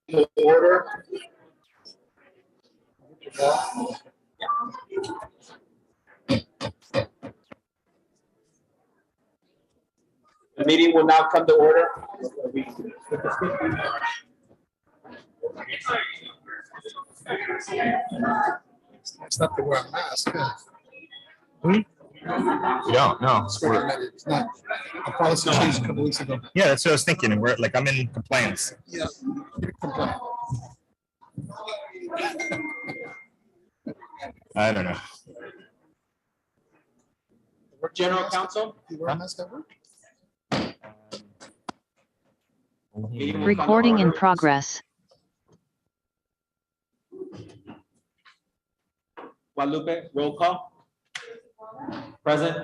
To order. The meeting will now come to order. It's not to wear a mask. We don't, no. It's not a policy change a couple weeks ago. Yeah, that's what I was thinking. And we're like, I'm in compliance. Yeah. Compliant. I don't know. General counsel. You wear a mask at work? Recording in progress. Guadalupe, roll call. Present.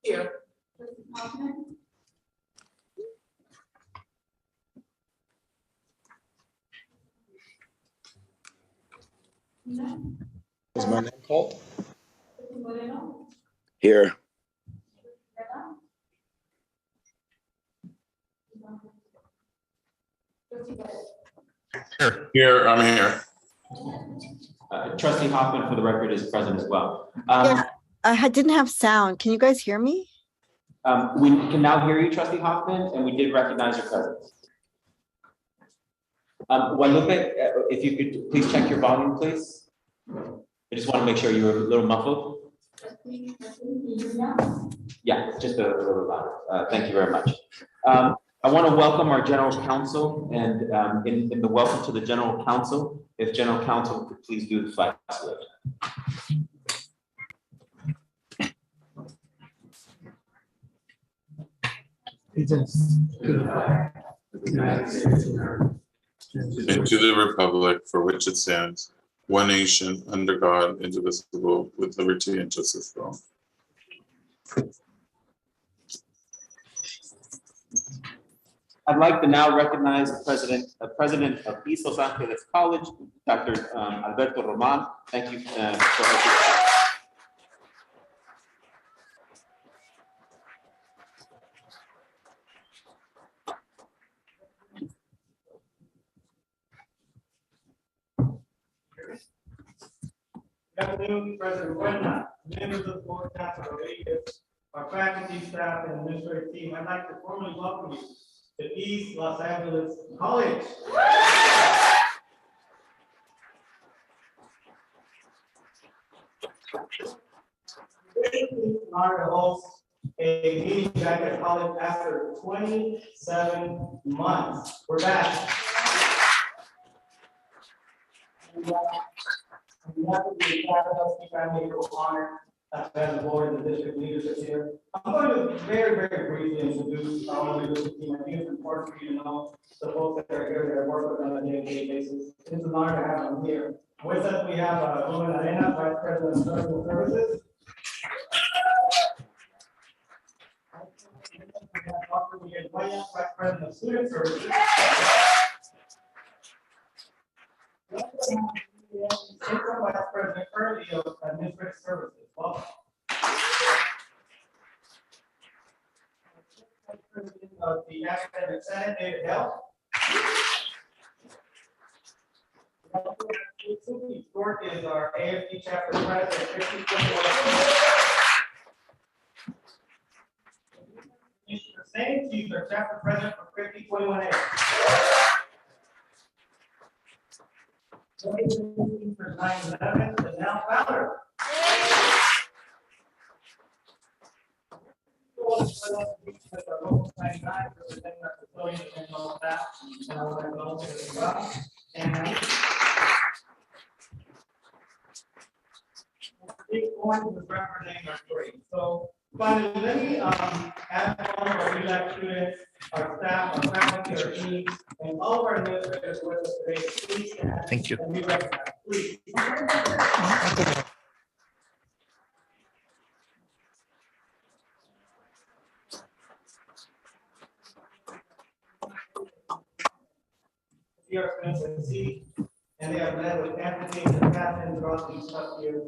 Here. Was my name called? Here. Here, I'm here. Trustee Hoffman, for the record, is present as well. Yeah, I didn't have sound. Can you guys hear me? We can now hear you, Trustee Hoffman, and we did recognize your presence. Guadalupe, if you could please check your volume, please. I just want to make sure you were a little muffled. Yeah, just a little louder. Thank you very much. I want to welcome our general counsel, and in the welcome to the general counsel, if general counsel could please do the flag salute. And to the republic for which it stands, one nation, under God, indivisible, with liberty and justice for all. I'd like to now recognize the president of East Los Angeles College, Dr. Alberto Roman. Thank you for Good afternoon, President Buena, members of the board, council, our faculty, staff, and administrative team. I'd like to formally welcome you to East Los Angeles College. Today, we are to host a meeting back at college after 27 months. We're back. We have to be proud of us, family, for honor as the board and the district leadership here. I'm going to very briefly introduce our leadership team. I think it's important for you to know the folks that are here that work with them on a day-to-day basis. It's an honor to have them here. With us, we have Roman Arena, Vice President of Social Services. We have Dr. Miguel Guaya, Vice President of Student Services. Interim Vice President currently of Administrative Services. Welcome. Vice President of the Academic Senate, David Hill. Suki Short is our AFD chapter president. Mr. Sane, she's our chapter president for 5021A. For 9/11, the now founder. So finally, let me ask all of our elect students, our staff, our faculty, our team, and all of our administrators with us today. Please stand. Thank you. And be recognized, please. Here and see, and they are led with empathy and passion throughout these tough years.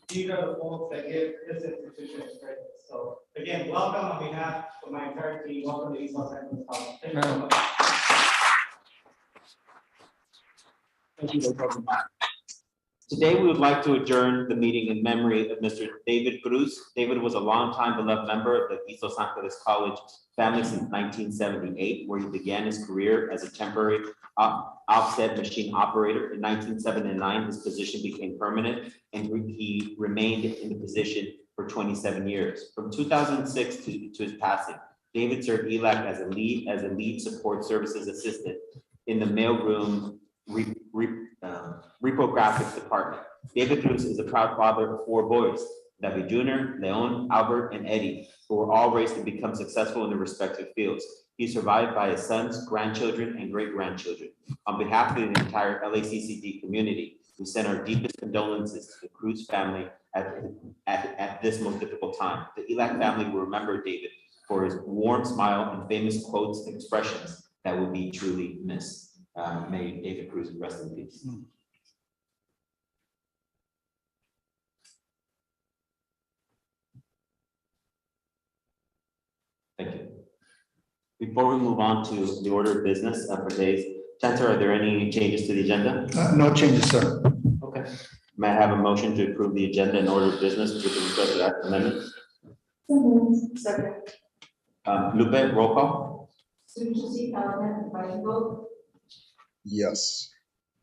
These are the folks that give this institution its greatness. So again, welcome on behalf of my entire team. Welcome to East Los Angeles College. Thank you so much. Thank you, today, we would like to adjourn the meeting in memory of Mr. David Cruz. David was a longtime beloved member of the East Los Angeles College family since 1978, where he began his career as a temporary offset machine operator. In 1979, his position became permanent, and he remained in the position for 27 years. From 2006 to his passing, David served ELAC as a lead support services assistant in the mailroom reprographics department. David Cruz is a proud father of 4 boys, David Jr., Leon, Albert, and Eddie, who were all raised to become successful in their respective fields. He's survived by his sons, grandchildren, and great-grandchildren. On behalf of the entire LACCD community, we send our deepest condolences to the Cruz family at this most difficult time. The ELAC family will remember David for his warm smile and famous quotes and expressions that will be truly missed. May David Cruz rest in peace. Thank you. Before we move on to the order of business for today's Chancellor, are there any changes to the agenda? No changes, sir. Okay. May I have a motion to approve the agenda in order of business with respect to that amendment? Second. Lupe, roll call. Student trustee Calhoun, advisory vote. Yes.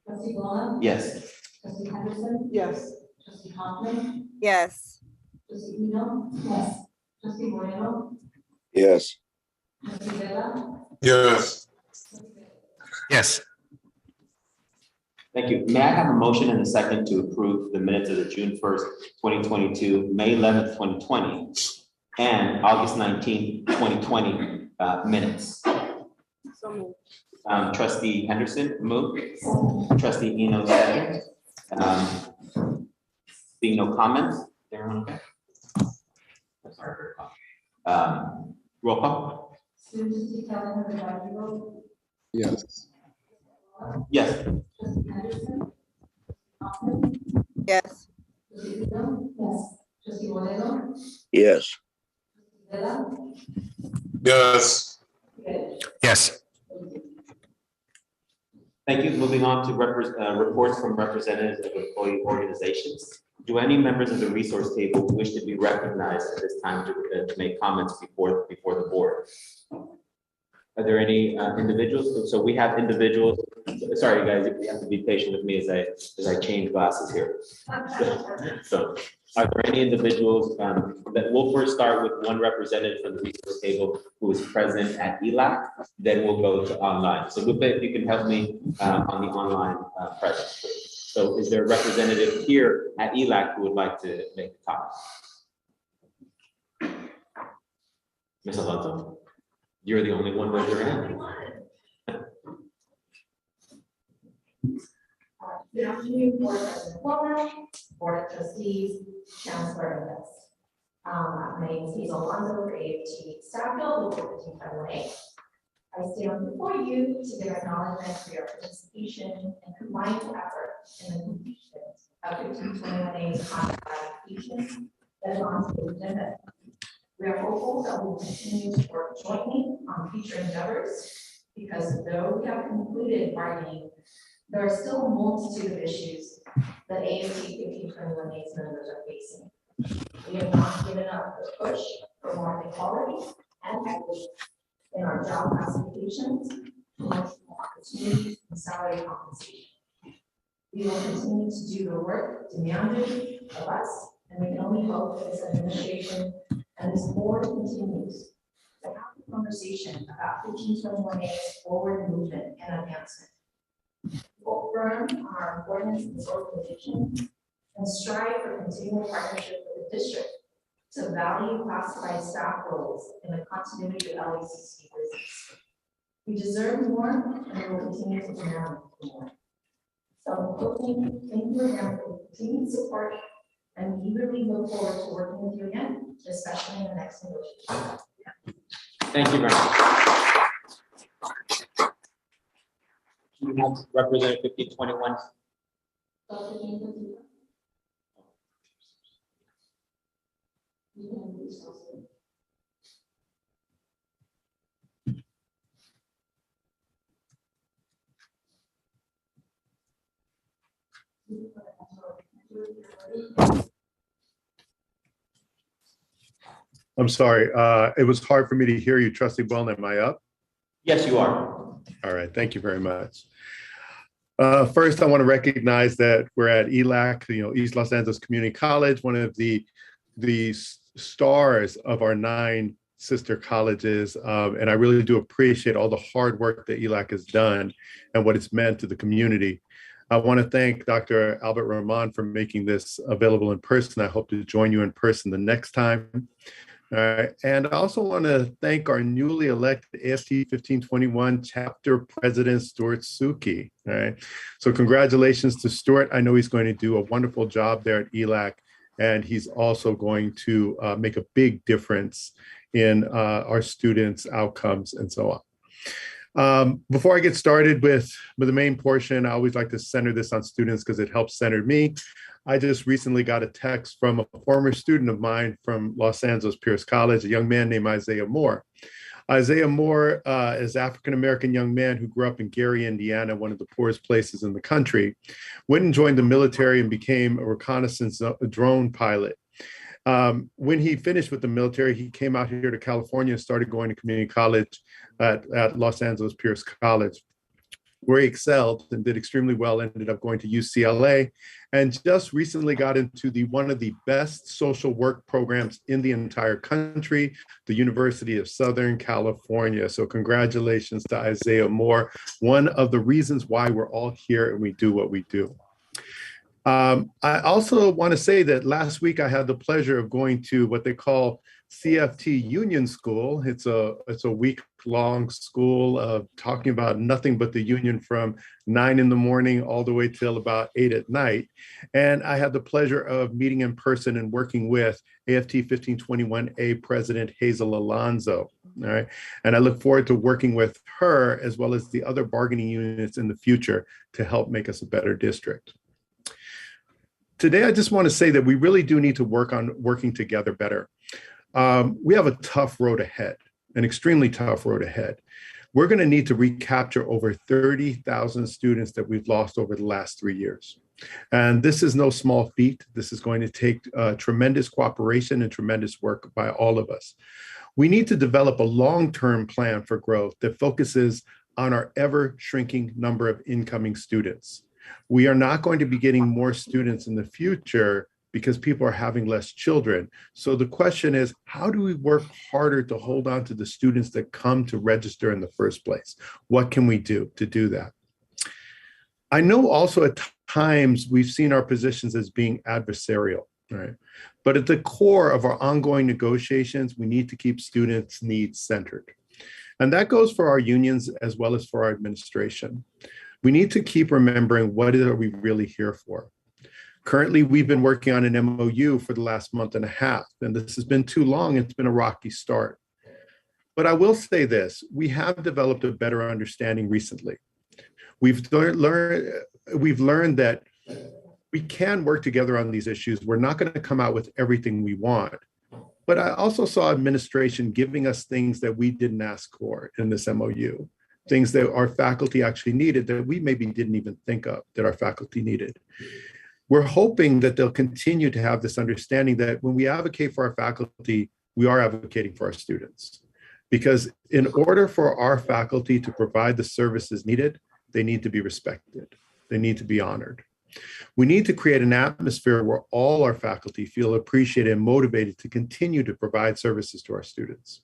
Trustee Bona. Yes. Trustee Henderson. Yes. Trustee Hoffman. Yes. Trustee Eno. Yes. Trustee Moreno. Yes. Trustee Vela. Yes, Yes. Thank you. May I have a motion and a second to approve the minutes of the June 1st, 2022, May 11th, 2020, and August 19th, 2020 minutes? So moved. Trustee Henderson, move. Trustee Eno, second. Being no comments, everyone okay? Sorry. Roll call. Student trustee Calhoun, advisory vote. Yes. Yes. Trustee Henderson. Hoffman. Yes. Trustee Eno. Yes. Trustee Moreno. Yes. Vela. yes, Yes. Thank you. Moving on to reports from representatives of employee organizations. Do any members of the resource table wish to be recognized at this time to make comments before the board? Are there any individuals? So we have individuals. Sorry, guys, you have to be patient with me as I change glasses here. So, are there any individuals that we'll first start with one representative from the resource table who is present at ELAC, then we'll go to online. So Lupe, if you can help me on the online presence, please. So is there a representative here at ELAC who would like to make a comment? Ms. Alonso, you're the only one with your hand. Good afternoon, Board President Plummer, Board of Trustees, Chancellor and guests. My name is Hazel Alonso, AFT staff bill, local 1551A. I stand before you to give acknowledgement for your participation and combined effort in the completion of 1521A's contract application that is on today's agenda. We are hopeful that we will continue to work jointly on future endeavors because though we have concluded bargaining, there are still a multitude of issues that AFT 1521A's members are facing. We have not given up the push for more equality and equity in our job classifications, promotional opportunities, and salary compensation. We will continue to do the work demanded of us, and we can only hope that this administration and this board continues to have a conversation about 1521A's forward movement and advancement. We'll firm on our importance in this organization and strive for continual partnership with the district to value classified staff roles in the continuity of LACC business. We deserve more, and we will continue to demand more. So, in closing, thank you again for your continued support, and we eagerly look forward to working with you again, especially in the next negotiation. Thank you very much. We have Representative 1521. I'm sorry. It was hard for me to hear you. Trustee Bowlen, am I up? Yes, you are. All right. Thank you very much. First, I want to recognize that we're at ELAC, East Los Angeles Community College, one of the stars of our 9 sister colleges. And I really do appreciate all the hard work that ELAC has done and what it's meant to the community. I want to thank Dr. Albert Rahman for making this available in person. I hope to join you in person the next time. All right. And I also want to thank our newly elected AFT 1521 chapter president, Stuart Suki. All right. So congratulations to Stuart. I know he's going to do a wonderful job there at ELAC, and he's also going to make a big difference in our students' outcomes and so on. Before I get started with the main portion, I always like to center this on students because it helps center me. I just recently got a text from a former student of mine from Los Angeles Pierce College, a young man named Isaiah Moore. Isaiah Moore is an African-American young man who grew up in Gary, Indiana, one of the poorest places in the country, went and joined the military and became a reconnaissance drone pilot. When he finished with the military, he came out here to California and started going to community college at Los Angeles Pierce College, where he excelled and did extremely well, ended up going to UCLA, and just recently got into one of the best social work programs in the entire country, the University of Southern California. So congratulations to Isaiah Moore, one of the reasons why we're all here and we do what we do. I also want to say that last week I had the pleasure of going to what they call CFT Union School. It's a week-long school of talking about nothing but the union from 9 in the morning all the way till about 8 at night. And I had the pleasure of meeting in person and working with AFT 1521A President Hazel Alonzo. All right. And I look forward to working with her as well as the other bargaining units in the future to help make us a better district. Today, I just want to say that we really do need to work on working together better. We have a tough road ahead, an extremely tough road ahead. We're going to need to recapture over 30,000 students that we've lost over the last 3 years. And this is no small feat. This is going to take tremendous cooperation and tremendous work by all of us. We need to develop a long-term plan for growth that focuses on our ever-shrinking number of incoming students. We are not going to be getting more students in the future because people are having less children. So the question is, how do we work harder to hold on to the students that come to register in the first place? What can we do to do that? I know also at times we've seen our positions as being adversarial, right? But at the core of our ongoing negotiations, we need to keep students' needs centered. And that goes for our unions as well as for our administration. We need to keep remembering what are we really here for. Currently, we've been working on an MOU for the last month and a half, and this has been too long. It's been a rocky start. But I will say this, we have developed a better understanding recently. We've learned that we can work together on these issues. We're not going to come out with everything we want. But I also saw administration giving us things that we didn't ask for in this MOU. Things that our faculty actually needed that we maybe didn't even think of that our faculty needed. We're hoping that they'll continue to have this understanding that when we advocate for our faculty, we are advocating for our students. Because in order for our faculty to provide the services needed, they need to be respected. They need to be honored. We need to create an atmosphere where all our faculty feel appreciated and motivated to continue to provide services to our students.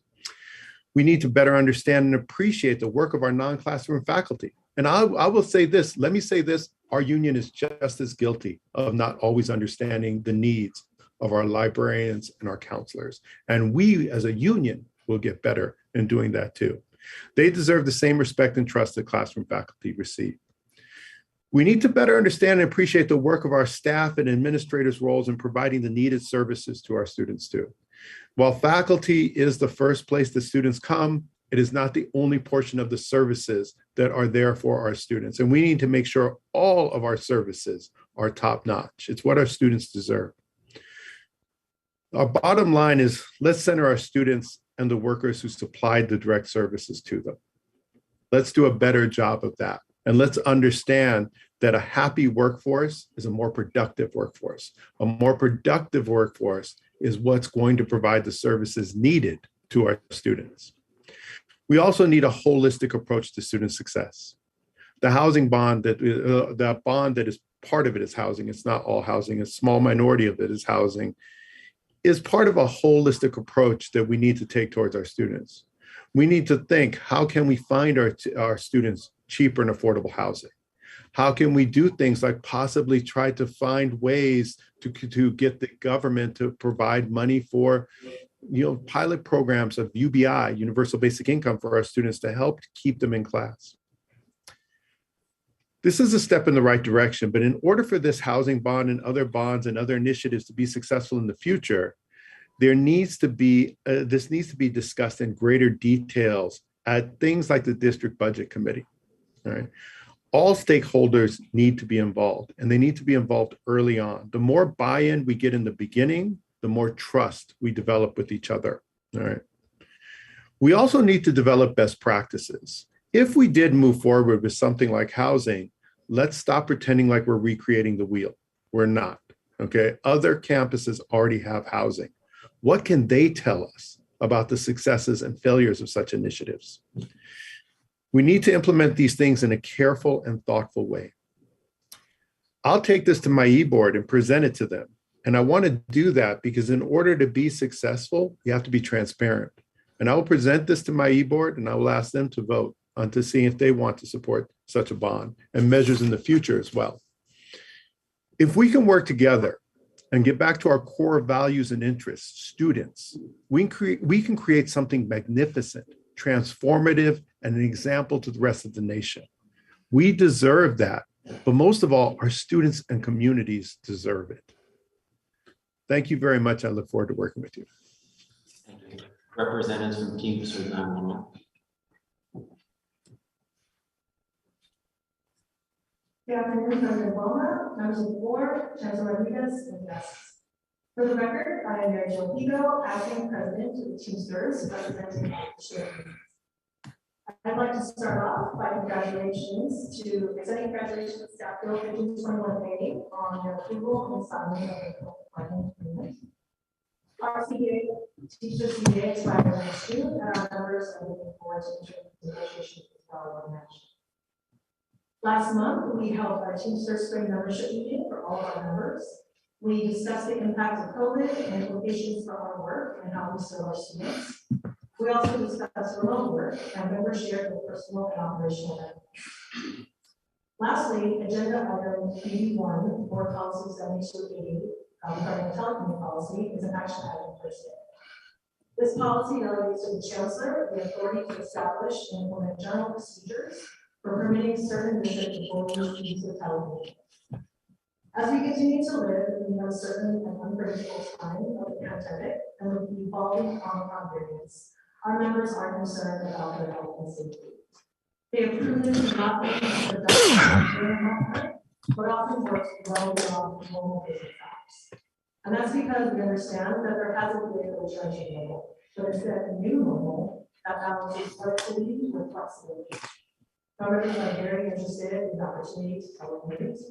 We need to better understand and appreciate the work of our non-classroom faculty. And I will say this, let me say this, our union is just as guilty of not always understanding the needs of our librarians and our counselors. And we as a union will get better in doing that too. They deserve the same respect and trust that classroom faculty receive. We need to better understand and appreciate the work of our staff and administrators' roles in providing the needed services to our students too. While faculty is the first place the students come, it is not the only portion of the services that are there for our students. And we need to make sure all of our services are top-notch. It's what our students deserve. Our bottom line is let's center our students and the workers who supplied the direct services to them. Let's do a better job of that. And let's understand that a happy workforce is a more productive workforce. A more productive workforce is what's going to provide the services needed to our students. We also need a holistic approach to student success. The housing bond, that bond that is part of it is housing. It's not all housing. A small minority of it is housing, is part of a holistic approach that we need to take towards our students. We need to think, how can we find our students cheaper and affordable housing? How can we do things like possibly try to find ways to get the government to provide money for, pilot programs of UBI, Universal Basic Income, for our students to help keep them in class? This is a step in the right direction, but in order for this housing bond and other bonds and other initiatives to be successful in the future, this needs to be discussed in greater details at things like the district budget committee. All right. All stakeholders need to be involved, and they need to be involved early on. The more buy-in we get in the beginning, the more trust we develop with each other. All right. We also need to develop best practices. If we did move forward with something like housing, let's stop pretending like we're recreating the wheel. We're not, okay? Other campuses already have housing. What can they tell us about the successes and failures of such initiatives? We need to implement these things in a careful and thoughtful way. I'll take this to my e-board and present it to them. And I want to do that because in order to be successful, you have to be transparent. And I will present this to my e-board and I will ask them to vote on to see if they want to support such a bond and measures in the future as well. If we can work together and get back to our core values and interests, students, we can create something magnificent, transformative, and an example to the rest of the nation. We deserve that, but most of all, our students and communities deserve it. Thank you very much. I look forward to working with you. Thank you. Representatives from Teams for 911. Good afternoon, President Obama, members of the board, Chancellor Rodriguez, and guests. For the record, I am Mary Jo Higo, acting president of the Teamsters, representing the shared. I'd like to start off by extending congratulations to staff bill 1521A on their approval and signing of the department agreement. Our teacher CBA expired in June, and our members are looking forward to negotiations with our organization. Last month, we held our Teamsters Spring membership meeting for all of our members. We discussed the impact of COVID and implications for our work and how we serve our students. We also discussed remote work, and members shared their personal and operational benefits. Lastly, agenda item 81, Board Policy 7280, regarding telecommunications policy, is an action item for today. This policy delegates to the Chancellor the authority to establish and implement general procedures for permitting certain visits before we use of television. As we continue to live in the uncertain and unpredictable time of the pandemic and with the evolving Omicron variants, our members are concerned about their health and safety. They have proven to not only be productive during that time, but often work well beyond normal business hours. And that's because we understand that there hasn't been a return to normal, but instead a new normal that balances productivity with flexibility. Members are very interested in the opportunity to telecommute.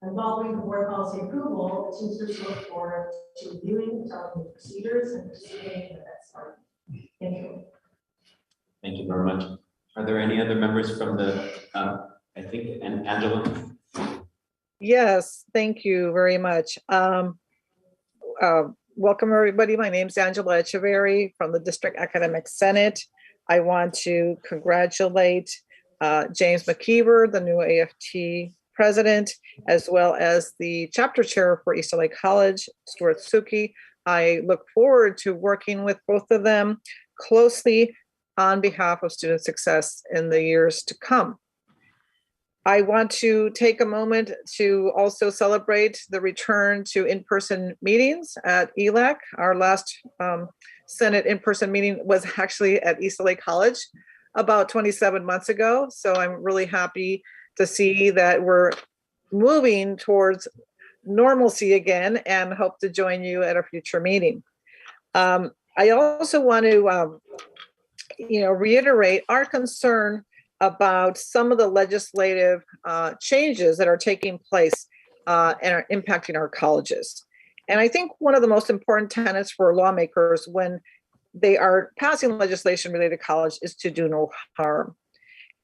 And following the board policy approval, the Teamsters look forward to reviewing the telecommuting procedures and proceeding in the next part. Thank you. Thank you very much. Are there any other members from the, I think, and Angela? Yes, thank you very much. Welcome, everybody. My name is Angela Echeverry from the District Academic Senate. I want to congratulate James McKeever, the new AFT president, as well as the chapter chair for East LA College, Stuart Suki. I look forward to working with both of them closely on behalf of student success in the years to come. I want to take a moment to also celebrate the return to in-person meetings at ELAC. Our last Senate in-person meeting was actually at East LA College about 27 months ago. So I'm really happy to see that we're moving towards normalcy again and hope to join you at a future meeting. I also want to reiterate our concern about some of the legislative changes that are taking place and are impacting our colleges. And I think one of the most important tenets for lawmakers when they are passing legislation related to college is to do no harm.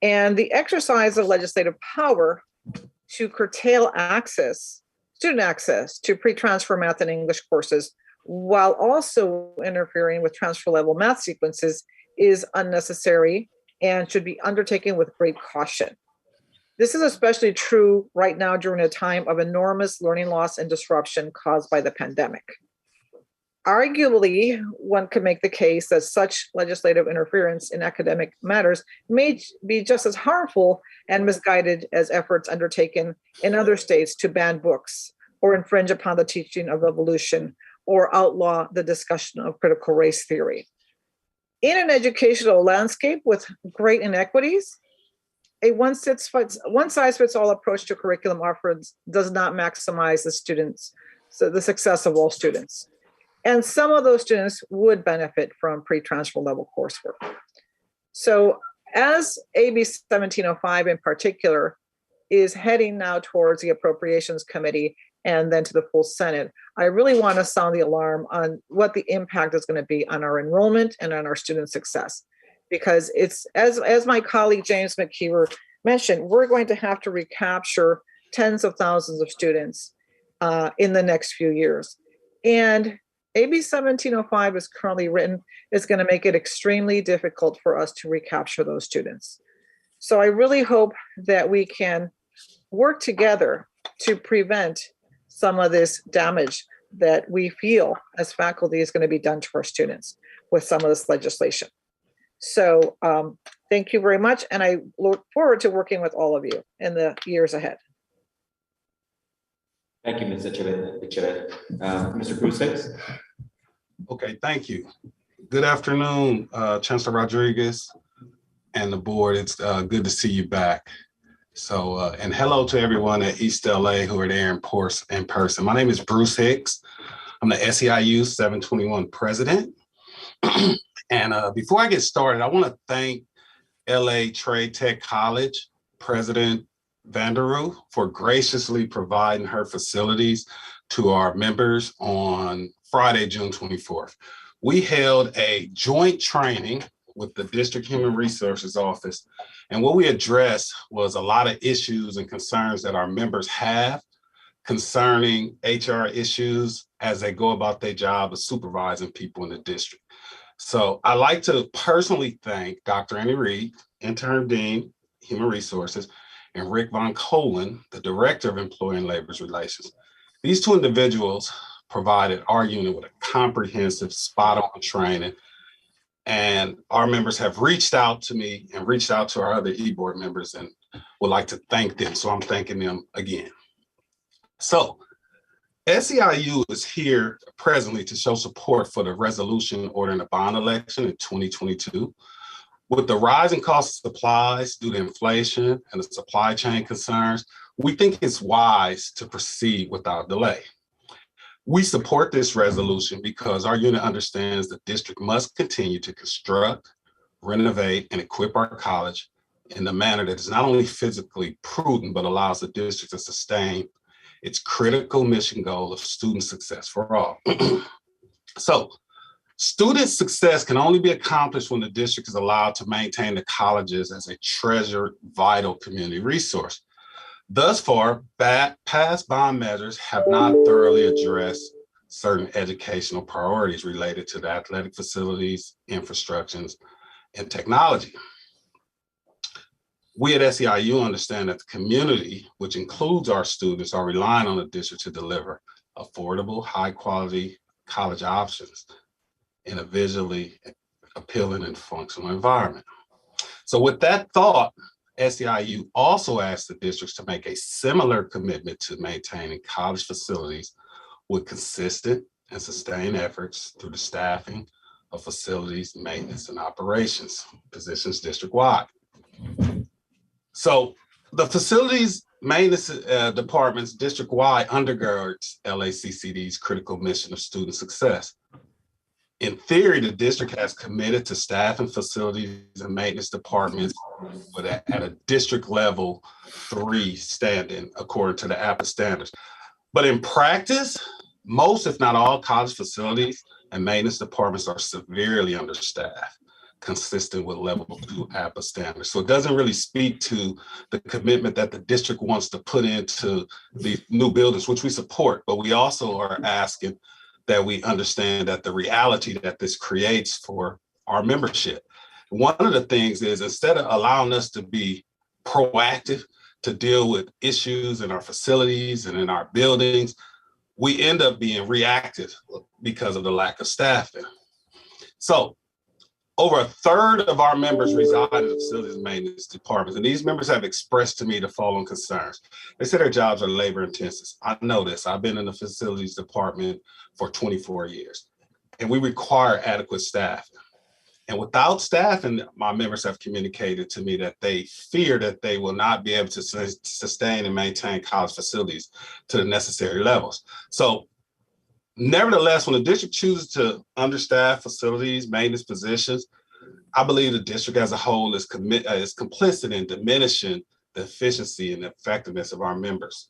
And the exercise of legislative power to curtail student access to pre-transfer math and English courses, while also interfering with transfer level math sequences, is unnecessary and should be undertaken with great caution. This is especially true right now during a time of enormous learning loss and disruption caused by the pandemic. Arguably, one could make the case that such legislative interference in academic matters may be just as harmful and misguided as efforts undertaken in other states to ban books or infringe upon the teaching of evolution or outlaw the discussion of critical race theory. In an educational landscape with great inequities, a one-size-fits-all approach to curriculum offerings does not maximize the success of all students. And some of those students would benefit from pre-transfer level coursework. So as AB 1705 in particular is heading now towards the Appropriations Committee and then to the full Senate, I really want to sound the alarm on what the impact is going to be on our enrollment and on our student success. Because it's, as my colleague James McKeever mentioned, we're going to have to recapture tens of thousands of students in the next few years. And AB 1705 is currently written is going to make it extremely difficult for us to recapture those students. So I really hope that we can work together to prevent some of this damage that we feel as faculty is going to be done to our students with some of this legislation. So thank you very much. And I look forward to working with all of you in the years ahead. Thank you, Ms. Echeverria. Mr. Bruce Hicks. Okay, thank you. Good afternoon, Chancellor Rodriguez and the board. It's good to see you back. So, and hello to everyone at East LA who are there in person. My name is Bruce Hicks. I'm the SEIU 721 president. And before I get started, I want to thank LA Trade Tech College President Vanderoo for graciously providing her facilities to our members on Friday, June 24th. We held a joint training with the District Human Resources Office, and what we addressed was a lot of issues and concerns that our members have concerning HR issues as they go about their job of supervising people in the district. So I'd like to personally thank Dr. Annie Reed, Interim Dean, Human Resources, and Rick Von Colin, the Director of Employee and Labor Relations. These two individuals provided our unit with a comprehensive spot-on training, and our members have reached out to me and reached out to our other e-board members and would like to thank them. So I'm thanking them again. So SEIU is here presently to show support for the resolution ordering a bond election in 2022. With the rising cost of supplies due to inflation and the supply chain concerns, we think it's wise to proceed without delay. We support this resolution because our unit understands the district must continue to construct, renovate, and equip our college in a manner that is not only physically prudent, but allows the district to sustain its critical mission goal of student success for all. So, student success can only be accomplished when the district is allowed to maintain the colleges as a treasured, vital community resource. Thus far, past bond measures have not thoroughly addressed certain educational priorities related to the athletic facilities, infrastructures, and technology. We at SEIU understand that the community, which includes our students, are relying on the district to deliver affordable, high-quality college options in a visually appealing and functional environment. So with that thought, SEIU also asked the districts to make a similar commitment to maintaining college facilities with consistent and sustained efforts through the staffing of facilities, maintenance, and operations positions district-wide. So the facilities maintenance departments district-wide undergirds LACCD's critical mission of student success. In theory, the district has committed to staff and facilities and maintenance departments at a district level 3 standing according to the APA standards. But in practice, most, if not all, college facilities and maintenance departments are severely understaffed, consistent with level 2 APA standards. So it doesn't really speak to the commitment that the district wants to put into the new buildings, which we support, but we also are asking that we understand that the reality that this creates for our membership. One of the things is, instead of allowing us to be proactive to deal with issues in our facilities and in our buildings, we end up being reactive because of the lack of staffing. So over a third of our members reside in the facilities and maintenance departments, and these members have expressed to me the following concerns. They say their jobs are labor intensive. I know this. I've been in the facilities department for 24 years, and we require adequate staff. And without staffing, my members have communicated to me that they fear that they will not be able to sustain and maintain college facilities to the necessary levels. So nevertheless, when the district chooses to understaff facilities, maintenance positions, I believe the district as a whole is complicit in diminishing the efficiency and effectiveness of our members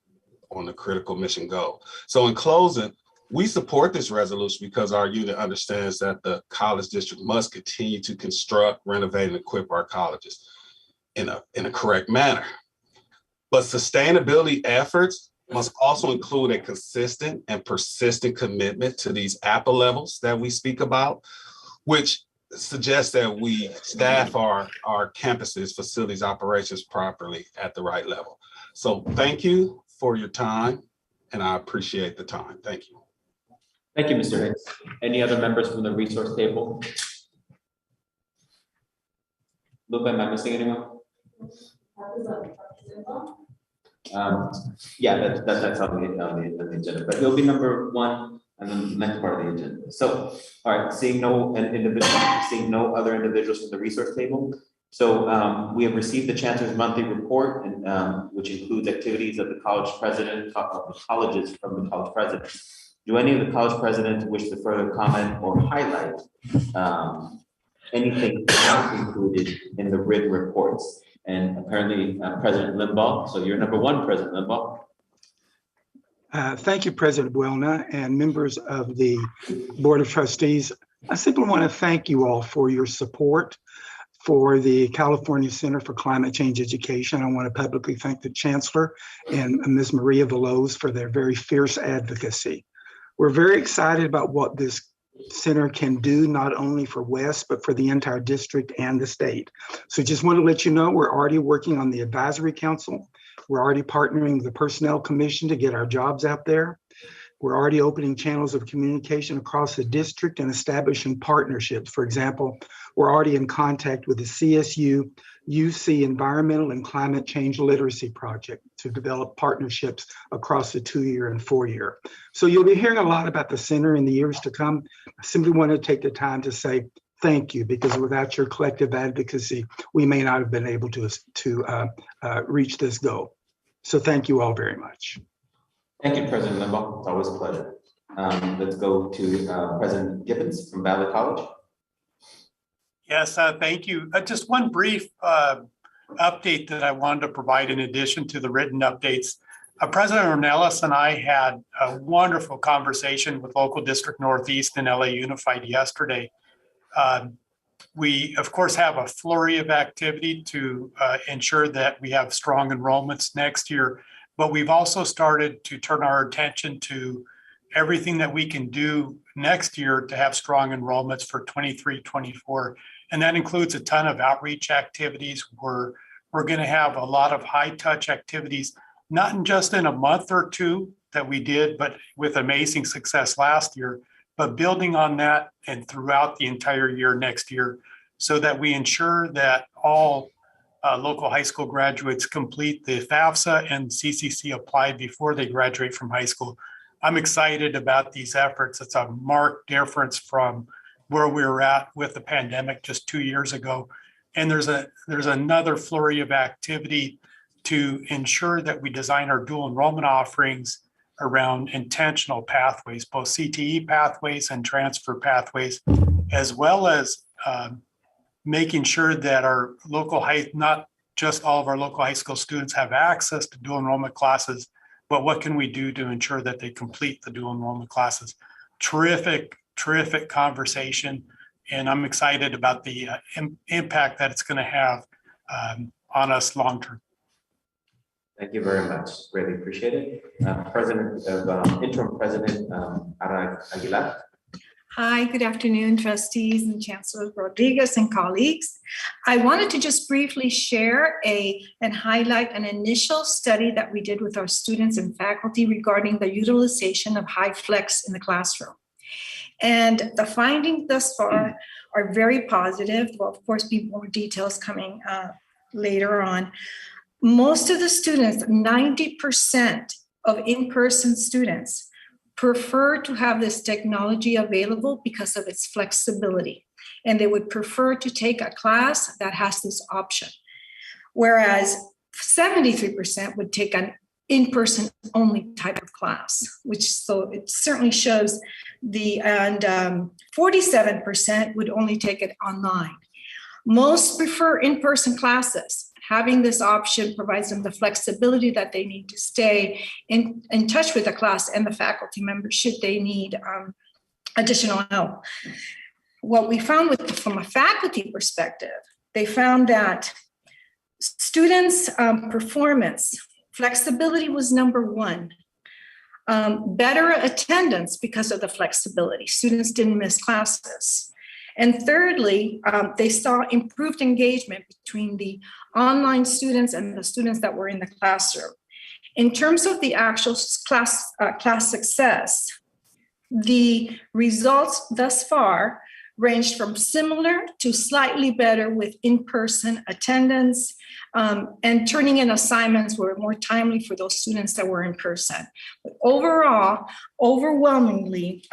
on the critical mission goal. So in closing, we support this resolution because our unit understands that the college district must continue to construct, renovate, and equip our colleges in a correct manner. But sustainability efforts must also include a consistent and persistent commitment to these APA levels that we speak about, which suggests that we staff our campuses, facilities, operations properly at the right level. So thank you for your time, and I appreciate the time. Thank you. Thank you, Mr. Hicks. Any other members from the resource table? Luca, am I missing anyone? Yeah, that's on the agenda, but he'll be number 1 and then the next part of the agenda. So, all right, seeing no other individuals from the resource table. So we have received the Chancellor's monthly report, and which includes activities of the college president, of the colleges from the college president. Do any of the college presidents wish to further comment or highlight anything not included in the written reports? And apparently President Limbaugh, so you're number 1, President Limbaugh. Thank you, President Buelna and members of the Board of Trustees. I simply want to thank you all for your support for the California Center for Climate Change Education. I want to publicly thank the Chancellor and Ms. Maria Veloz for their very fierce advocacy. We're very excited about what this center can do, not only for West, but for the entire district and the state. So just want to let you know, we're already working on the advisory council. We're already partnering with the Personnel Commission to get our jobs out there. We're already opening channels of communication across the district and establishing partnerships. For example, we're already in contact with the CSU UC Environmental and Climate Change Literacy Project to develop partnerships across the 2-year and 4-year. So you'll be hearing a lot about the center in the years to come. I simply want to take the time to say thank you, because without your collective advocacy, we may not have been able to reach this goal. So thank you all very much. Thank you, President Limbaugh. It's always a pleasure. Let's go to President Gibbons from Valley College. Yes, thank you. Just one brief update that I wanted to provide in addition to the written updates. President Ornelas and I had a wonderful conversation with Local District Northeast and LA Unified yesterday. We, of course, have a flurry of activity to ensure that we have strong enrollments next year, but we've also started to turn our attention to everything that we can do next year to have strong enrollments for 23-24. And that includes a ton of outreach activities. We're going to have a lot of high touch activities, not just in a month or 2 that we did, but with amazing success last year, but building on that and throughout the entire year next year, so that we ensure that all local high school graduates complete the FAFSA and CCC applied before they graduate from high school. I'm excited about these efforts. It's a marked difference from where we were at with the pandemic just 2 years ago. And there's another flurry of activity to ensure that we design our dual enrollment offerings around intentional pathways, both CTE pathways and transfer pathways, as well as making sure that our not just all of our local high school students have access to dual enrollment classes, but what can we do to ensure that they complete the dual enrollment classes? Terrific conversation. And I'm excited about the impact that it's going to have on us long-term. Thank you very much. Greatly appreciate it. Interim President Ara Aguilar. Hi, good afternoon, trustees and Chancellor Rodriguez and colleagues. I wanted to just briefly share and highlight an initial study that we did with our students and faculty regarding the utilization of HyFlex in the classroom. And the findings thus far are very positive. There will, of course, be more details coming later on. Most of the students, 90% of in-person students, prefer to have this technology available because of its flexibility. And they would prefer to take a class that has this option. Whereas 73% would take an in-person only type of class, so it certainly shows and 47% would only take it online. Most prefer in-person classes. Having this option provides them the flexibility that they need to stay in touch with the class and the faculty members should they need additional help. What we found from a faculty perspective, they found that students' performance, flexibility was number one. Better attendance because of the flexibility. Students didn't miss classes. And thirdly, they saw improved engagement between the online students and the students that were in the classroom. In terms of the actual class success, the results thus far ranged from similar to slightly better with in-person attendance, and turning in assignments were more timely for those students that were in person. But overall, overwhelmingly,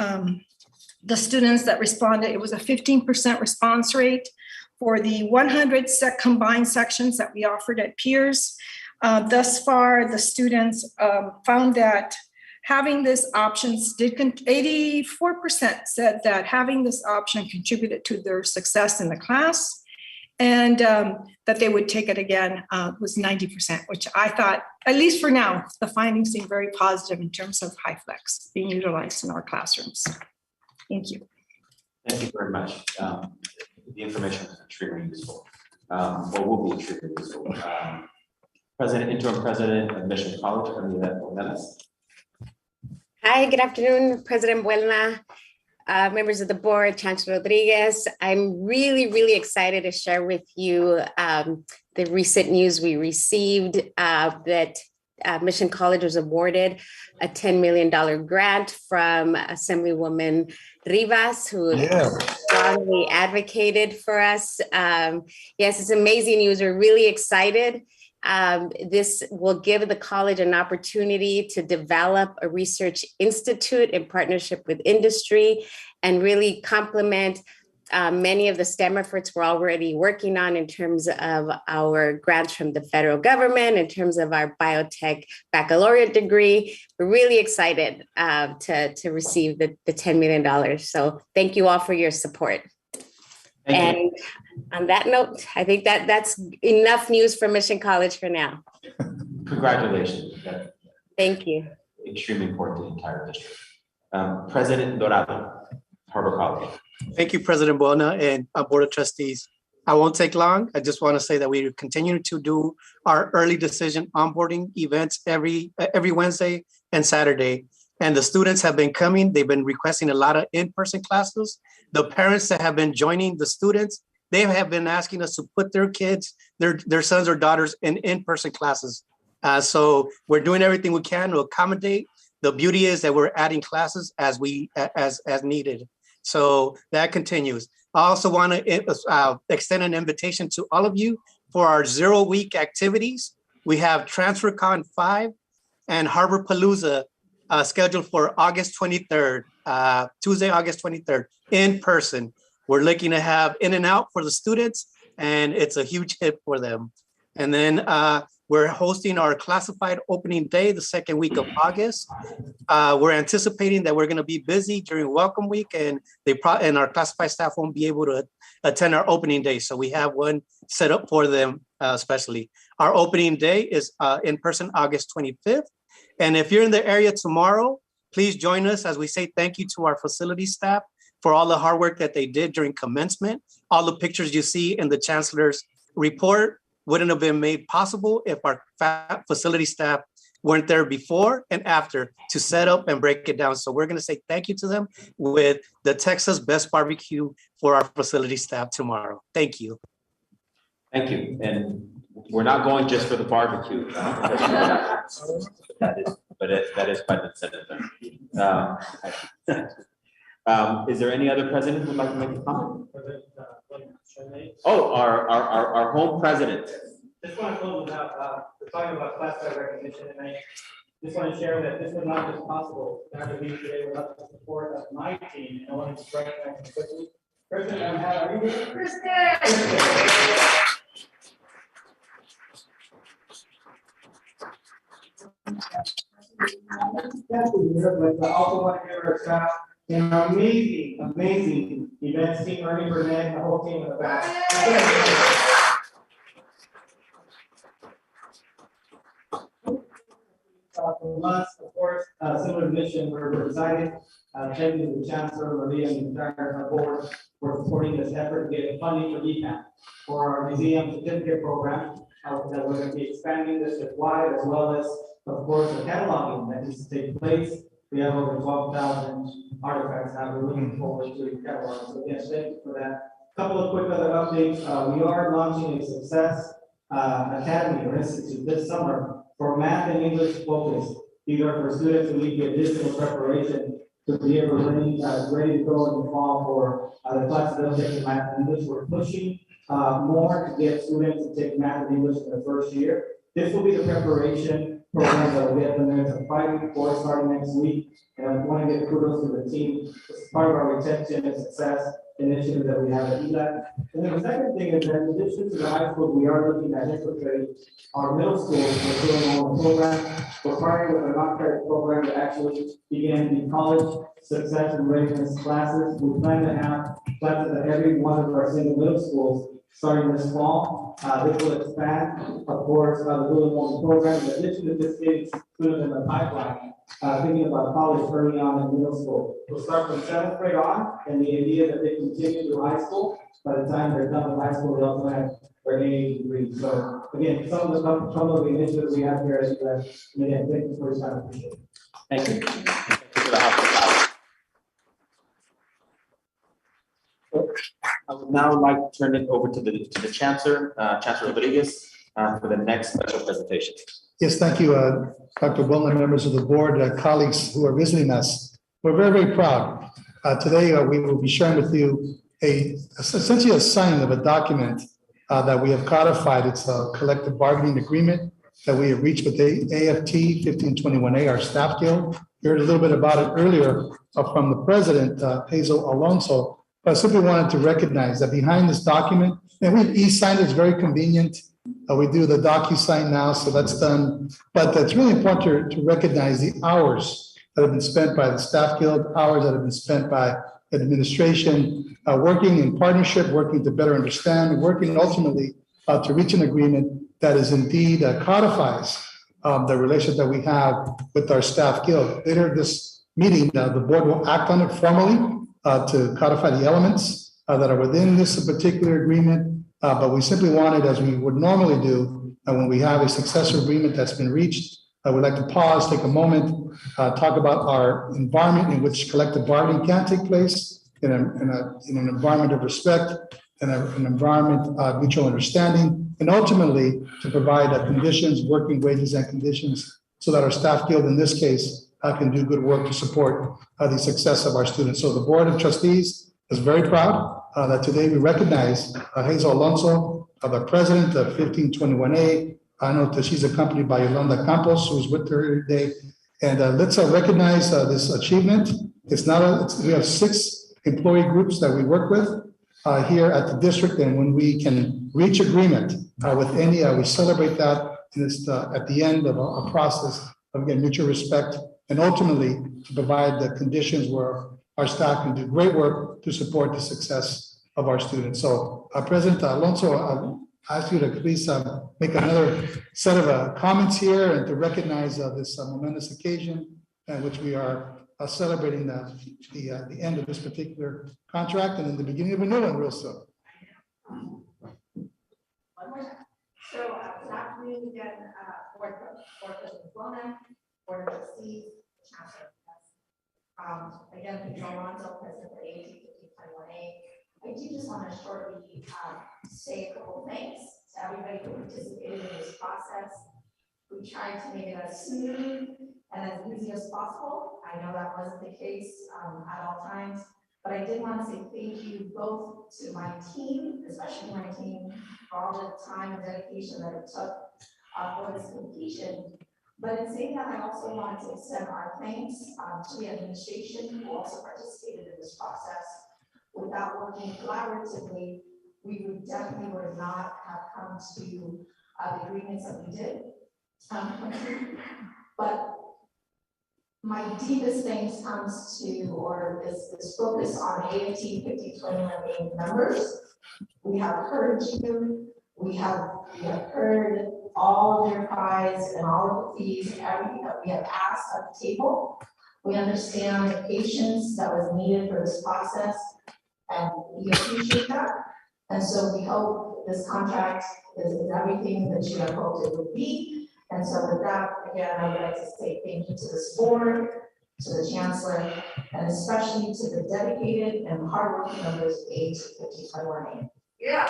the students that responded, it was a 15% response rate for the 100 combined sections that we offered at peers. Thus far, the students found that having this option, 84% said that having this option contributed to their success in the class, and that they would take it again was 90%, which I thought, at least for now, the findings seem very positive in terms of HyFlex being utilized in our classrooms. Thank you. Thank you very much. The information is extremely useful, or will be extremely useful. Interim President of Mission College, Anita Ornelas. Hi, good afternoon, President Buelna, members of the board, Chancellor Rodriguez. I'm really excited to share with you the recent news we received that Mission College was awarded a $10 million grant from Assemblywoman Rivas, who strongly advocated for us. Yes, it's amazing news. We're really excited. This will give the college an opportunity to develop a research institute in partnership with industry and really complement many of the STEM efforts we're already working on in terms of our grants from the federal government, in terms of our biotech baccalaureate degree. We're really excited to receive the $10 million. So thank you all for your support. And on that note, I think that's enough news for Mission College for now. Congratulations. Thank you. Extremely important to the entire district. President Dorado, Harbor College. Thank you, President Buelna and Board of Trustees. I won't take long. I just want to say that we continue to do our early decision onboarding events every Wednesday and Saturday. And the students have been coming. They've been requesting a lot of in-person classes. The parents that have been joining the students, they have been asking us to put their kids, their sons or daughters in-person classes. So we're doing everything we can to accommodate. The beauty is that we're adding classes as needed. So that continues. I also want to extend an invitation to all of you for our 0-week activities. We have TransferCon 5 and Harbor Palooza scheduled for August 23rd, Tuesday, August 23rd, in person. We're looking to have in and out for the students, and it's a huge hit for them. And then we're hosting our classified opening day the second week of August. We're anticipating that we're going to be busy during welcome week, and and our classified staff won't be able to attend our opening day. So we have one set up for them, especially. Our opening day is in person August 25th. And if you're in the area tomorrow, please join us as we say thank you to our facility staff for all the hard work that they did during commencement. All the pictures you see in the chancellor's report wouldn't have been made possible if our facility staff weren't there before and after to set up and break it down. So we're going to say thank you to them with the Texas Best Barbecue for our facility staff tomorrow. Thank you. Thank you. And we're not going just for the barbecue. That is quite the incentive there. Is there any other president who would like to make a comment? Oh, our home president. Just want to close out, we're talking about classified recognition, and I just want to share that this was not just possible to have a meeting today without the support of my team, and I want to just recognize them quickly. Kristen, are you here? Kristen! But I also want to give our staff an amazing events team, Ernie Burnett, the whole team in the back. From us, of course, similar mission, we're excited. Thank you to the Chancellor, Maria, and the entire board for supporting this effort to get funding for DPAN for our museum certificate program. That we're going to be expanding this wide, as well as, of course, the cataloging that needs to take place. We have over 12,000 artifacts now. We're looking forward to cataloging. So yes, thank you for that. A couple of quick other updates. We are launching a Success Academy or Institute this summer for math and English focus. These are for students who need the additional preparation to be able to ready to go in the fall for the classes that take math and English. We're pushing more to get students to take math and English in the first year. This will be the preparation program that will get them there. It's a 5-week course starting next week. And I want to give kudos to the team. This is part of our retention and success initiative that we have at ELAC. And then the second thing is that in addition to the high school, we are looking at infiltrating our middle schools. We're doing all the program. We're partnering with a non-credit program that actually began the college success and readiness classes. We plan to have classes at every one of our single middle schools starting this fall. This will expand, of course, the Building One program. In addition to just getting students in the pipeline, thinking about college early on in middle school. We'll start from 7th grade on, and the idea that they continue through high school. By the time they're done with high school, they also have their AA degree. So again, some of the initiatives we have here at UF. And again, thank you for your time. Appreciate it. Thank you. Thank you for the hospitality. I would now like to turn it over to the Chancellor, Chancellor Rodriguez, for the next special presentation. Yes, thank you, Dr. Wellman, members of the board, colleagues who are visiting us. We're very, very proud. Today, we will be sharing with you essentially a signing of a document that we have codified. It's a collective bargaining agreement that we have reached with the AFT 1521A, our staff guild. You heard a little bit about it earlier from the president, Hazel Alonso. But I simply wanted to recognize that behind this document, and we've e-signed it, it's very convenient. We do the DocuSign now, so that's done. But it's really important to recognize the hours that have been spent by the staff guild, hours that have been spent by administration, working in partnership, working to better understand, working ultimately to reach an agreement that is indeed codifies the relationship that we have with our staff guild. Later this meeting, the board will act on it formally to codify the elements that are within this particular agreement. But we simply wanted, as we would normally do, when we have a successor agreement that's been reached, I would like to pause, take a moment, talk about our environment in which collective bargaining can take place in an environment of respect, and an environment of mutual understanding, and ultimately to provide conditions, working wages and conditions, so that our staff guild in this case can do good work to support the success of our students. So the Board of Trustees is very proud that today we recognize Hazel Alonso, the president of 1521A. I know that she's accompanied by Yolanda Campos, who's with her today. And let's recognize this achievement. We have 6 employee groups that we work with here at the district. And when we can reach agreement with any, we celebrate that. in this, at the end of a process of, again, mutual respect, and ultimately to provide the conditions where our staff can do great work to support the success of our students. So President Alonso, I ask you to please make another set of comments here and to recognize this momentous occasion in which we are celebrating the end of this particular contract and in the beginning of a new one real soon. So, good afternoon again, Board President Bona, Board of Trustees, Chancellor. Again, Mr. Alonso, President of AAT 5021A. I do just want to shortly say a couple of thanks to everybody who participated in this process. We tried to make it as smooth and as easy as possible. I know that wasn't the case at all times, but I did want to say thank you both to my team, especially my team, for all the time and dedication that it took for this completion. But in saying that, I also wanted to extend our thanks to the administration who also participated in this process. Without working collaboratively, we would not have come to the agreements that we did. But my deepest thanks comes to, or this focus on AAT 5021A members. We have heard you. We have heard all of your cries and all of the fees and everything that we have asked at the table. We understand the patience that was needed for this process, and we appreciate that. And so we hope this contract is everything that you have hoped it would be. And so with that, again, I would like to say thank you to this board, to the chancellor, and especially to the dedicated and hardworking members of AAT 5021A. Yeah.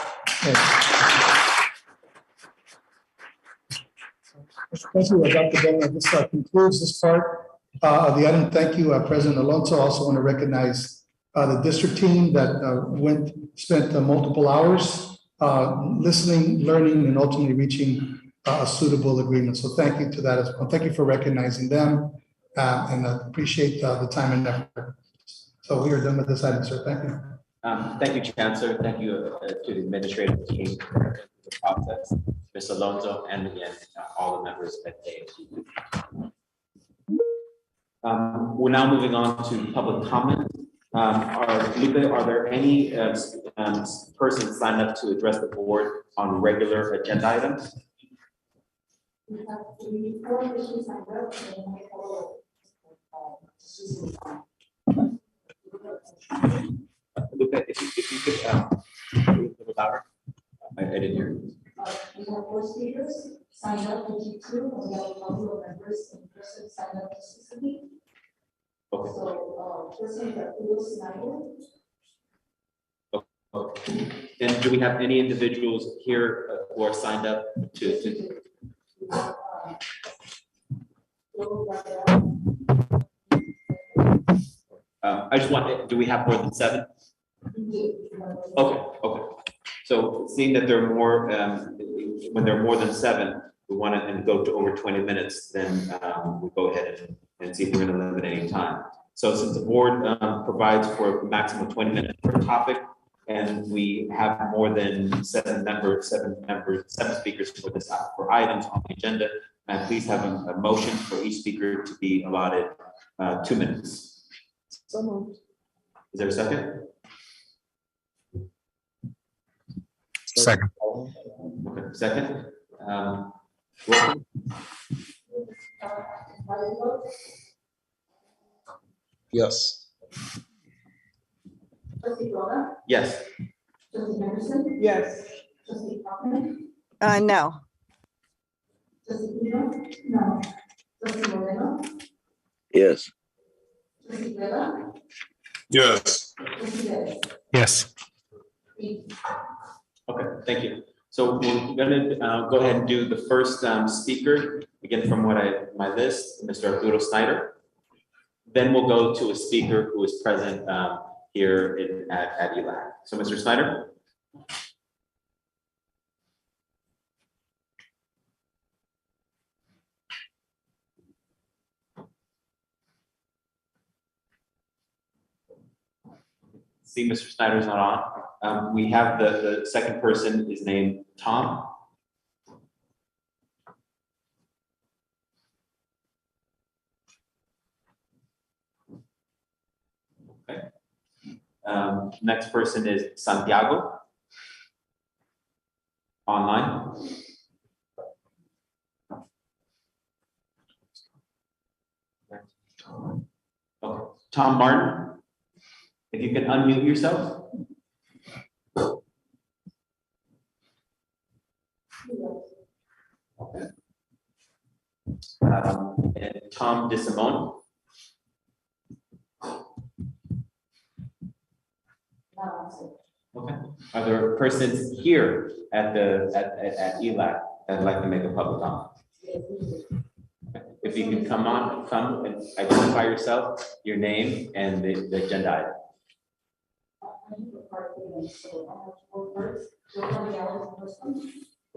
Thank you, Dr. Bowman. This concludes this part of the item. Thank you, President Alonso. I also want to recognize the district team that spent multiple hours listening, learning, and ultimately reaching a suitable agreement. So thank you to that as well. Thank you for recognizing them and appreciate the time and effort. So we are done with this item, sir. Thank you. Thank you, Chancellor. Thank you to the administrative team for the process, Ms. Alonso, and again, all the members at AAT. We're now moving on to public comment. Lupe, are there any persons signed up to address the board on regular agenda items? We have 4 issues signed up and Lupe, if you could a little louder. I didn't hear you. We have 4 speakers signed up to G2, and we have a couple of members in person signed up to speak. Okay. So this is the Louis Snyder. Okay. And do we have any individuals here who are signed up to? I just want, do we have more than 7? Okay. So seeing that there are more, when there are more than 7, we want to go to over 20 minutes, then we'll go ahead and see if we're going to limit any time. So since the board provides for a maximum of 20 minutes per topic, and we have more than 7 speakers for this for items on the agenda, and please have a motion for each speaker to be allotted 2 minutes. So moved. Is there a second? Second. Okay, second. Yes. Trustee Rhoda? Yes. Trustee Henderson? Yes. Trustee Kaufman? No. Trustee Pino? No. Trustee Moreno? Yes. Trustee Villa? Yes. Trustee Dennis? Yes. Okay, thank you. So we're going to go ahead and do the first speaker, again from my list, Mr. Arturo Snyder. Then we'll go to a speaker who is present here at ELAC. So Mr. Snyder. See, Mr. Snyder's not on. We have the second person is named Tom. Next person is Santiago. Online. Okay. Tom Martin, if you can unmute yourself. Okay. And Tom DeSimone. Okay. Are there persons here at ELAC that'd like to make a public comment? Okay. If you can come and identify yourself, your name, and the agenda item.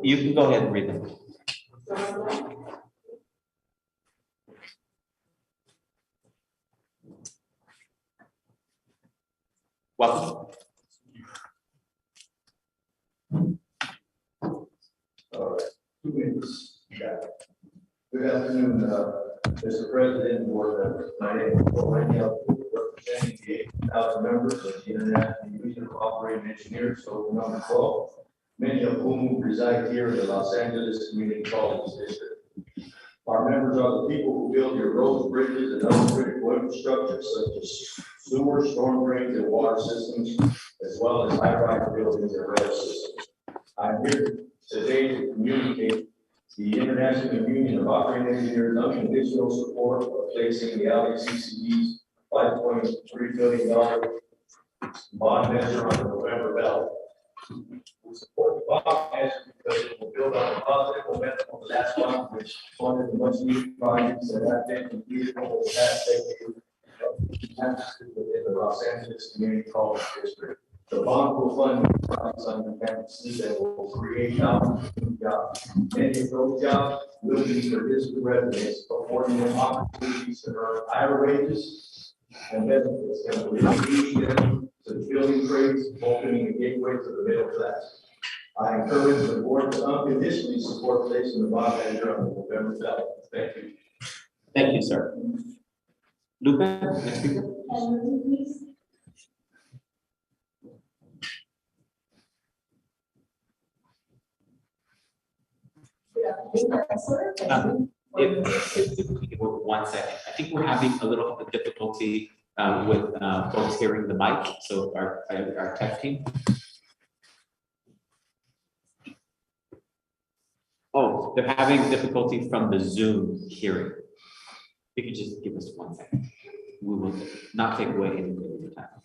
You can go ahead and read them. Welcome. All right. 2 minutes. Good afternoon, Mr. President, board members. My name is Paul Rangel, representing the 8,000 members of the International Union of Operating Engineers, so number 12, many of whom reside here in the Los Angeles Community College District. Our members are the people who build your roads, bridges, and other critical infrastructure such as sewer, storm drains, and water systems, as well as high-rise buildings and rail systems. I'm here today to communicate the International Union of Operating Engineers' unconditional support of placing the LACCD's $5.3 billion bond measure on the November ballot. We support the bond measure because it will build on the positive momentum of the last one, which funded the much-needed projects that have been completed over the past decade within the Los Angeles Community College District. The bond will fund projects on the campuses that will create jobs. Many of those jobs will be for district residents, affording them opportunities to earn higher wages and benefits that will lead them to the building trades, opening a gateway to the middle class. I encourage the board to unconditionally support placing the bond measure on the November ballot. Thank you. Thank you, sir. Lupe, next speaker. One second. I think we're having a little difficulty with folks hearing the mic. So our tech team. Oh, they're having difficulty from the Zoom hearing. If you could just give us 1 second. We will not take away any of your time.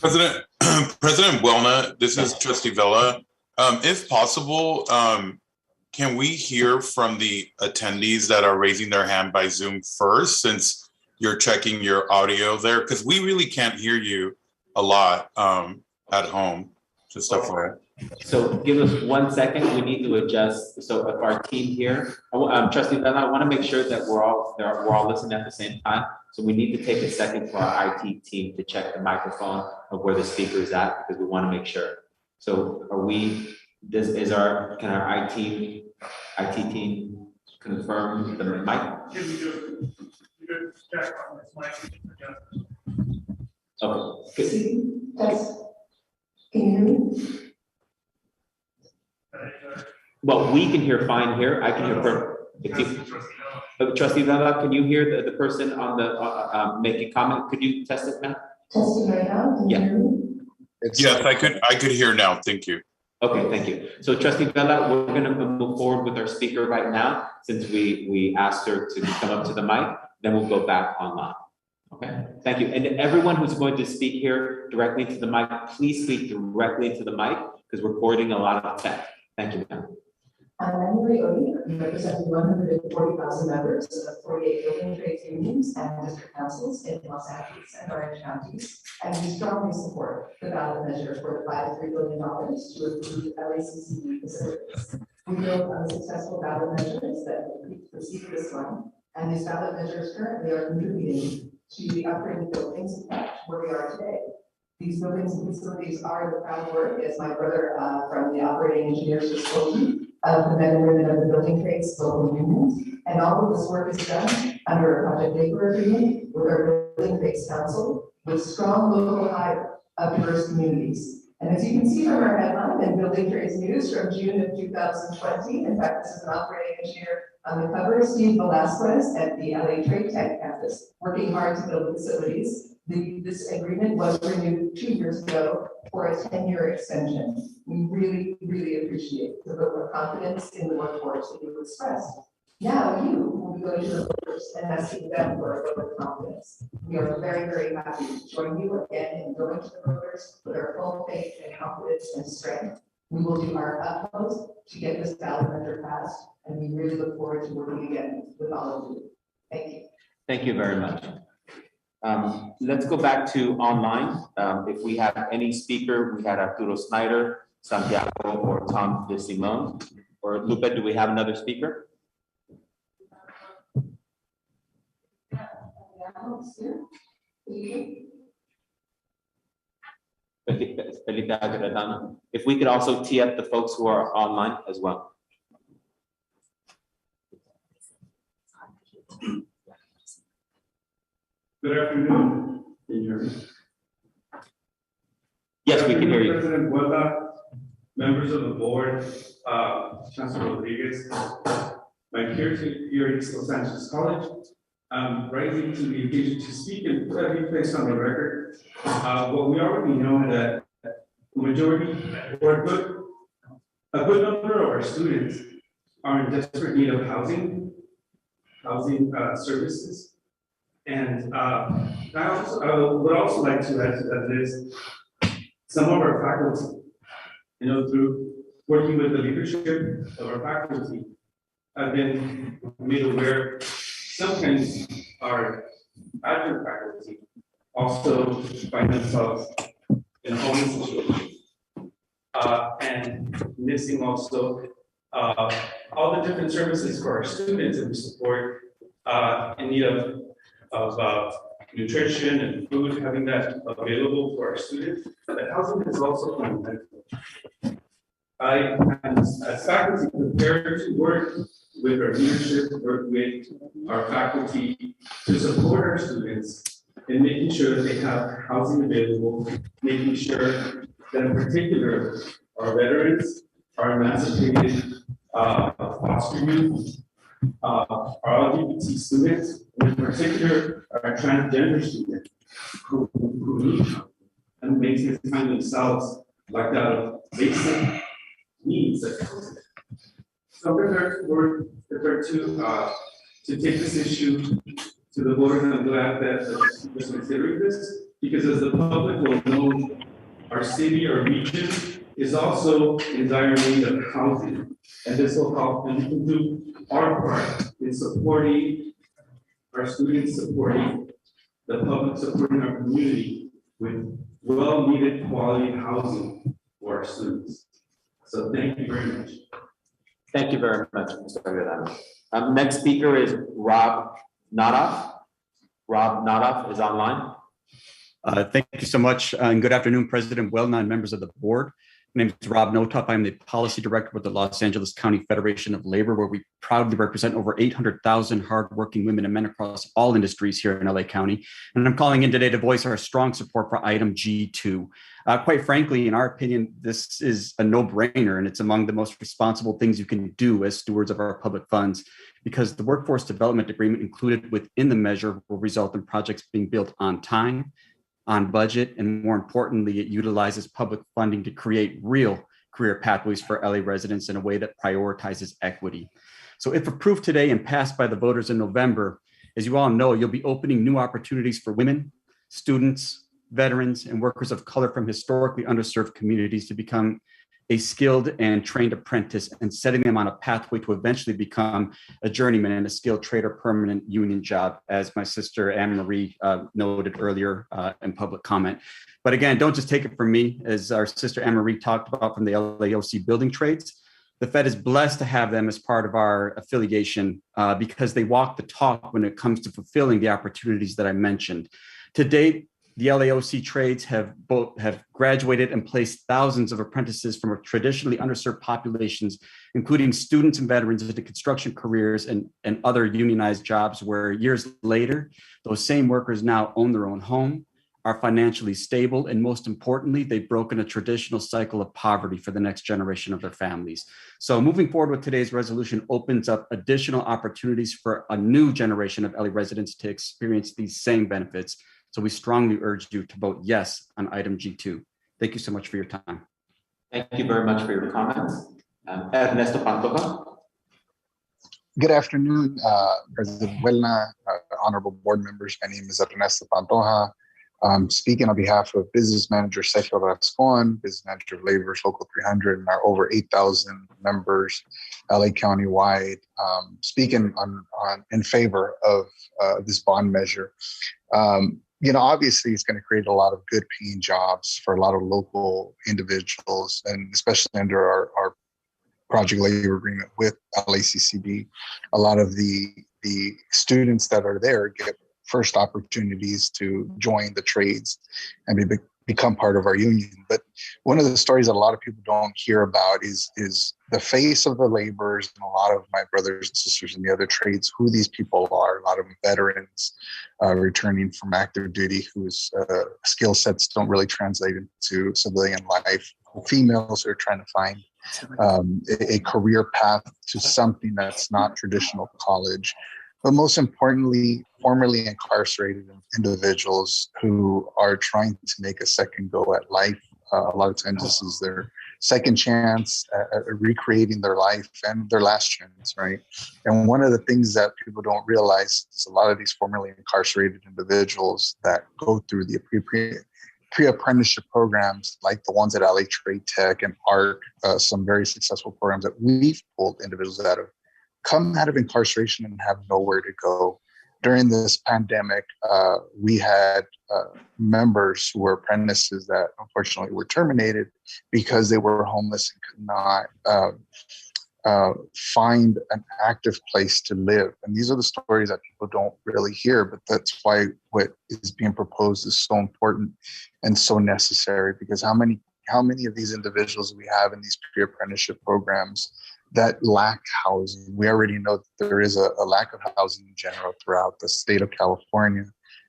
President Buelna, this is Trustee Vela. If possible, can we hear from the attendees that are raising their hand by Zoom first, since you're checking your audio there? Because we really can't hear you a lot at home, just FYI. So give us 1 second. We need to adjust. So if our team here, Trustee Vela, I want to make sure that we're all listening at the same time. So we need to take a second for our IT team to check the microphone of where the speaker is at, because we want to make sure. So can our IT team confirm the mic? Okay. Yes. Can you hear me? Well, we can hear fine here. I can hear perfect. Trustee Vela, can you hear the person on the making comment? Could you test it now? Testing right now. Can you hear me? Yes, I could hear now. Thank you. Okay, thank you. So Trustee Vela, we're going to move forward with our speaker right now, since we asked her to come up to the mic, then we'll go back online. Okay, thank you. And everyone who's going to speak here directly to the mic, please speak directly to the mic, because we're recording a lot of tech. Thank you, ma'am. I'm Emily Odie, representing 140,000 members of 48 building trades unions and district councils in Los Angeles and Orange counties, and we strongly support the ballot measure for the $5 billion to improve LACCD facilities. We build on the successful ballot measures that preceded this one, and these ballot measures currently are contributing to the upgraded buildings where we are today. These buildings and facilities are the proud work, as my brother from the operating engineers just told you, of the men and women of the building trades local unions. And all of this work is done under a project labor agreement with our building trades council, with strong local hire of diverse communities. And as you can see from our headline and Building Trades News from June of 2020, in fact, this is an operating engineer on the cover, Steve Velasquez at the LA Trade Tech campus, working hard to build facilities. This agreement was renewed 2 years ago for a 10-year extension. We really, really appreciate the vote of confidence in the workforce that you expressed. Now you will be going to the voters and asking them for a vote of confidence. We are very, very happy to join you again in going to the voters with our full faith and confidence and strength. We will do our utmost to get this ballot measure passed, and we really look forward to working again with all of you. Thank you. Thank you very much. Let's go back to online. If we have any speaker, we had Arturo Snyder, Santiago, or Tom De Simone. Or Lupe, do we have another speaker? Felipe Agredano. If we could also tee up the folks who are online as well. Good afternoon. Can you hear me? Yes, we can hear you. President Buelna, members of the board, Chancellor Rodriguez. I'm here at East Los Angeles College. I'm rising to the occasion to speak and put a place on the record. But we already know that the majority or a good number of our students are in desperate need of housing services. And I would also like to add to that list some of our faculty, through working with the leadership of our faculty, I've been made aware sometimes our adjunct faculty also find themselves in homeless situations and missing also all the different services for our students that we support in need of nutrition and food, having that available for our students. But housing is also fundamental. I am, as faculty, prepared to work with our leadership, work with our faculty to support our students in making sure that they have housing available, making sure that in particular our veterans, our emancipated foster youth, our LGBT students, in particular our transgender students who need help and maintain time themselves like that of basic needs. So I'm prepared to take this issue to the board, and I'm glad that you're considering this, because as the public will know, our city, our region is also in dire need of housing, and this will help, and we can do our part in supporting our students, supporting the public, supporting our community with well-needed quality housing for our students. So thank you very much. Thank you very much, Mr. Agredano. Next speaker is Rob Nadoff. Rob Nadoff is online. Thank you so much, and good afternoon, President Buelna and members of the board. My name is Rob Notoff. I'm the Policy Director with the Los Angeles County Federation of Labor, where we proudly represent over 800,000 hardworking women and men across all industries here in LA County. And I'm calling in today to voice our strong support for item G2. Quite frankly, in our opinion, this is a no-brainer, and it's among the most responsible things you can do as stewards of our public funds, because the workforce development agreement included within the measure will result in projects being built on time, on budget, and more importantly, it utilizes public funding to create real career pathways for LA residents in a way that prioritizes equity. So if approved today and passed by the voters in November, as you all know, you'll be opening new opportunities for women, students, veterans, and workers of color from historically underserved communities to become a skilled and trained apprentice, and setting them on a pathway to eventually become a journeyman in a skilled trade or permanent union job, as my sister Anne Marie noted earlier in public comment. But again, don't just take it from me, as our sister Anne Marie talked about from the LAOC building trades. The Fed is blessed to have them as part of our affiliation because they walk the talk when it comes to fulfilling the opportunities that I mentioned. To date, the LAOC trades have graduated and placed thousands of apprentices from traditionally underserved populations, including students and veterans, into construction careers and other unionized jobs, where years later, those same workers now own their own home, are financially stable, and most importantly, they've broken a traditional cycle of poverty for the next generation of their families. So moving forward with today's resolution opens up additional opportunities for a new generation of LA residents to experience these same benefits. So we strongly urge you to vote yes on item G2. Thank you so much for your time. Thank you very much for your comments. Ernesto Pantoja. Good afternoon, President Huelna, honorable board members. My name is Ernesto Pantoja. Speaking on behalf of Business Manager Sergio Rascon, Business Manager of Labor's Local 300, and our over 8,000 members, LA County-wide, speaking in favor of this bond measure. Obviously, it's going to create a lot of good paying jobs for a lot of local individuals, and especially under our project labor agreement with LACCD. A lot of the students that are there get first opportunities to join the trades and become part of our union. But one of the stories that a lot of people don't hear about is the face of the laborers and a lot of my brothers and sisters in the other trades, who these people are. A lot of them veterans returning from active duty whose skill sets don't really translate into civilian life. Females who are trying to find a career path to something that's not traditional college. But most importantly, formerly incarcerated individuals who are trying to make a second go at life. A lot of times this is their second chance at recreating their life and their last chance, right? And one of the things that people don't realize is a lot of these formerly incarcerated individuals that go through the pre-apprenticeship programs like the ones at LA Trade Tech and ARC, some very successful programs that we've pulled individuals out of, come out of incarceration and have nowhere to go. During this pandemic, we had members who were apprentices that unfortunately were terminated because they were homeless and could not find an active place to live. And these are the stories that people don't really hear, but that's why what is being proposed is so important and so necessary, because how many of these individuals we have in these pre-apprenticeship programs that lack housing? We already know that there is a lack of housing in general throughout the state of California,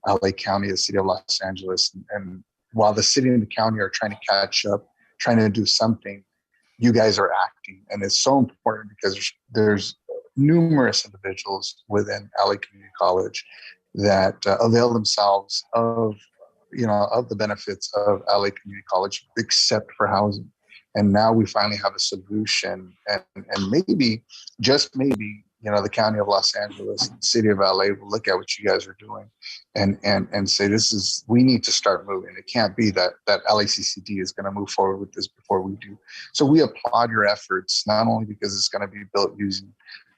LA County, the city of Los Angeles. And while the city and the county are trying to catch up, trying to do something, you guys are acting. And it's so important because there's numerous individuals within LA Community College that avail themselves of the benefits of LA Community College, except for housing. And now we finally have a solution, and maybe, just maybe, the county of Los Angeles, the city of LA will look at what you guys are doing and say, we need to start moving. It can't be that LACCD is going to move forward with this before we do. So we applaud your efforts, not only because it's going to be built using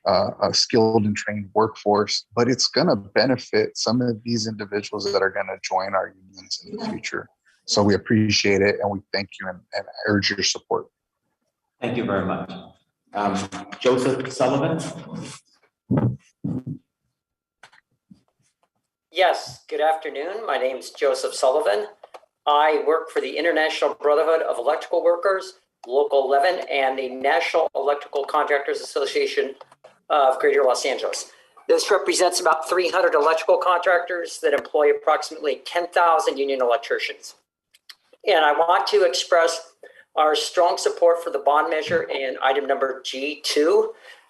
a skilled and trained workforce, but it's going to benefit some of these individuals that are going to join our unions in the future. So we appreciate it, and we thank you and urge your support. Thank you very much. Joseph Sullivan. Yes, good afternoon. My name is Joseph Sullivan. I work for the International Brotherhood of Electrical Workers, Local 11, and the National Electrical Contractors Association of Greater Los Angeles. This represents about 300 electrical contractors that employ approximately 10,000 union electricians. And I want to express our strong support for the bond measure and item number G2.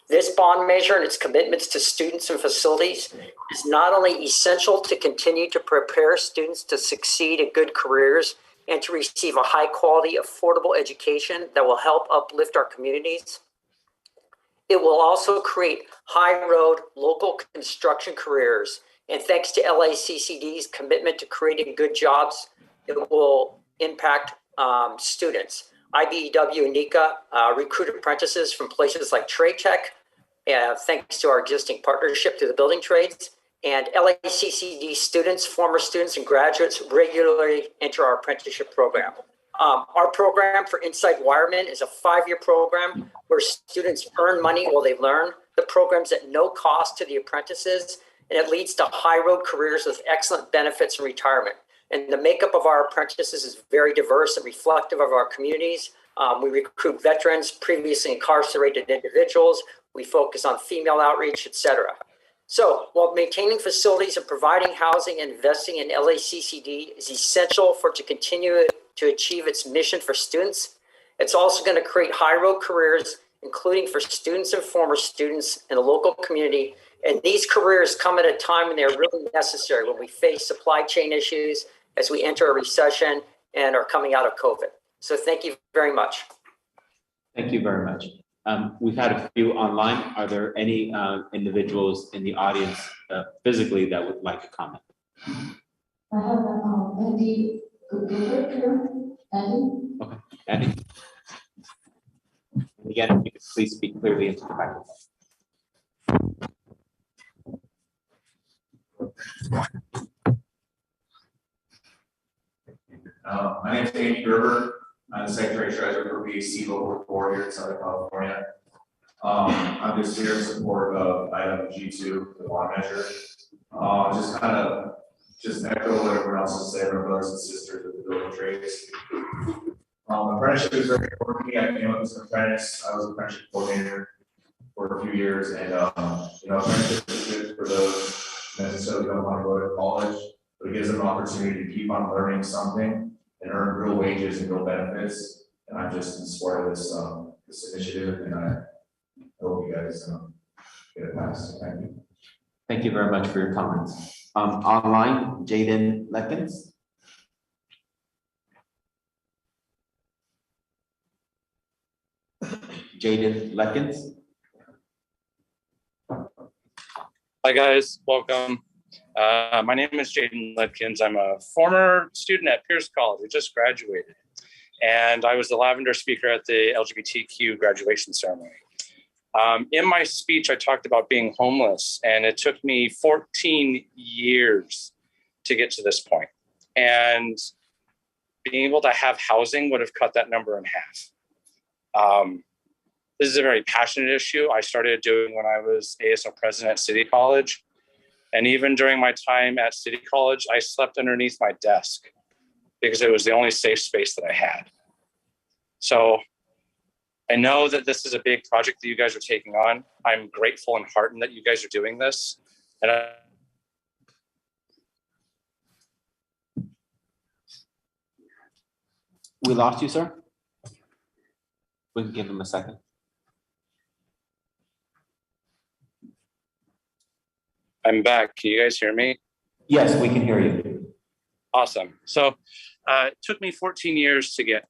This bond measure and its commitments to students and facilities is not only essential to continue to prepare students to succeed in good careers and to receive a high quality, affordable education that will help uplift our communities, it will also create high road local construction careers. And thanks to LACCD's commitment to creating good jobs, it will impact students. IBEW and NECA recruit apprentices from places like Trade Tech, thanks to our existing partnership through the building trades. And LACCD students, former students, and graduates regularly enter our apprenticeship program. Our program for Inside Wireman is a 5-year program where students earn money while they learn. The program's at no cost to the apprentices, and it leads to high road careers with excellent benefits and retirement. And the makeup of our apprentices is very diverse and reflective of our communities. We recruit veterans, previously incarcerated individuals. We focus on female outreach, etc. So while maintaining facilities and providing housing and investing in LACCD is essential for it to continue to achieve its mission for students, it's also going to create high road careers, including for students and former students in the local community. And these careers come at a time when they're really necessary, when we face supply chain issues as we enter a recession and are coming out of COVID. So thank you very much. Thank you very much. We've had a few online. Are there any individuals in the audience physically that would like to comment? I have Andy. Andy. Okay, Andy. Again, if you could please speak clearly into the microphone. My name is Andy Gerber. I'm the Secretary Treasurer for BAC Local 4 here in Southern California. I'm just here in support of item G2, the bond measure. Just echo what everyone else is saying, our brothers and sisters of the building trades. Apprenticeship is very important to me. I came up as an apprentice. I was an apprenticeship coordinator for a few years, and apprenticeship is good for those who necessarily don't want to go to college, but it gives them an opportunity to keep on learning something and earn real wages and real benefits. And I'm just in support of this initiative, and I hope you guys get it passed. Thank you. Thank you very much for your comments. Online, Jaden Leckins. Jaden Leckins. Hi guys, welcome. My name is Jaden Ledkins. I'm a former student at Pierce College. I just graduated. And I was the lavender speaker at the LGBTQ graduation ceremony. In my speech, I talked about being homeless, and it took me 14 years to get to this point. And being able to have housing would have cut that number in half. This is a very passionate issue. I started doing when I was ASO president at City College. And even during my time at City College, I slept underneath my desk because it was the only safe space that I had. So I know that this is a big project that you guys are taking on. I'm grateful and heartened that you guys are doing this. And We lost you, sir. We can give him a second. I'm back. Can you guys hear me? Yes, we can hear you. Awesome. So it took me 14 years to get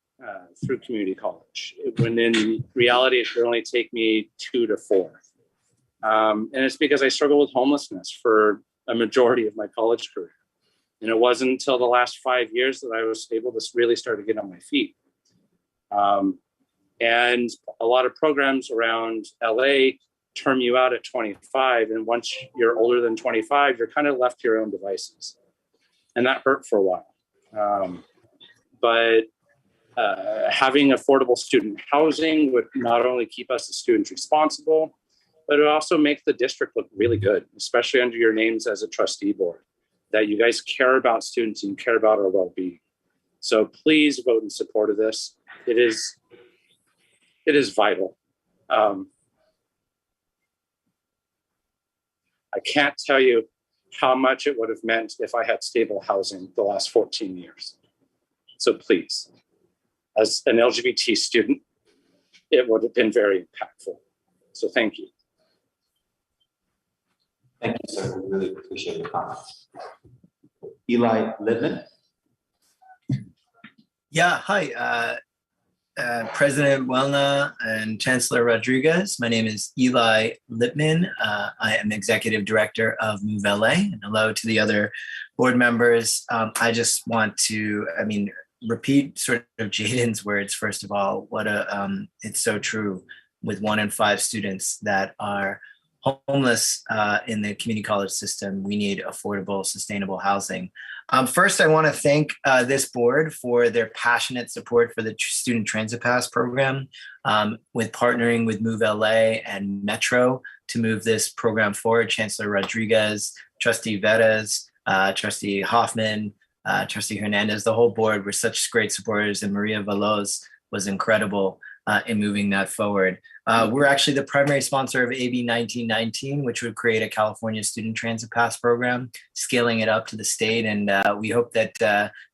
through community college, when in reality, it should only take me 2 to 4. And it's because I struggled with homelessness for a majority of my college career. And it wasn't until the last 5 years that I was able to really start to get on my feet. And a lot of programs around LA term you out at 25. And once you're older than 25, you're kind of left to your own devices. And that hurt for a while. But having affordable student housing would not only keep us as students responsible, but it would also make the district look really good, especially under your names as a trustee board, that you guys care about students and care about our well-being. So please vote in support of this. It is vital. I can't tell you how much it would have meant if I had stable housing the last 14 years. So please, as an LGBT student, it would have been very impactful. So thank you. Thank you, sir. We really appreciate your comments. Eli Littman. Yeah, hi, President Welna and Chancellor Rodriguez. My name is Eli Lippman. I am Executive Director of Move LA, and hello to the other board members. I just want to, repeat sort of Jaden's words. First of all, it's so true with 1 in 5 students that are homeless in the community college system. We need affordable, sustainable housing. First, I want to thank this board for their passionate support for the Student Transit Pass program, with partnering with Move LA and Metro to move this program forward. Chancellor Rodriguez, Trustee Veras, Trustee Hoffman, Trustee Hernandez, the whole board were such great supporters, and Maria Veloz was incredible. in moving that forward. We're actually the primary sponsor of AB 1919, which would create a California Student Transit Pass program, scaling it up to the state. And we hope that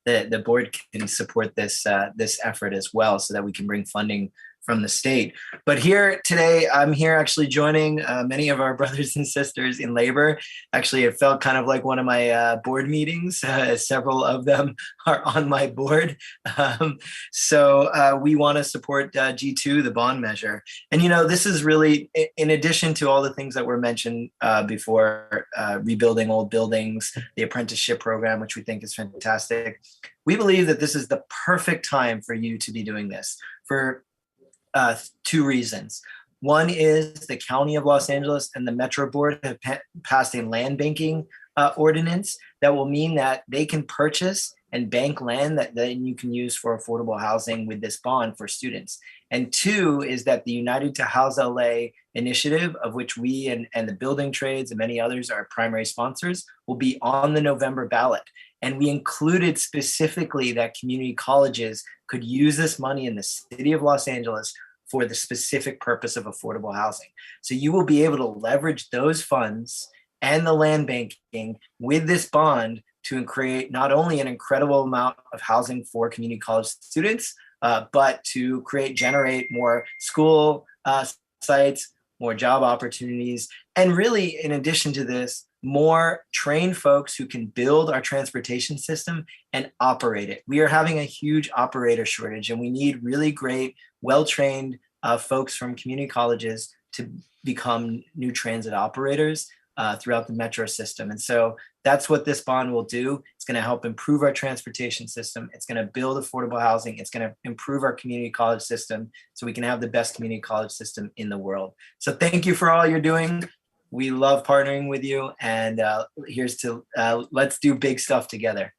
the board can support this effort as well, so that we can bring funding from the state. But here today, I'm here actually joining many of our brothers and sisters in labor. Actually, it felt kind of like one of my board meetings. Several of them are on my board. So we want to support G2, the bond measure. And, this is really, in addition to all the things that were mentioned before, rebuilding old buildings, the apprenticeship program, which we think is fantastic. We believe that this is the perfect time for you to be doing this for two reasons. One is the County of Los Angeles and the Metro Board have passed a land banking ordinance that will mean that they can purchase and bank land that then you can use for affordable housing with this bond for students. And two is that the United to House LA initiative, of which we and the building trades and many others are primary sponsors, will be on the November ballot. And we included specifically that community colleges could use this money in the city of Los Angeles for the specific purpose of affordable housing. So you will be able to leverage those funds and the land banking with this bond to create not only an incredible amount of housing for community college students, but to generate more school sites, more job opportunities, and really, in addition to this, more trained folks who can build our transportation system and operate it. We are having a huge operator shortage, and we need really great, well-trained folks from community colleges to become new transit operators throughout the metro system. And so that's what this bond will do. It's going to help improve our transportation system. It's going to build affordable housing. It's going to improve our community college system so we can have the best community college system in the world. So thank you for all you're doing. We love partnering with you, and here's to let's do big stuff together.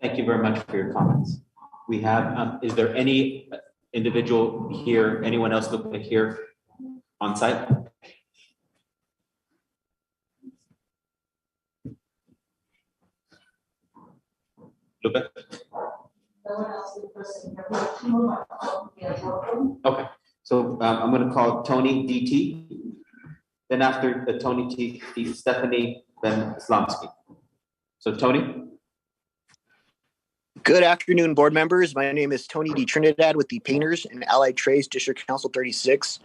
Thank you very much for your comments. We have, is there any individual here, anyone else looking here on site? Lupe? Okay, so I'm going to call Tony DT. Then after the Tony T, Stephanie, then Slomsky. So Tony. Good afternoon, board members. My name is Tony D. Trinidad with the Painters and Allied Trades District Council 36.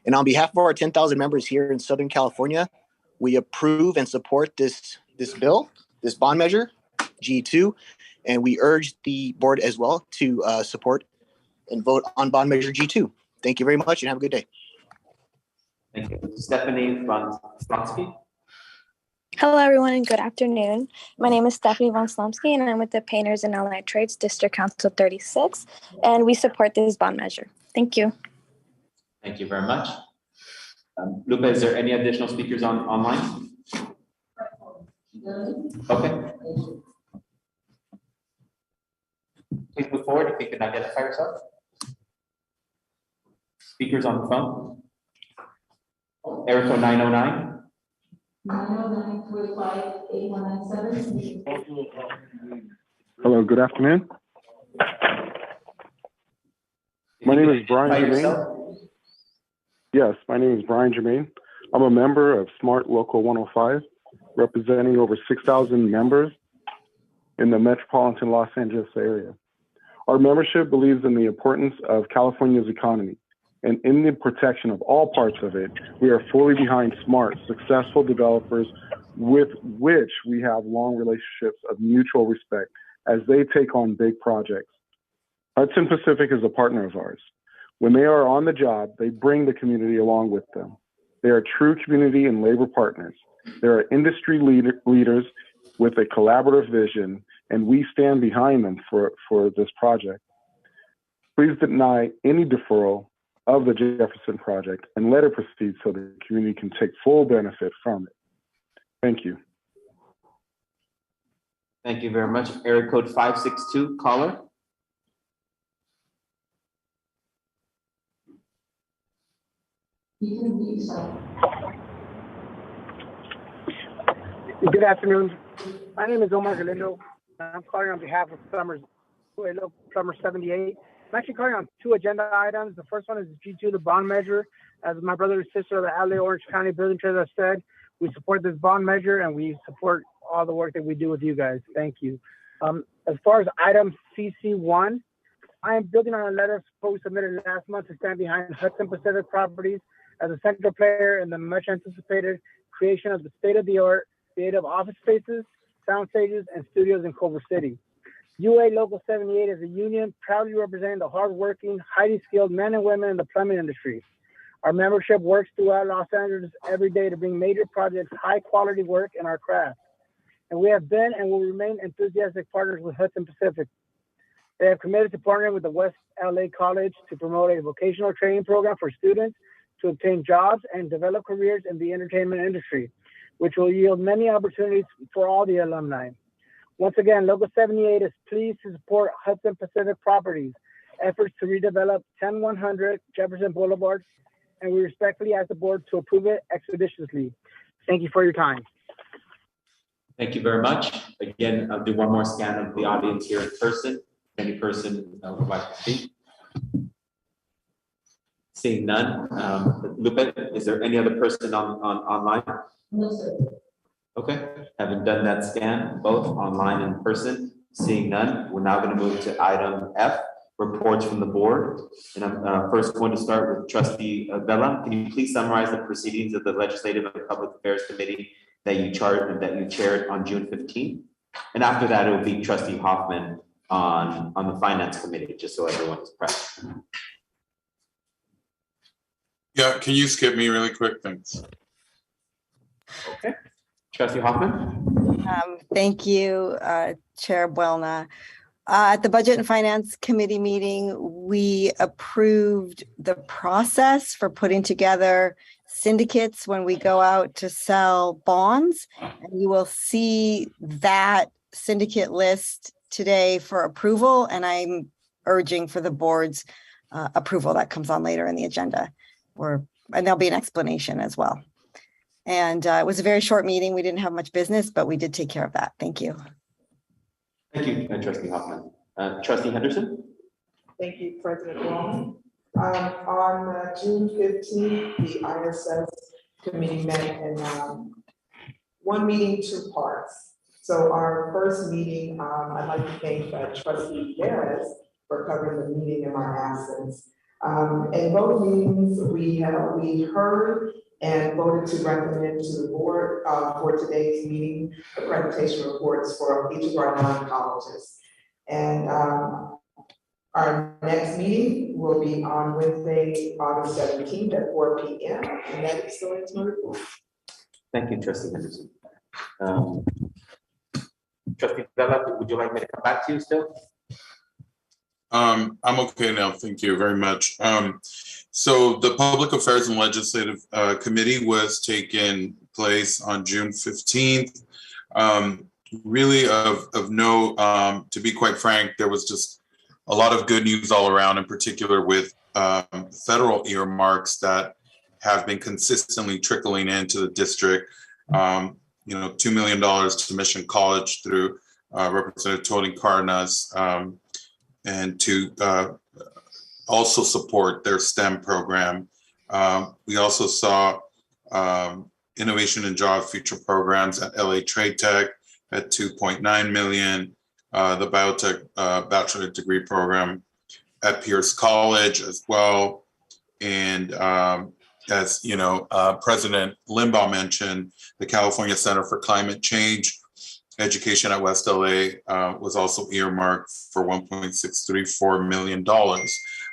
And on behalf of our 10,000 members here in Southern California, we approve and support this bill, this bond measure, G2. And we urge the board as well to support and vote on bond measure G2. Thank you very much and have a good day. Thank you. Stephanie von Slomsky. Hello, everyone, and good afternoon. My name is Stephanie von Slomsky, and I'm with the Painters and Allied Trades District Council 36, and we support this bond measure. Thank you. Thank you very much. Lupe, is there any additional speakers online? Okay. Please move forward if you can identify yourself. Speakers on the phone. Area code 909. 909-45-8197. Hello, good afternoon. My name is Brian Germain. Yes, my name is Brian Germain. I'm a member of Smart Local 105, representing over 6,000 members in the metropolitan Los Angeles area. Our membership believes in the importance of California's economy and in the protection of all parts of it. We are fully behind smart, successful developers with which we have long relationships of mutual respect as they take on big projects. Hudson Pacific is a partner of ours. When they are on the job, they bring the community along with them. They are true community and labor partners. They are industry leaders with a collaborative vision, and we stand behind them for this project. Please deny any deferral of the Jefferson project and let it proceed so the community can take full benefit from it. Thank you. Thank you very much. Area code 562, caller. Good afternoon. My name is Omar Galindo. I'm calling on behalf of Plumber 78. I'm actually calling on 2 agenda items. The first one is G2, the bond measure. As my brother and sister of the LA Orange County Building Trades have said, we support this bond measure and we support all the work that we do with you guys. Thank you. As far as item CC1, I am building on a letter submitted last month to stand behind Hudson Pacific Properties as a central player in the much anticipated creation of the state-of-the-art creative office spaces, sound stages, and studios in Culver City. UA Local 78 is a union proudly representing the hardworking, highly skilled men and women in the plumbing industry. Our membership works throughout Los Angeles every day to bring major projects, high quality work in our craft. And we have been and will remain enthusiastic partners with Hudson Pacific. They have committed to partnering with the West LA College to promote a vocational training program for students to obtain jobs and develop careers in the entertainment industry, which will yield many opportunities for all the alumni. Once again, Local 78 is pleased to support Hudson Pacific Properties' efforts to redevelop 10100 Jefferson Boulevard, and we respectfully ask the board to approve it expeditiously. Thank you for your time. Thank you very much. Again, I'll do one more scan of the audience here in person. Any person would like to speak? Seeing none. Lupe, is there any other person online? No, sir. Okay, having done that scan, both online and in person, seeing none, we're now going to move to item F, reports from the board. And I'm first going to start with Trustee Vela. Can you please summarize the proceedings of the Legislative and Public Affairs Committee that you chaired on June 15th? And after that, it will be Trustee Hoffman on the Finance Committee, just so everyone is present. Yeah, can you skip me really quick? Thanks. Okay. Trustee Hoffman. Thank you, Chair Buelna. At the Budget and Finance Committee meeting, we approved the process for putting together syndicates when we go out to sell bonds. And you will see that syndicate list today for approval, and I'm urging for the board's approval. That comes on later in the agenda, and there'll be an explanation as well. And it was a very short meeting. We didn't have much business, but we did take care of that. Thank you. Thank you, Trustee Hoffman. Trustee Henderson. Thank you, President Wong. On June 15th, the ISS committee met in one meeting, 2 parts. So our first meeting, I'd like to thank Trustee Perez for covering the meeting in my absence. In both meetings, we heard and voted to recommend to the board for today's meeting the presentation reports for each of our 9 colleges. And our next meeting will be on Wednesday, August 17th at 4 p.m. And that explains my report. Thank you, Trustee Henderson. Trustee Vela, would you like me to come back to you still? I'm okay now. Thank you very much. So the Public Affairs and Legislative Committee was taken place on June 15th. Really of note, to be quite frank, there was just a lot of good news all around, in particular with federal earmarks that have been consistently trickling into the district. $2 million to Mission College through Representative Tony Cardenas, and to also support their STEM program. We also saw innovation and job future programs at LA Trade Tech at $2.9 million, the biotech bachelor degree program at Pierce College as well. And as you know, President Limbaugh mentioned, the California Center for Climate Change education at West LA was also earmarked for $1.634 million.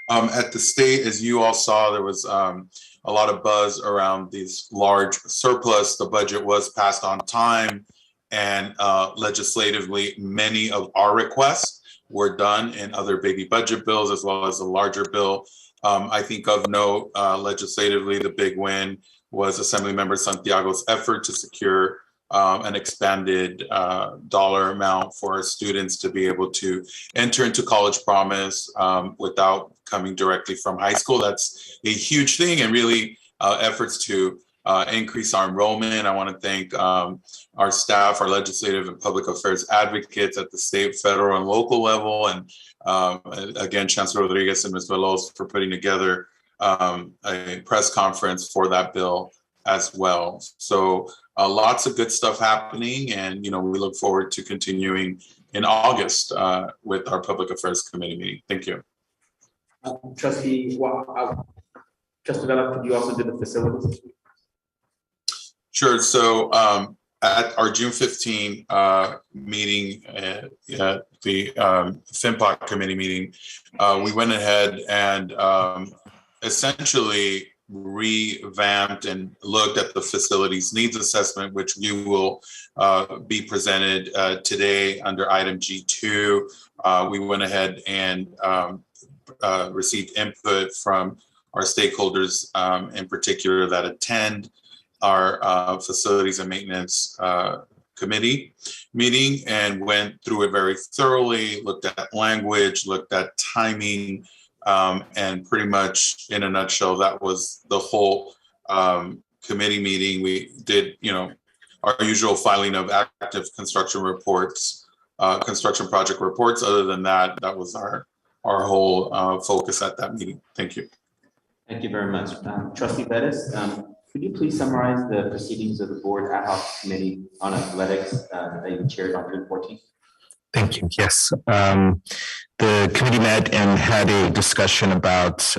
At the state, as you all saw, there was a lot of buzz around this large surplus. The budget was passed on time, and legislatively, many of our requests were done in other baby budget bills, as well as a larger bill. I think of note, legislatively, the big win was Assemblymember Santiago's effort to secure an expanded dollar amount for our students to be able to enter into College Promise without coming directly from high school. That's a huge thing, and really efforts to increase our enrollment. I want to thank our staff, our legislative and public affairs advocates at the state, federal, and local level. And again, Chancellor Rodriguez and Ms. Veloz for putting together a press conference for that bill as well. So lots of good stuff happening. And, we look forward to continuing in August with our Public Affairs Committee meeting. Thank you. Trustee Vela, could you also do the facilities? Sure. So at our June 15 meeting, the FinPOC committee meeting, we went ahead and essentially revamped and looked at the facilities needs assessment, which you will be presented today under item G2. We went ahead and received input from our stakeholders, in particular that attend our facilities and maintenance committee meeting, and went through it very thoroughly, looked at language, looked at timing, and pretty much in a nutshell, that was the whole committee meeting. We did, our usual filing of active construction reports, construction project reports. Other than that, that was our whole focus at that meeting. Thank you. Thank you very much. Trustee Bettis, could you please summarize the proceedings of the board ad hoc committee on athletics that you chaired on June 14th? Thank you. Yes. The committee met and had a discussion about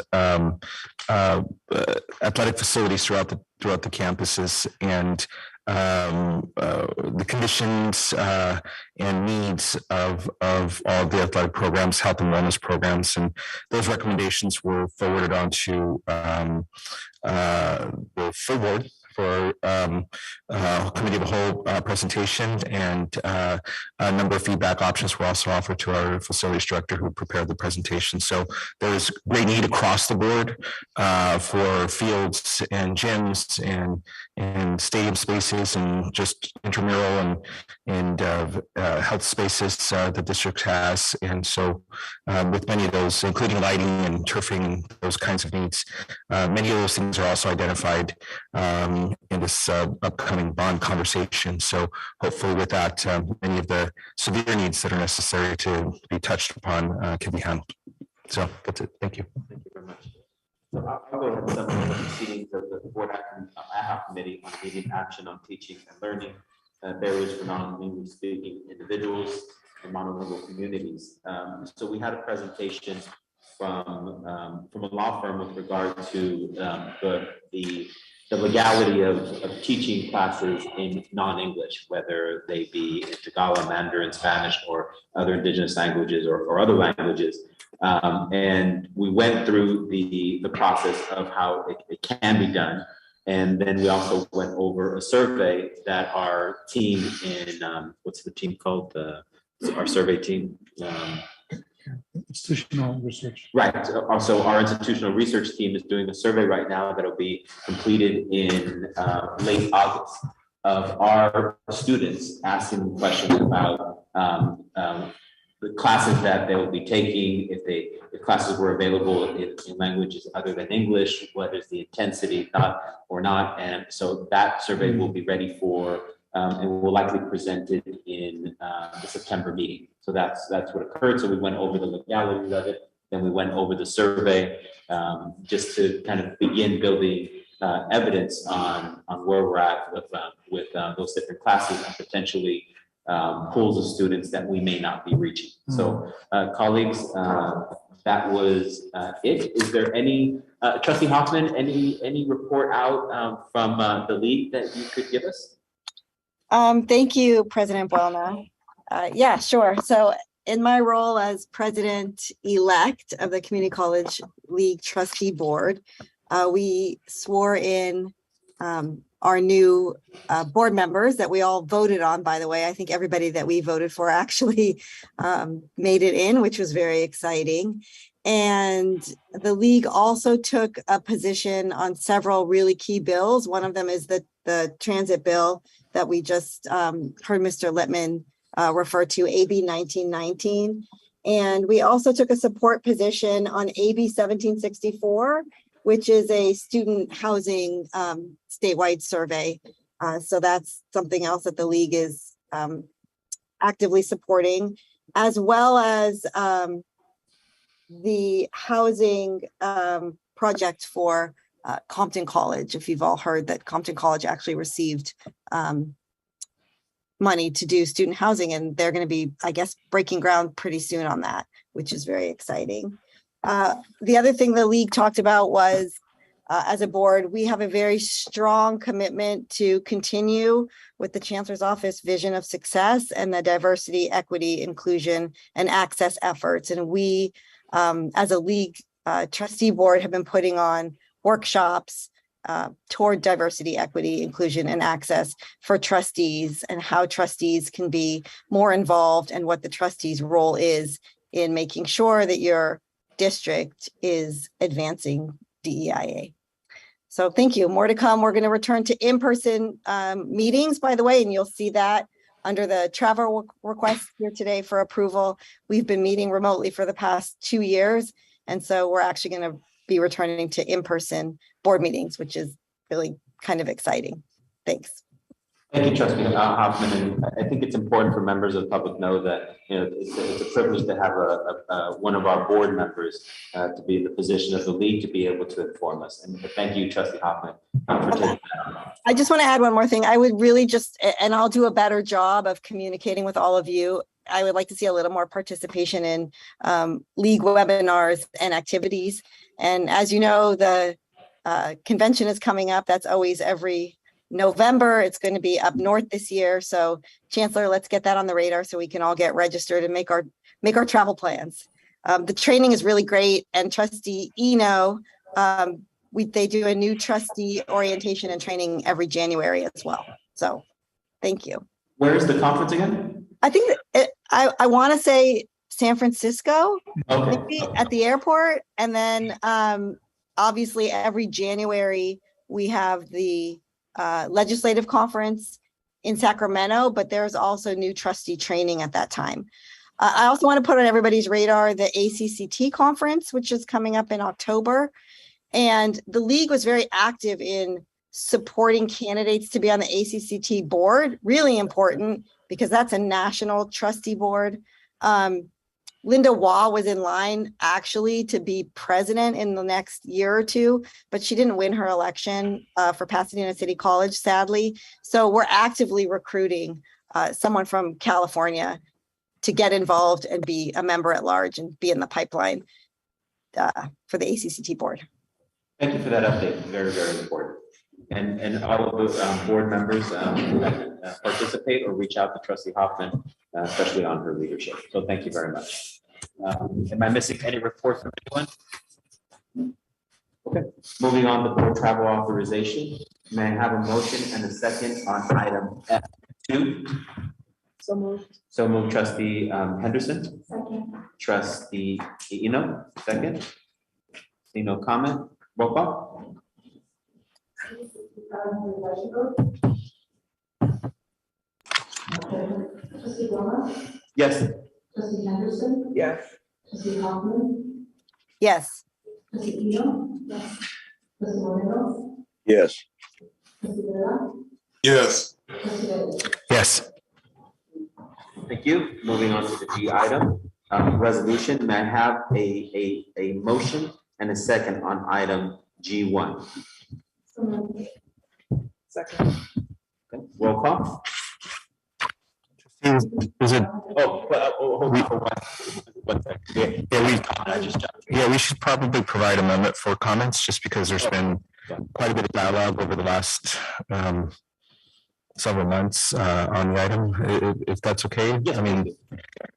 athletic facilities throughout the campuses and the conditions and needs of all the athletic programs, health and wellness programs, and those recommendations were forwarded on to the full board for committee of the whole presentation, and a number of feedback options were also offered to our facilities director who prepared the presentation. So there is great need across the board for fields and gyms and stadium spaces and just intramural and health spaces the district has. And so with many of those, including lighting and turfing and those kinds of needs, many of those things are also identified in this upcoming bond conversation. So hopefully with that, many of the severe needs that are necessary to be touched upon can be handled. So that's it. Thank you. Thank you very much. So I'll go ahead and summarize the proceedings of the board ad hoc committee on immediate action on teaching and learning barriers for non-English speaking individuals and monolingual communities. So we had a presentation from a law firm with regard to the legality of teaching classes in non-English, whether they be in Tagalog, Mandarin, Spanish, or other indigenous languages or other languages. And we went through the process of how it can be done. And then we also went over a survey that our team in, what's the team called? Our survey team. Institutional research. Right. So our institutional research team is doing a survey right now that'll be completed in late August of our students asking questions about the classes that they will be taking, if classes were available in languages other than English, what is the intensity, not. And so that survey will be ready for and will likely present it in the September meeting. So that's what occurred. So we went over the legalities of it. Then we went over the survey just to kind of begin building evidence on where we're at with those different classes and potentially pools of students that we may not be reaching. So colleagues, that was it. Is there any, Trustee Hoffman, any report out from the league that you could give us? Thank you, President Buelna. Yeah, sure. So in my role as president-elect of the Community College League Trustee Board, we swore in our new board members that we all voted on, by the way. I think everybody that we voted for actually made it in, which was very exciting. And the league also took a position on several really key bills. One of them is the transit bill that we just heard Mr. Lippman refer to, AB 1919. And we also took a support position on AB 1764, which is a student housing statewide survey. So that's something else that the league is actively supporting, as well as the housing project for Compton College. If you've all heard that Compton College actually received money to do student housing, and they're going to be, I guess, breaking ground pretty soon on that, which is very exciting. The other thing the league talked about was, as a board, we have a very strong commitment to continue with the Chancellor's Office vision of success and the diversity, equity, inclusion, and access efforts. And we, as a league trustee board, have been putting on workshops toward diversity, equity, inclusion, and access for trustees, and how trustees can be more involved, and what the trustees' role is in making sure that your district is advancing DEIA. So thank you. More to come. We're going to return to in-person meetings, by the way, and you'll see that under the travel request here today for approval. We've been meeting remotely for the past 2 years, and so we're actually going to be returning to in-person board meetings, which is really kind of exciting. Thanks. Thank you, Trustee Hoffman. And I think it's important for members of the public know that, you know, it's a privilege to have one of our board members to be in the position of the league to be able to inform us. And thank you, Trustee Hoffman, for taking that. I just want to add one more thing. I would really just, and I'll do a better job of communicating with all of you. I would like to see a little more participation in league webinars and activities. And as you know, the convention is coming up. That's always every November. It's going to be up north this year. So Chancellor, let's get that on the radar so we can all get registered and make our travel plans. The training is really great. And Trustee Eno, they do a new trustee orientation and training every January as well. So thank you. Where is the conference again? I think I want to say San Francisco, okay, maybe at the airport. And then obviously every January we have the legislative conference in Sacramento, but there's also new trustee training at that time. I also want to put on everybody's radar the ACCT conference, which is coming up in October. And the league was very active in supporting candidates to be on the ACCT board. Really important because that's a national trustee board. Linda Waugh was in line actually to be president in the next year or two, but she didn't win her election for Pasadena City College, sadly. So we're actively recruiting someone from California to get involved and be a member at large and be in the pipeline for the ACCT board. Thank you for that update. Very, very important. And all of those board members participate or reach out to Trustee Hoffman, especially on her leadership. So thank you very much. Am I missing any reports from anyone? Okay, moving on to board travel authorization. May I have a motion and a second on item F2? So moved. So moved, Trustee Henderson. Second. Trustee Eno, second. See no comment. Roll call. Trustee Wilma? Yes. Trustee Henderson? Yes. Trustee Hoffman? Yes. Trustee Eno? Yes. Trustee Moreno? Yes. Trustee Villa? Yes. Trustee Davis? Yes. Thank you. Moving on to the G item, resolution. May I have a motion and a second on item G1? So moved. Second. Okay. Roll call. Is it? Hold on. One second. We should probably provide a moment for comments, just because there's been quite a bit of dialogue over the last several months on the item, if that's okay. Yes. I mean,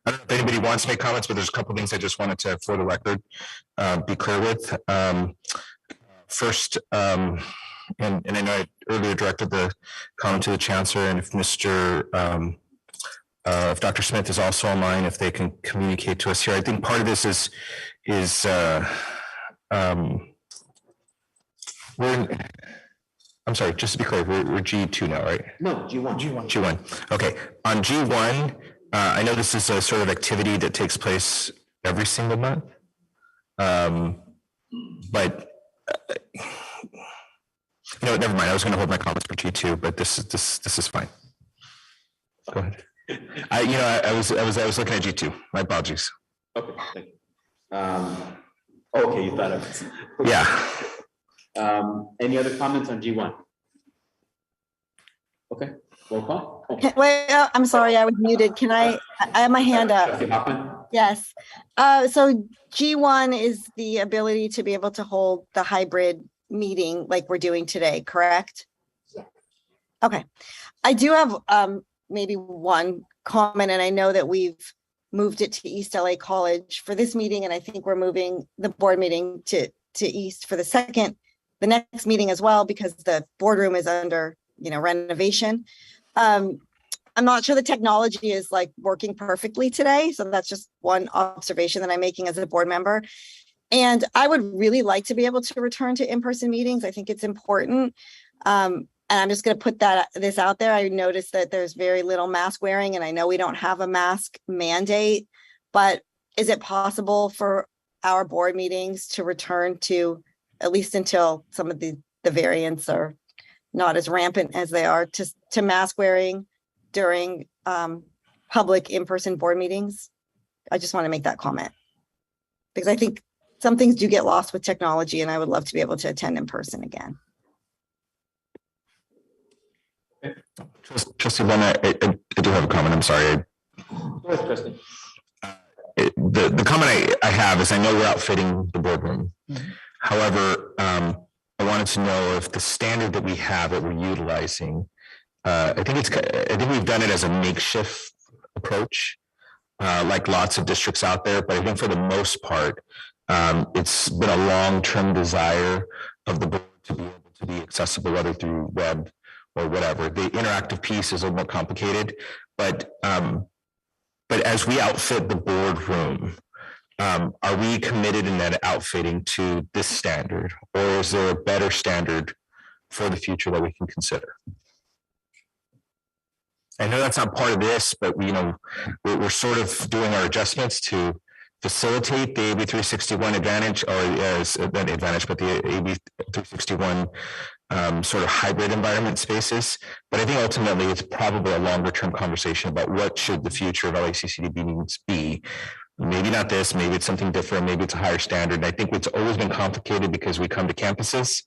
I don't know if anybody wants to make comments, but there's a couple of things I just wanted to, for the record, be clear with. First, and I know I earlier directed the comment to the Chancellor, and if if Dr. Smith is also online, if they can communicate to us here. I think part of this is I'm sorry, just to be clear, we're G2 now, right? No, G1. G1. Okay. On G1, I know this is a sort of activity that takes place every single month. But Never mind. I was going to hold my comments for G2, but this is fine. Go ahead. I was looking at G2. My apologies. Okay, thank you. Okay, you thought of it. Yeah. Any other comments on G1? Okay, roll call. Oh. Wait, I'm sorry, I was muted. I have my hand up. Trustee Hoffman? Yes. So G1 is the ability to be able to hold the hybrid meeting like we're doing today, correct? Yeah. Okay. I do have maybe one comment, and I know that we've moved it to East LA College for this meeting, and I think we're moving the board meeting to East for the next meeting as well, because the boardroom is under, renovation. I'm not sure the technology is like working perfectly today. So that's just one observation that I'm making as a board member. And I would really like to be able to return to in-person meetings. I think it's important. And I'm just going to put this out there. I noticed that there's very little mask wearing, and I know we don't have a mask mandate, but is it possible for our board meetings to return to, at least until some of the variants are not as rampant as they are, to mask wearing during public in-person board meetings? I just want to make that comment, because I think some things do get lost with technology, and I would love to be able to attend in person again. Trustee Luna, I do have a comment. I'm sorry. Go ahead, Trustee. The comment I have is, I know we're outfitting the boardroom. Mm-hmm. However, I wanted to know if the standard that we have that we're utilizing, I think we've done it as a makeshift approach, like lots of districts out there. But I think for the most part, it's been a long-term desire of the board to be able to be accessible, whether through web or whatever. The interactive piece is a little more complicated, but as we outfit the boardroom, are we committed in that outfitting to this standard, or is there a better standard for the future that we can consider? I know that's not part of this, but we're sort of doing our adjustments to facilitate the AB 361 advantage, or not advantage, but the AB 361 sort of hybrid environment spaces. But I think ultimately it's probably a longer term conversation about what should the future of LACCD meetings be. Maybe not this, maybe it's something different, maybe it's a higher standard. And I think it's always been complicated because we come to campuses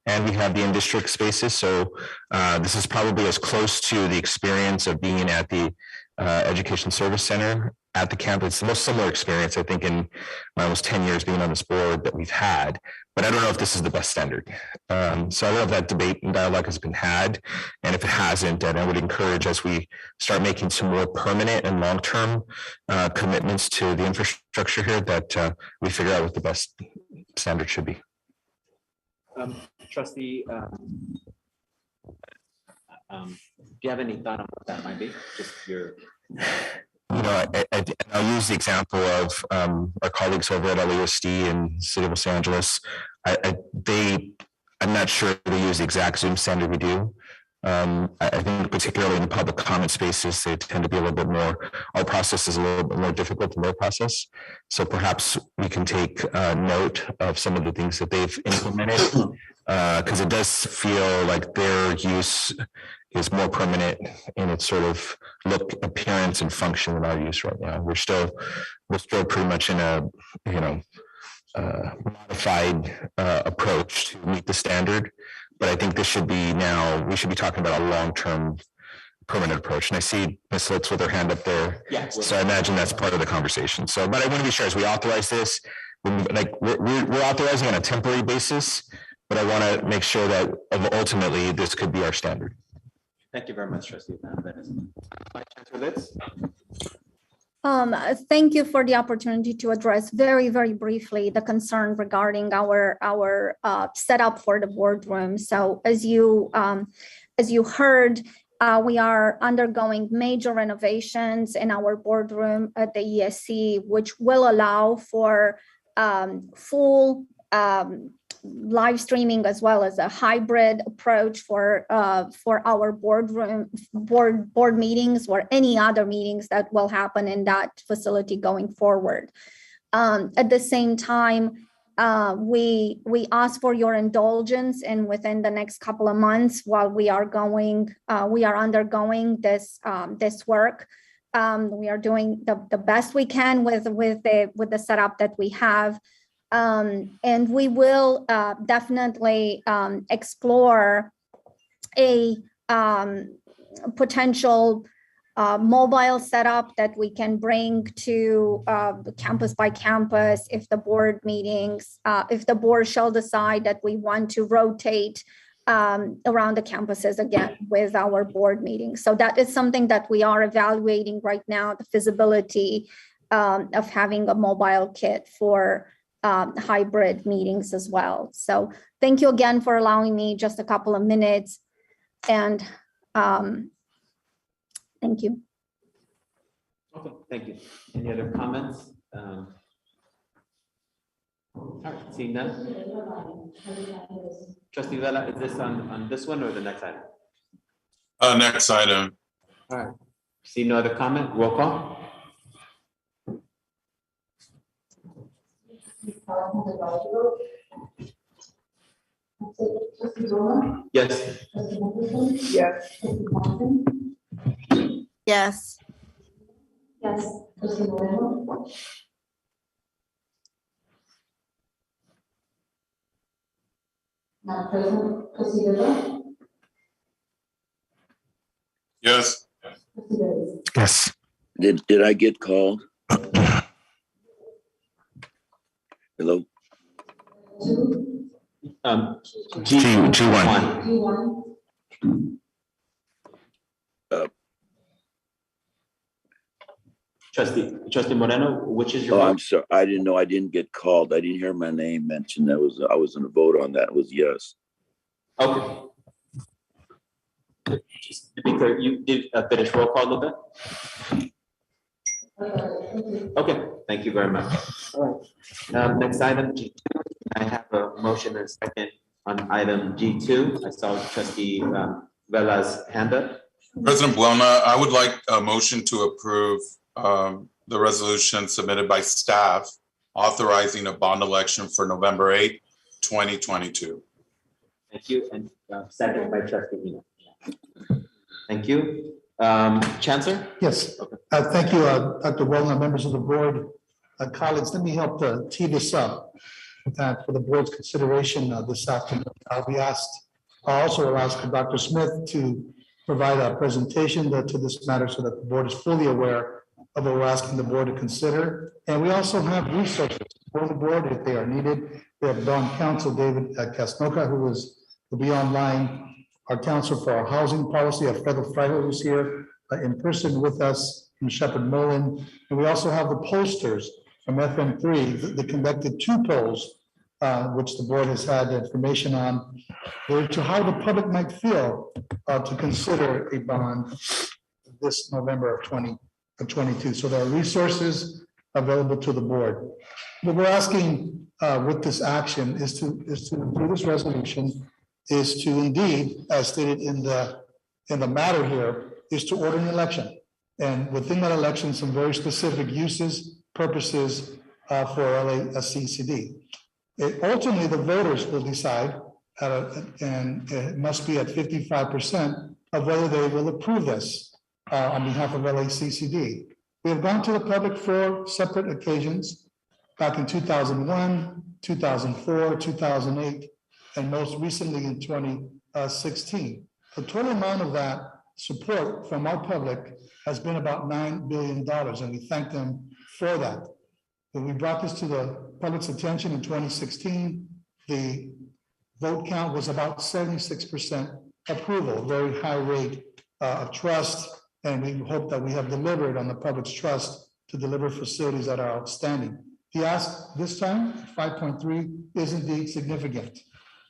and we have the in-district spaces. So this is probably as close to the experience of being at the Education Service Center at the campus. It's the most similar experience, I think, in my almost 10 years being on this board that we've had. But I don't know if this is the best standard. So I don't know if that debate and dialogue has been had. And if it hasn't, then I would encourage, as we start making some more permanent and long-term commitments to the infrastructure here, that we figure out what the best standard should be. Trustee, do you have any thought on what that might be? Just your... I'll use the example of our colleagues over at LASD in the city of Los Angeles. I'm not sure they use the exact Zoom standard we do. I think particularly in the public comment spaces, they tend to be a little bit more, our process is a little bit more difficult than their process. So perhaps we can take note of some of the things that they've implemented, because it does feel like their use is more permanent in its sort of look, appearance, and function than our use right now. We're still pretty much in a modified approach to meet the standard. But I think this should be we should be talking about a long-term permanent approach. And I see Ms. Litz with her hand up there. Yeah, so I imagine that's part of the conversation. So, but I want to be sure as we authorize this, we're authorizing on a temporary basis, but I want to make sure that ultimately this could be our standard. Thank you very much, Trustee. Vice Chancellor Litz. Thank you for the opportunity to address very, very briefly the concern regarding our setup for the boardroom. So as you heard, we are undergoing major renovations in our boardroom at the ESC, which will allow for full live streaming as well as a hybrid approach for our board meetings or any other meetings that will happen in that facility going forward. At the same time, We ask for your indulgence, and within the next couple of months, while we are undergoing this work, we are doing the best we can with the setup that we have, and we will definitely explore a potential mobile setup that we can bring to campus by campus if the board meetings, if the board shall decide that we want to rotate around the campuses again with our board meetings. So that is something that we are evaluating right now, the feasibility of having a mobile kit for hybrid meetings as well. So thank you again for allowing me just a couple of minutes, and thank you. Okay, thank you. Any other comments? All right, seeing none. Trustee Vela, is this on this one or the next item? Next item. All right. See no other comment? Roll call. Yes. Yes. Yes. Yes. Not present, trustee Villa? Yes. Yes. Did I get called? Hello? G1. G1. Trustee Moreno, which is your Oh, vote? I'm sorry. I didn't know. I didn't get called. I didn't hear my name mentioned. I was going to vote on that. It was yes. Okay. Just to be clear, you did finish roll call a little bit? Okay, thank you very much. All right. Next item, G2. I have a motion and a second on item G2. I saw Trustee Vela's hand up. President Buelna, I would like a motion to approve the resolution submitted by staff authorizing a bond election for November 8th, 2022. Thank you, and second by Trustee Eno. Thank you. Chancellor? Yes, thank you, Dr. Wellner, members of the board, colleagues. Let me help tee this up for the board's consideration this afternoon. I also will ask Dr. Smith to provide a presentation to this matter so that the board is fully aware of what we're asking the board to consider. And we also have resources for the board if they are needed. We have Don Counsel David Casnoca, who will be online. Our counsel for our housing policy, Alfredo Fraijo, who's here in person with us from Shepherd Mullen. And we also have the pollsters from FM3 that conducted 2 polls, which the board has had information on, to how the public might feel to consider a bond this November of 2022. So there are resources available to the board. What we're asking with this action is to through this resolution, is to indeed, as stated in the matter here, is to order an election. And within that election, some very specific uses, purposes for LACCD. Ultimately, the voters will decide, and it must be at 55% of whether they will approve this on behalf of LACCD. We have gone to the public 4 separate occasions, back in 2001, 2004, 2008, and most recently in 2016. The total amount of that support from our public has been about $9 billion, and we thank them for that. When we brought this to the public's attention in 2016, the vote count was about 76% approval, very high rate of trust, and we hope that we have delivered on the public's trust to deliver facilities that are outstanding. The ask this time, 5.3, is indeed significant.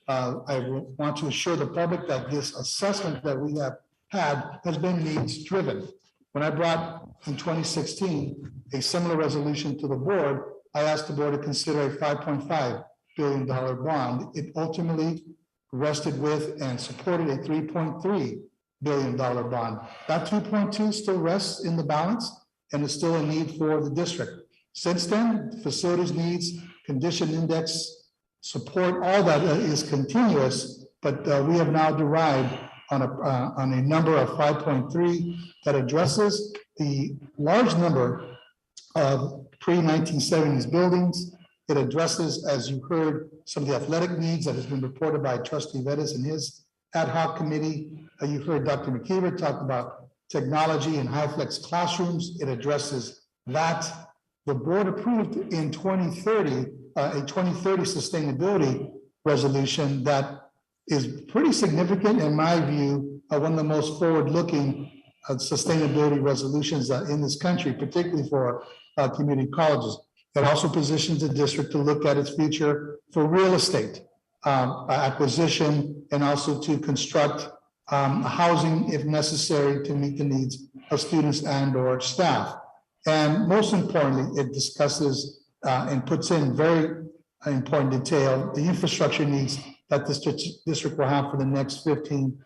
I want to assure the public that this assessment that we have had has been needs driven. When I brought in 2016 a similar resolution to the board, I asked the board to consider a $5.5 billion bond. It ultimately rested with and supported a $3.3 billion bond. That 2.2 still rests in the balance and is still a need for the district. Since then, facilities needs condition index support, all that is continuous, but we have now derived on a number of 5.3 that addresses the large number of pre-1970s buildings. It addresses, as you heard, some of the athletic needs that has been reported by Trustee Vettis and his ad hoc committee. You heard Dr. McKeever talk about technology and high flex classrooms. It addresses that. The board approved in 2030 a 2030 sustainability resolution that is pretty significant in my view, one of the most forward-looking sustainability resolutions in this country, particularly for community colleges. It also positions the district to look at its future for real estate acquisition and also to construct housing if necessary to meet the needs of students and or staff. And most importantly, it discusses and puts in very important detail the infrastructure needs that this district will have for the next 15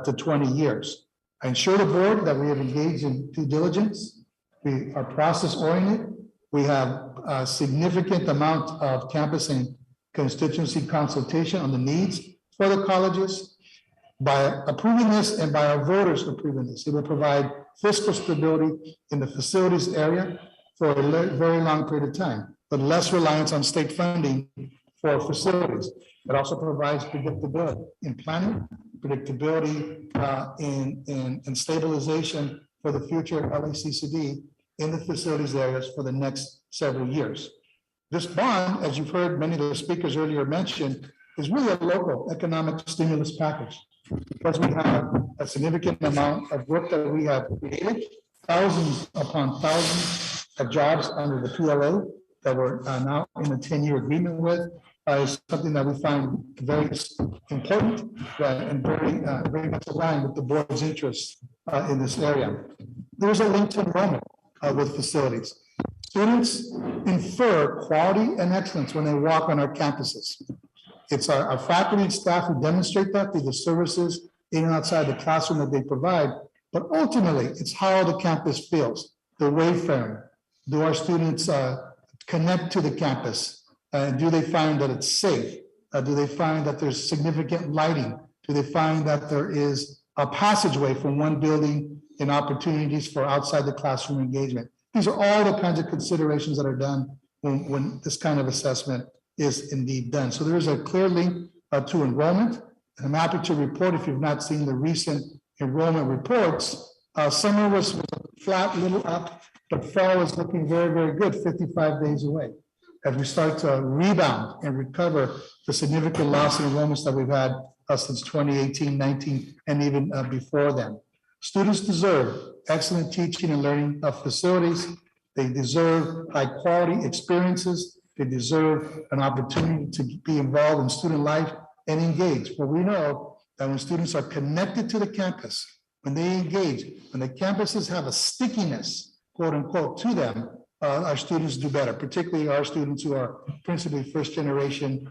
to 20 years. I ensure the board that we have engaged in due diligence. We are process oriented. We have a significant amount of campus and constituency consultation on the needs for the colleges. By approving this and by our voters approving this, it will provide fiscal stability in the facilities area for a very long period of time, but less reliance on state funding for facilities. It also provides predictability in planning, predictability in stabilization for the future LACCD in the facilities areas for the next several years. This bond, as you've heard many of the speakers earlier mention, is really a local economic stimulus package, because we have a significant amount of work that we have created, thousands upon thousands of jobs under the PLA that we're now in a 10-year agreement with, is something that we find very important and very much aligned with the board's interests in this area. There's a link to enrollment with facilities. Students infer quality and excellence when they walk on our campuses. It's our faculty and staff who demonstrate that through the services in and outside the classroom that they provide, but ultimately it's how the campus feels, the wayfaring. Do our students connect to the campus? Do they find that it's safe? Do they find that there's significant lighting? Do they find that there is a passageway from one building and opportunities for outside the classroom engagement? These are all the kinds of considerations that are done when this kind of assessment is indeed done. So there is a clear link to enrollment. And I'm happy to report, if you've not seen the recent enrollment reports, summer was flat, little up, but fall is looking very, very good, 55 days away. As we start to rebound and recover the significant loss in enrollments that we've had since 2018, 19, and even before then. Students deserve excellent teaching and learning facilities. They deserve high quality experiences. They deserve an opportunity to be involved in student life and engage. But we know that when students are connected to the campus, when they engage, when the campuses have a stickiness, quote unquote, to them, our students do better, particularly our students who are principally first generation,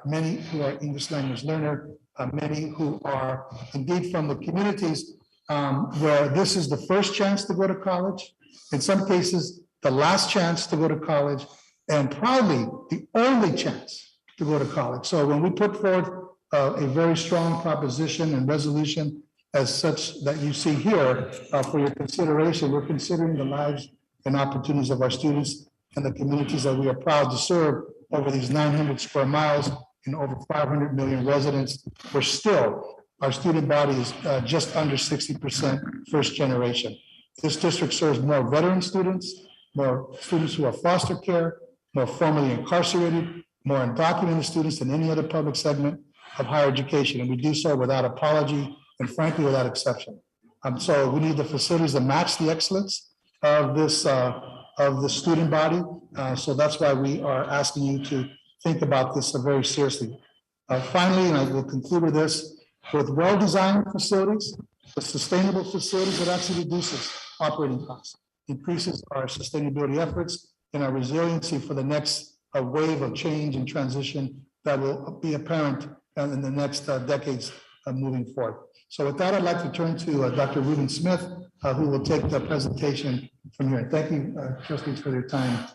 many who are English language learner, many who are indeed from the communities where this is the first chance to go to college, in some cases, the last chance to go to college, and probably the only chance to go to college. So when we put forth a very strong proposition and resolution as such that you see here for your consideration, we're considering the lives and opportunities of our students and the communities that we are proud to serve over these 900 square miles and over 500 million residents. We're still, our student body is just under 60% first generation. This district serves more veteran students, more students who are foster care, more formerly incarcerated, more undocumented students than any other public segment of higher education. And we do so without apology and frankly, without exception. So we need the facilities that match the excellence of this of the student body. So that's why we are asking you to think about this very seriously. Finally, and I will conclude with this, with well-designed facilities, with sustainable facilities, it actually reduces operating costs, increases our sustainability efforts and our resiliency for the next wave of change and transition that will be apparent in the next decades moving forward. So with that, I'd like to turn to Dr. Ruben Smith, who will take the presentation from here. Thank you, trustees, for your time.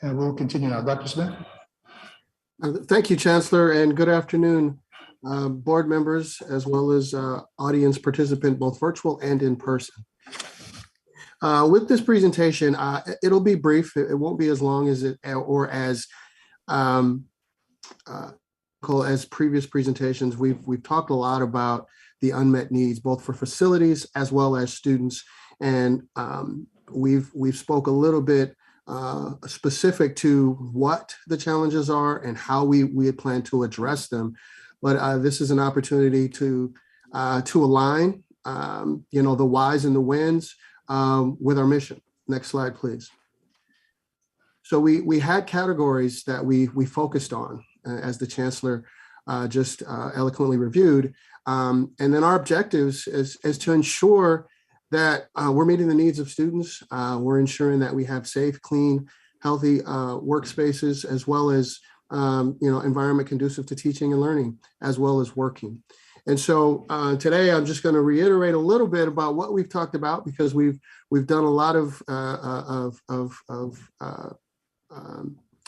And we'll continue now. Dr. Smith. Thank you, Chancellor, and good afternoon, board members, as well as audience participant, both virtual and in person. With this presentation, it'll be brief. It won't be as long as as previous presentations. We've talked a lot about the unmet needs, both for facilities as well as students, and we've spoke a little bit specific to what the challenges are and how we had planned to address them. But this is an opportunity to align, the whys and the wins with our mission. Next slide, please. So we had categories that we focused on, as the Chancellor just eloquently reviewed. And then our objectives is to ensure that we're meeting the needs of students. We're ensuring that we have safe, clean, healthy workspaces, as well as environment conducive to teaching and learning, as well as working. And so today I'm just going to reiterate a little bit about what we've talked about, because we've done a lot of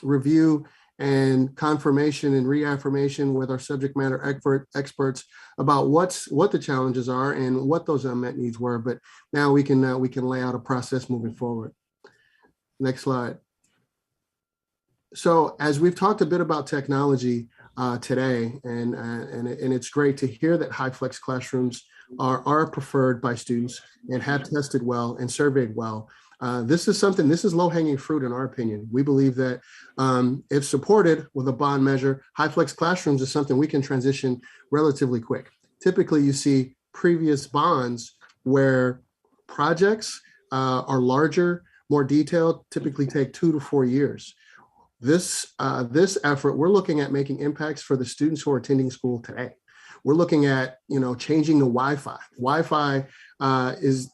review and confirmation and reaffirmation with our subject matter experts about what the challenges are and what those unmet needs were. But now we can lay out a process moving forward. Next slide. So as we've talked a bit about technology today, and it's great to hear that high flex classrooms are preferred by students and have tested well and surveyed well. This is low-hanging fruit in our opinion. We believe that if supported with a bond measure, high flex classrooms is something we can transition relatively quick. Typically, you see previous bonds where projects are larger, more detailed, typically take 2 to 4 years. This effort, we're looking at making impacts for the students who are attending school today. We're looking at, changing the Wi-Fi. The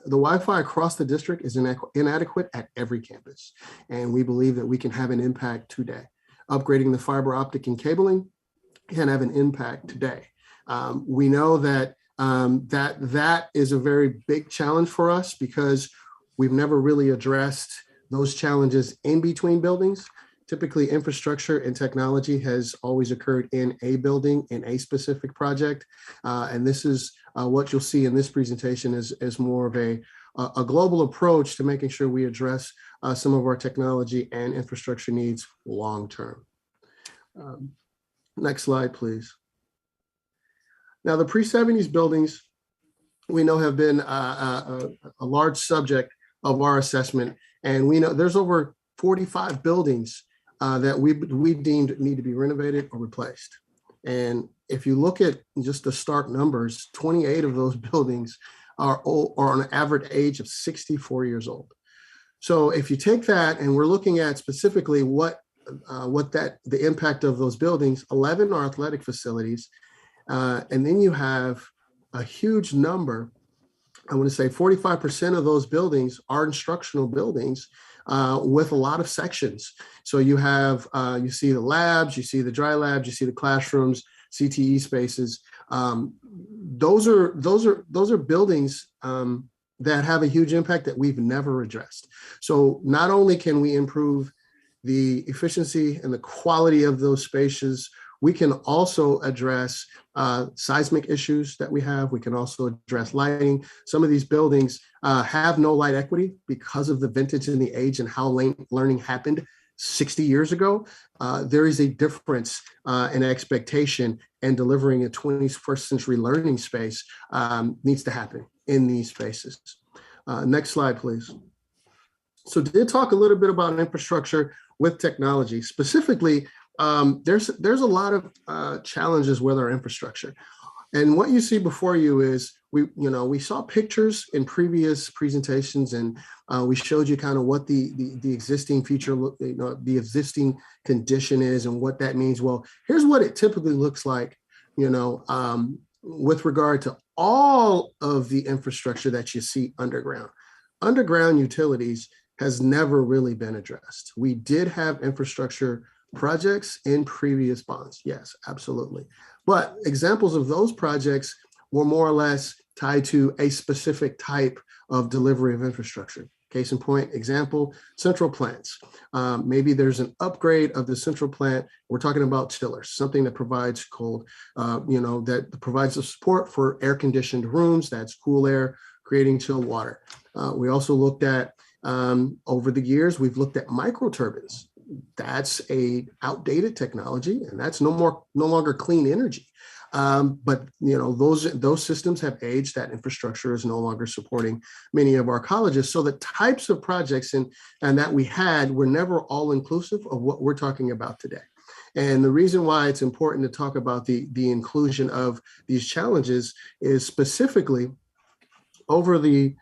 Wi-Fi across the district is inadequate at every campus. And we believe that we can have an impact today. Upgrading the fiber optic and cabling can have an impact today. We know that that is a very big challenge for us, because we've never really addressed those challenges in between buildings. Typically, infrastructure and technology has always occurred in a building, in a specific project. And this is what you'll see in this presentation is more of a global approach to making sure we address some of our technology and infrastructure needs long-term. Next slide, please. Now, the pre-70s buildings, we know, have been a large subject of our assessment. And we know there's over 45 buildings that we deemed need to be renovated or replaced. And if you look at just the stark numbers, 28 of those buildings are on an average age of 64 years old. So if you take that, and we're looking at specifically the impact of those buildings, 11 are athletic facilities, and then you have a huge number. I want to say 45% of those buildings are instructional buildings with a lot of sections. So you have, you see the labs, you see the dry labs, you see the classrooms, CTE spaces. Those are buildings that have a huge impact that we've never addressed. So not only can we improve the efficiency and the quality of those spaces, we can also address seismic issues that we have. We can also address lighting. Some of these buildings have no light equity because of the vintage and the age and how learning happened 60 years ago. There is a difference in expectation, and delivering a 21st century learning space needs to happen in these spaces. Next slide, please. So did talk a little bit about infrastructure with technology. Specifically, there's a lot of challenges with our infrastructure. And what you see before you is we saw pictures in previous presentations, and we showed you kind of what the existing feature, the existing condition is and what that means. Well, here's what it typically looks like, with regard to all of the infrastructure that you see underground. Underground utilities has never really been addressed. We did have infrastructure projects in previous bonds. Yes, absolutely. But examples of those projects were more or less tied to a specific type of delivery of infrastructure. Case in point, example, central plants. Maybe there's an upgrade of the central plant. We're talking about chillers, something that provides cold, that provides the support for air-conditioned rooms, that's cool air, creating chilled water. We also looked at, over the years, we've looked at microturbines. That's a outdated technology, and that's no longer clean energy. But those systems have aged. That infrastructure is no longer supporting many of our colleges. So the types of projects and that we had were never all inclusive of what we're talking about today. And the reason why it's important to talk about the inclusion of these challenges is specifically over the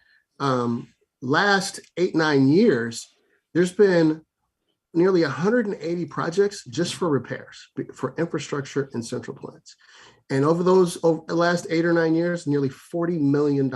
last 8-9 years, there's been nearly 180 projects just for repairs, for infrastructure and central plants. And over the last 8 or 9 years, nearly $40 million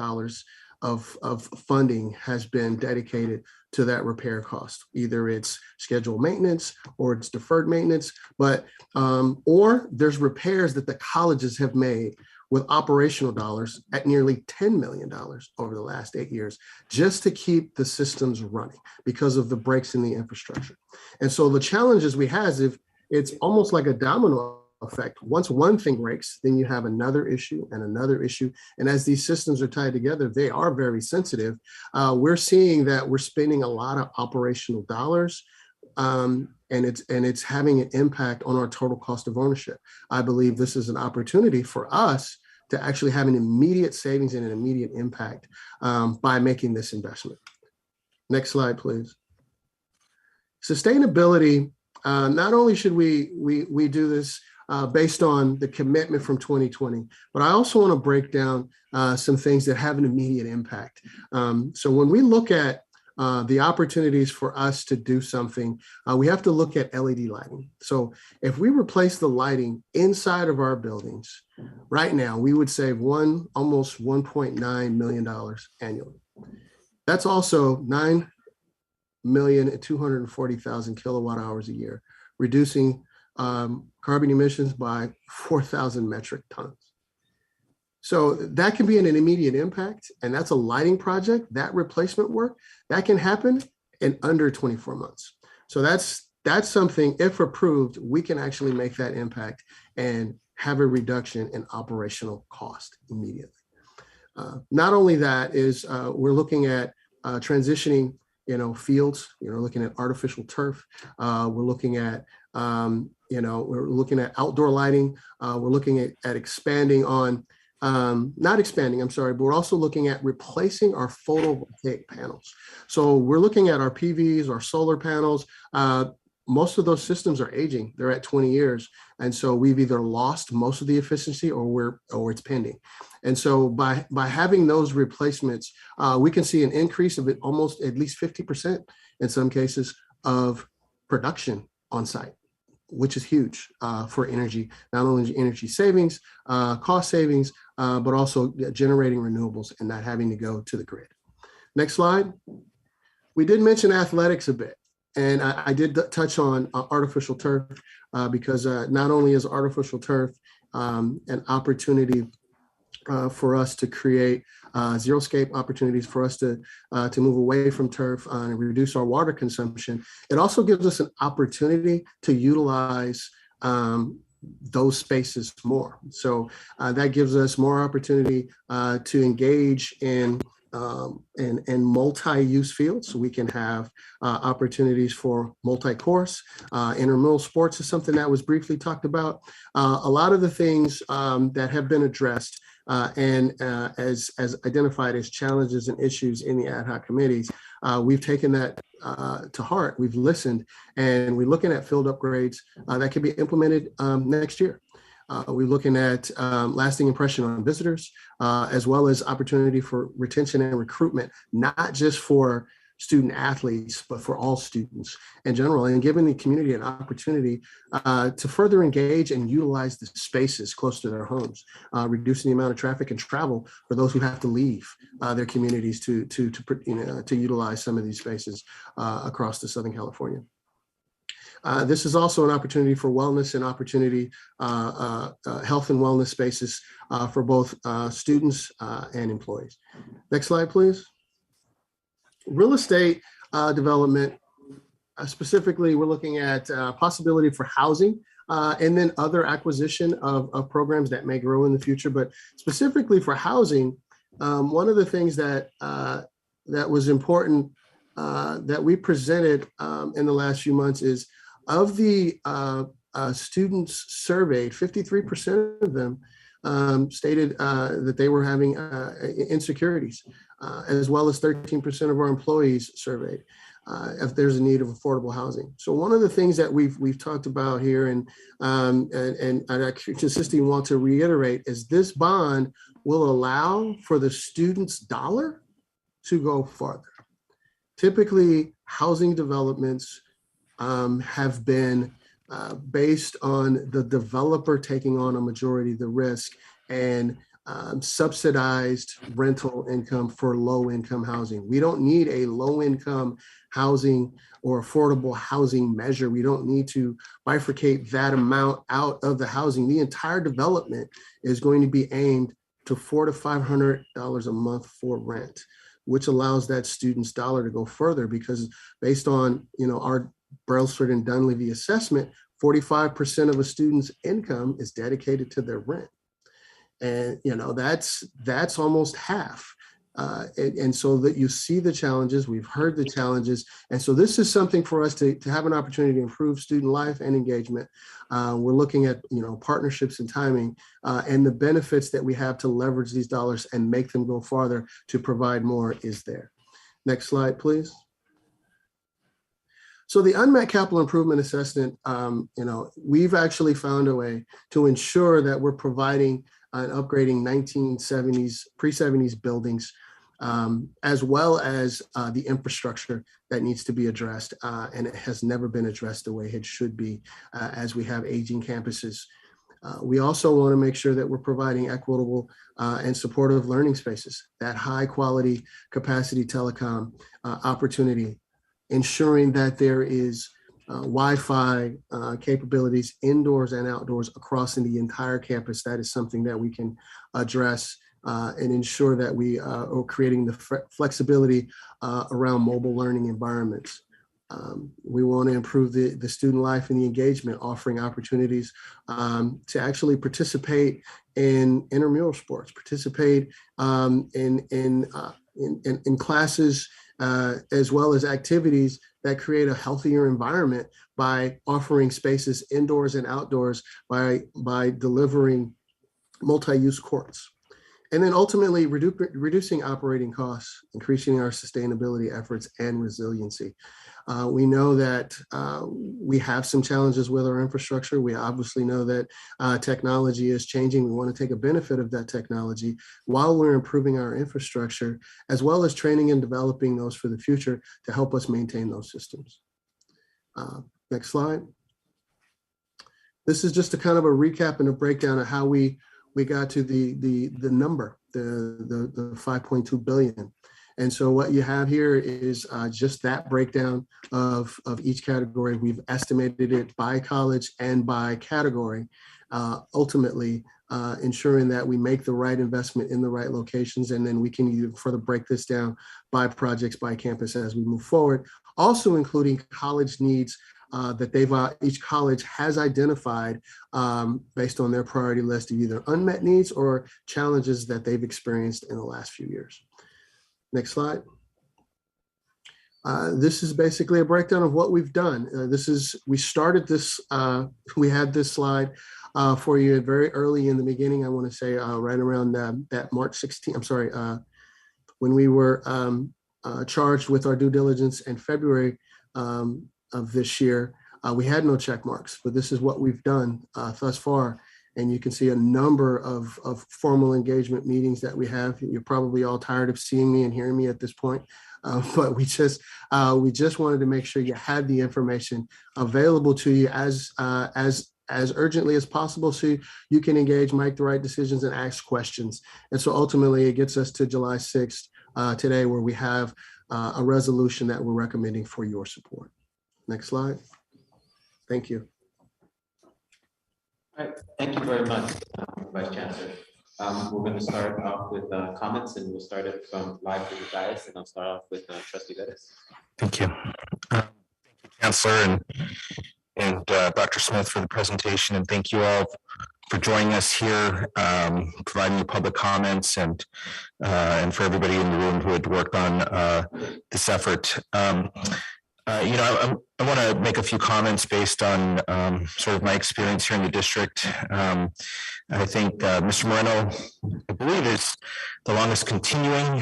of funding has been dedicated to that repair cost. Either it's scheduled maintenance or it's deferred maintenance, but or there's repairs that the colleges have made with operational dollars at nearly $10 million over the last 8 years, just to keep the systems running because of the breaks in the infrastructure. And so the challenges we have is it's almost like a domino effect. Once one thing breaks, then you have another issue and another issue. And as these systems are tied together, they are very sensitive. We're seeing that we're spending a lot of operational dollars, and it's having an impact on our total cost of ownership. I believe this is an opportunity for us to actually have an immediate savings and an immediate impact by making this investment. Next slide, please. Sustainability. Not only should we do this based on the commitment from 2020, but I also want to break down some things that have an immediate impact. So when we look at the opportunities for us to do something, we have to look at LED lighting. So if we replace the lighting inside of our buildings right now, we would save almost $1.9 million annually. That's also 9,240,000 kilowatt hours a year, reducing carbon emissions by 4,000 metric tons. So that can be an immediate impact, and that's a lighting project. That replacement work, that can happen in under 24 months. So that's something, if approved, we can actually make that impact and have a reduction in operational cost immediately. Not only that is we're looking at transitioning, fields, looking at artificial turf. We're looking at, we're looking at outdoor lighting. We're looking at expanding on, not expanding, I'm sorry, but we're also looking at replacing our photovoltaic panels. So we're looking at our PVs, our solar panels. Most of those systems are aging. They're at 20 years. And so we've either lost most of the efficiency or it's pending. And so by having those replacements, we can see an increase of almost at least 50% in some cases of production on site, which is huge for energy, not only energy savings, cost savings, but also generating renewables and not having to go to the grid. Next slide. We did mention athletics a bit. And I did touch on artificial turf because not only is artificial turf an opportunity for us to create xeriscape opportunities for us to move away from turf and reduce our water consumption, it also gives us an opportunity to utilize those spaces more. So that gives us more opportunity to engage in multi-use fields. So we can have opportunities for multi-course. Intramural sports is something that was briefly talked about. A lot of the things that have been addressed and as identified as challenges and issues in the ad hoc committees, we've taken that to heart. We've listened, and we're looking at field upgrades that can be implemented next year. We're looking at lasting impression on visitors, as well as opportunity for retention and recruitment, not just for student athletes, but for all students in general, and giving the community an opportunity to further engage and utilize the spaces close to their homes, reducing the amount of traffic and travel for those who have to leave their communities to utilize some of these spaces across the Southern California. This is also an opportunity for wellness and opportunity, health and wellness spaces for both students and employees. Next slide, please. Real estate development, specifically, we're looking at possibility for housing and then other acquisition of programs that may grow in the future. But specifically for housing, one of the things that that was important that we presented in the last few months is of the students surveyed, 53% of them stated that they were having insecurities, as well as 13% of our employees surveyed if there's a need of affordable housing. So one of the things that we've talked about here, and I consistently want to reiterate, is this bond will allow for the student's dollar to go farther. Typically, housing developments have been based on the developer taking on a majority of the risk and subsidized rental income for low-income housing. We don't need a low-income housing or affordable housing measure. We don't need to bifurcate that amount out of the housing. The entire development is going to be aimed to $400 to $500 a month for rent, which allows that student's dollar to go further, because based on our Brailsford and Dunleavy assessment, 45% of a student's income is dedicated to their rent. And that's almost half. And so that you see the challenges, we've heard the challenges. And so this is something for us to have an opportunity to improve student life and engagement. We're looking at partnerships and timing and the benefits that we have to leverage these dollars and make them go farther to provide more is there. Next slide, please. So the unmet capital improvement assessment, we've actually found a way to ensure that we're providing and upgrading 1970s, pre-70s buildings, as well as the infrastructure that needs to be addressed. And it has never been addressed the way it should be as we have aging campuses. We also want to make sure that we're providing equitable and supportive learning spaces, that high quality capacity telecom opportunity, ensuring that there is Wi-Fi capabilities indoors and outdoors across in the entire campus. That is something that we can address and ensure that we are creating the flexibility around mobile learning environments. We want to improve the student life and the engagement, offering opportunities to actually participate in intramural sports, participate in classes, as well as activities that create a healthier environment by offering spaces indoors and outdoors, by delivering multi-use courts. And then ultimately reducing operating costs, increasing our sustainability efforts and resiliency. We know that we have some challenges with our infrastructure. We obviously know that technology is changing. We want to take a benefit of that technology while we're improving our infrastructure, as well as training and developing those for the future to help us maintain those systems. Next slide. This is just a kind of a recap and a breakdown of how we got to the number, the 5.2 billion. And so what you have here is just that breakdown of each category. We've estimated it by college and by category, ultimately ensuring that we make the right investment in the right locations. And then we can even further break this down by projects, by campus as we move forward, also including college needs that each college has identified based on their priority list of either unmet needs or challenges that they've experienced in the last few years. Next slide. This is basically a breakdown of what we've done. We started this, we had this slide for you very early in the beginning. I want to say right around that March 16, I'm sorry, when we were charged with our due diligence in February of this year. We had no check marks, but this is what we've done thus far. And you can see a number of formal engagement meetings that we have. You're probably all tired of seeing me and hearing me at this point, but we just wanted to make sure you had the information available to you as urgently as possible, so you can engage, make the right decisions, and ask questions. And so ultimately, it gets us to July 6th today, where we have a resolution that we're recommending for your support. Next slide. Thank you. All right, thank you very much, Vice Chancellor. We're going to start off with comments, and we'll start it from live to the dais, and I'll start off with Trustee Bettis. Thank you. Thank you, Chancellor, and Dr. Smith for the presentation, and thank you all for joining us here, providing the public comments, and for everybody in the room who had worked on this effort. I want to make a few comments based on sort of my experience here in the district. I think Mr. Moreno, I believe, is the longest continuing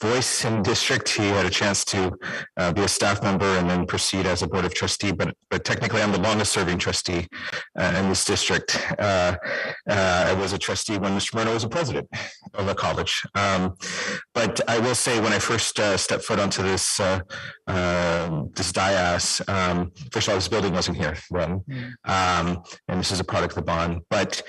voice in district. He had a chance to be a staff member and then proceed as a board of trustee, but technically I'm the longest serving trustee in this district. I was a trustee when Mr. Moreno was a president of the college. But I will say, when I first stepped foot onto this dais, first of all, this building wasn't here then, and this is a product of the bond, but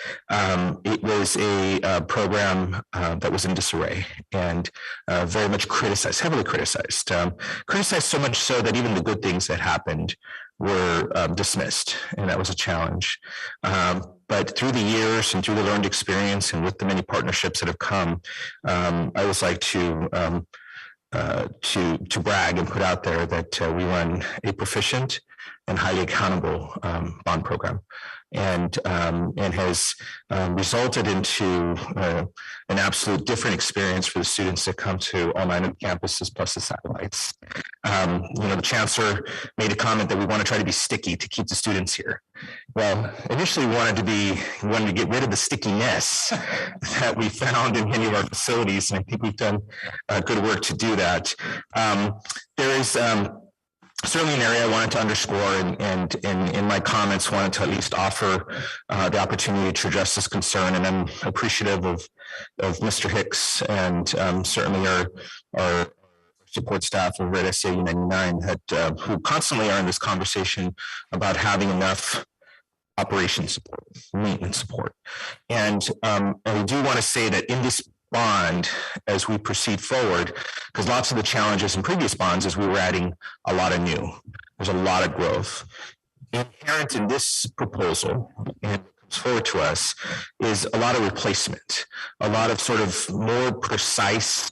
it was a program that was in disarray and very much criticized, heavily criticized. Criticized so much so that even the good things that happened were dismissed, and that was a challenge. But through the years and through the learned experience and with the many partnerships that have come, I always like to brag and put out there that we run a proficient and highly accountable bond program, and has resulted into an absolute different experience for the students that come to all 9 of the campuses plus the satellites. The chancellor made a comment that we want to try to be sticky to keep the students here. Well, initially we wanted to get rid of the stickiness that we found in many of our facilities, and I think we've done good work to do that. There is certainly an area I wanted to underscore, and in my comments wanted to at least offer the opportunity to address this concern. And I'm appreciative of Mr. Hicks and certainly our support staff over at SAU 99 who constantly are in this conversation about having enough operation support, maintenance support. And I do want to say that in this bond, as we proceed forward, because lots of the challenges in previous bonds is we were adding a lot of new. There's a lot of growth. Inherent in this proposal, and comes forward to us, is a lot of replacement, a lot of sort of more precise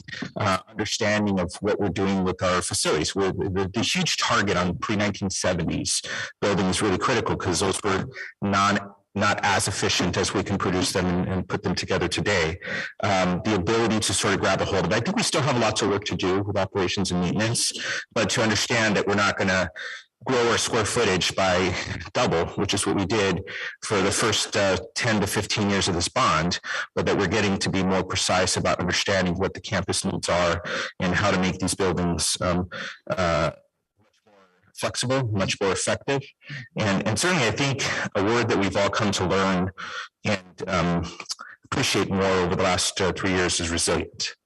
understanding of what we're doing with our facilities. The huge target on pre-1970s building is really critical, because those were not as efficient as we can produce them and put them together today. The ability to sort of grab a hold of it. I think we still have lots of work to do with operations and maintenance, but to understand that we're not going to grow our square footage by double, which is what we did for the first 10 to 15 years of this bond, but that we're getting to be more precise about understanding what the campus needs are and how to make these buildings flexible, much more effective. And certainly I think a word that we've all come to learn and appreciate more over the last 3 years is resilient.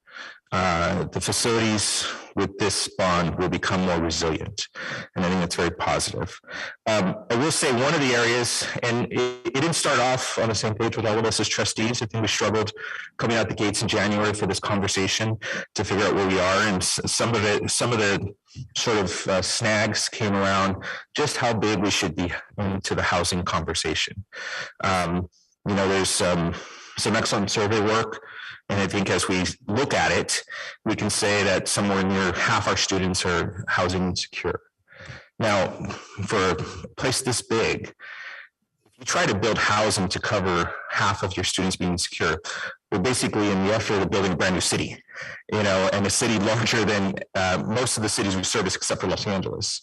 The facilities with this bond will become more resilient, and I think that's very positive. I will say one of the areas, and it didn't start off on the same page with all of us as trustees. I think we struggled coming out the gates in January for this conversation to figure out where we are, and some of the sort of snags came around just how big we should be into the housing conversation. There's some excellent survey work. And I think as we look at it, we can say that somewhere near half our students are housing insecure. Now, for a place this big, if you try to build housing to cover half of your students being insecure, we're basically in the effort of building a brand new city, and a city larger than most of the cities we service except for Los Angeles.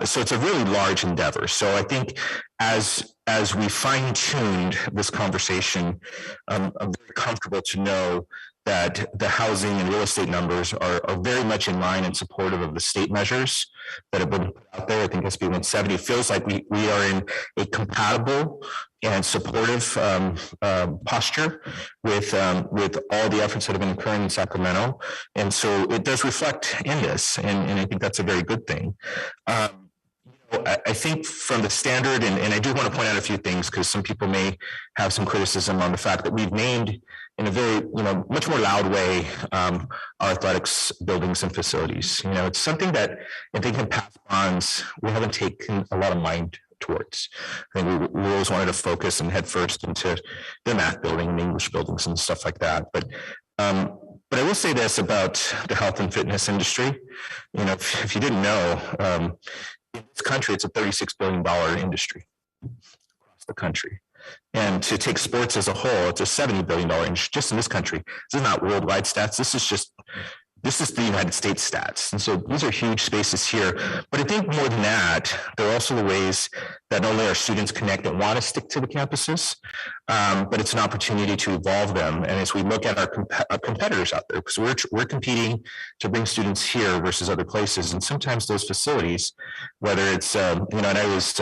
So it's a really large endeavor. So I think as we fine-tuned this conversation, I'm very comfortable to know that the housing and real estate numbers are very much in line and supportive of the state measures that have been put out there. I think SB 170 feels like we are in a compatible and supportive posture with all the efforts that have been occurring in Sacramento. And so it does reflect in this, and I think that's a very good thing. I think from the standard, and I do want to point out a few things because some people may have some criticism on the fact that we've named in a very, much more loud way our athletics buildings and facilities. It's something that I think in past bonds we haven't taken a lot of mind towards. I think we always wanted to focus and head first into the math building and English buildings and stuff like that. But I will say this about the health and fitness industry. You know, if you didn't know, in this country, it's a $36 billion industry across the country. And to take sports as a whole, it's a $70 billion industry just in this country. This is not worldwide stats. This is the United States stats. And so these are huge spaces here. But I think more than that, there are also the ways that not only our students connect and want to stick to the campuses, but it's an opportunity to evolve them. And as we look at our competitors out there, because we're competing to bring students here versus other places. And sometimes those facilities, whether it's, you know, and I always